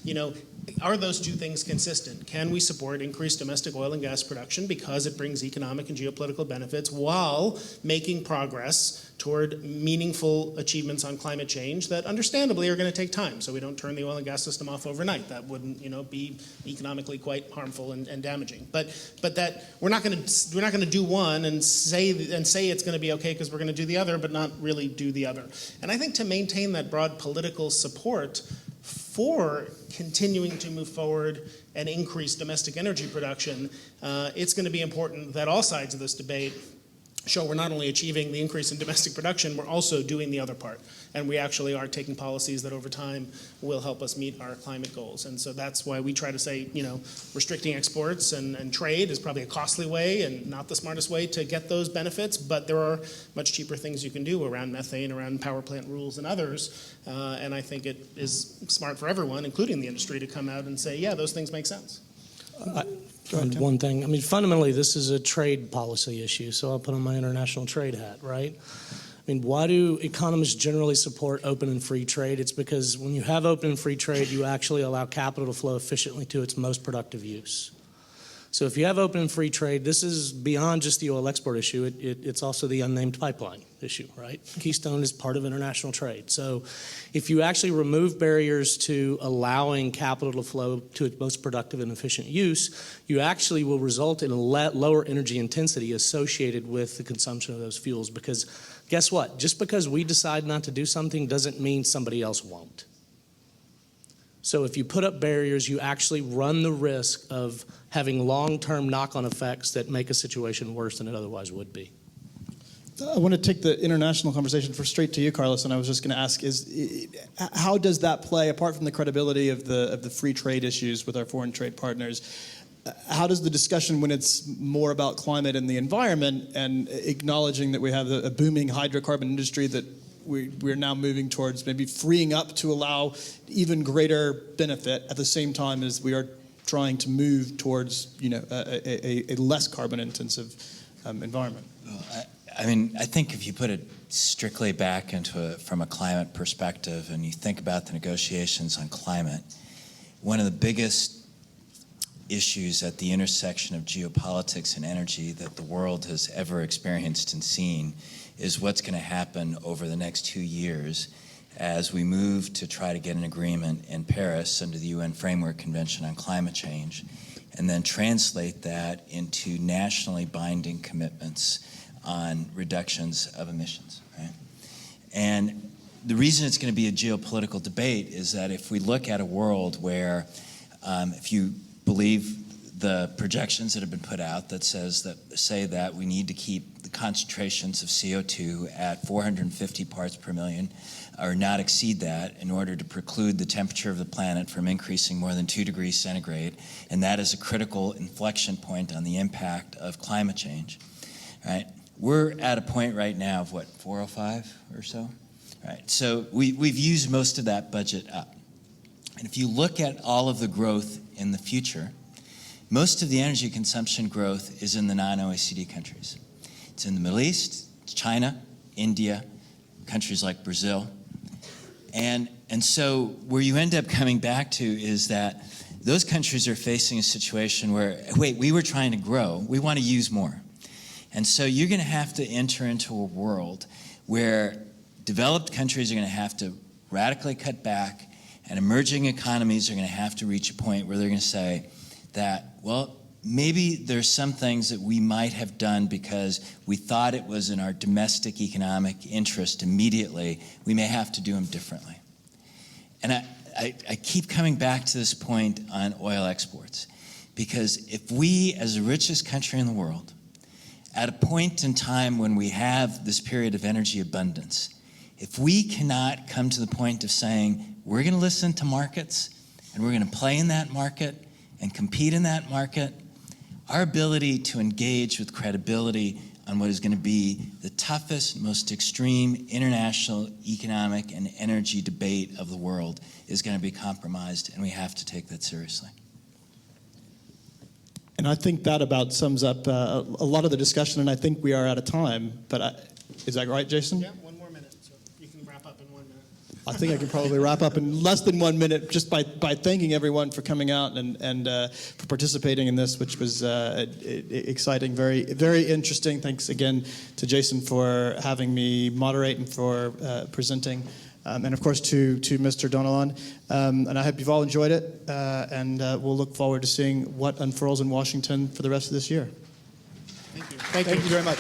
Are those two things consistent? Can we support increased domestic oil and gas production because it brings economic and geopolitical benefits while making progress toward meaningful achievements on climate change that understandably are going to take time, so we don't turn the oil and gas system off overnight? That wouldn't be economically quite harmful and damaging. But that we're not going to do one and say it's going to be okay because we're going to do the other, but not really do the other. And I think to maintain that broad political support for continuing to move forward and increase domestic energy production, it's going to be important that all sides of this debate show we're not only achieving the increase in domestic production, we're also doing the other part. And we actually are taking policies that over time will help us meet our climate goals. And so that's why we try to say, restricting exports and trade is probably a costly way and not the smartest way to get those benefits, but there are much cheaper things you can do around methane, around power plant rules and others. And I think it is smart for everyone, including the industry, to come out and say, yeah, those things make sense. One thing, fundamentally, this is a trade policy issue, so I'll put on my international trade hat, right? Why do economists generally support open and free trade? It's because when you have open and free trade, you actually allow capital to flow efficiently to its most productive use. So if you have open and free trade, this is beyond just the oil export issue. It's also the unnamed pipeline issue, right? Keystone is part of international trade. So if you actually remove barriers to allowing capital to flow to its most productive and efficient use, you actually will result in a lower energy intensity associated with the consumption of those fuels. Because guess what? Just because we decide not to do something doesn't mean somebody else won't. So if you put up barriers, you actually run the risk of having long-term knock-on effects that make a situation worse than it otherwise would be. I want to take the international conversation straight to you, Carlos, and I was just going to ask, how does that play, apart from the credibility of the free trade issues with our foreign trade partners, how does the discussion when it's more about climate and the environment and acknowledging that we have a booming hydrocarbon industry that we're now moving towards maybe freeing up to allow even greater benefit at the same time as we are trying to move towards a less carbon intensive environment? I think if you put it strictly back from a climate perspective and you think about the negotiations on climate, one of the biggest issues at the intersection of geopolitics and energy that the world has ever experienced and seen is what's going to happen over the next 2 years as we move to try to get an agreement in Paris under the UN Framework Convention on Climate Change, and then translate that into nationally binding commitments on reductions of emissions, right? And the reason it's going to be a geopolitical debate is that if we look at a world where, if you believe the projections that have been put out that say that we need to keep the concentrations of CO2 at 450 parts per million or not exceed that in order to preclude the temperature of the planet from increasing more than 2 degrees centigrade, and that is a critical inflection point on the impact of climate change, right? We're at a point right now of 405 or so, right? So we've used most of that budget up. And if you look at all of the growth in the future, most of the energy consumption growth is in the non-OECD countries. It's in the Middle East, it's China, India, countries like Brazil. And so where you end up coming back to is that those countries are facing a situation where, wait, we were trying to grow, we want to use more. And so you're going to have to enter into a world where developed countries are going to have to radically cut back, and emerging economies are going to have to reach a point where they're going to say that, well, maybe there's some things that we might have done because we thought it was in our domestic economic interest immediately. We may have to do them differently. And I keep coming back to this point on oil exports, because if we, as the richest country in the world, at a point in time when we have this period of energy abundance, if we cannot come to the point of saying, we're going to listen to markets and we're going to play in that market and compete in that market, our ability to engage with credibility on what is going to be the toughest, most extreme international economic and energy debate of the world is going to be compromised, and we have to take that seriously. And I think that about sums up a lot of the discussion, and I think we are out of time. But is that right, Jason? Yeah, 1 more minute, so you can wrap up in 1 minute. I think I can probably wrap up in less than 1 minute just by thanking everyone for coming out and for participating in this, which was exciting, very, very interesting. Thanks again to Jason for having me moderate and for presenting. And of course to Mr. Donilon. And I hope you've all enjoyed it. And we'll look forward to seeing what unfurls in Washington for the rest of this year. Thank you. Thank you very much.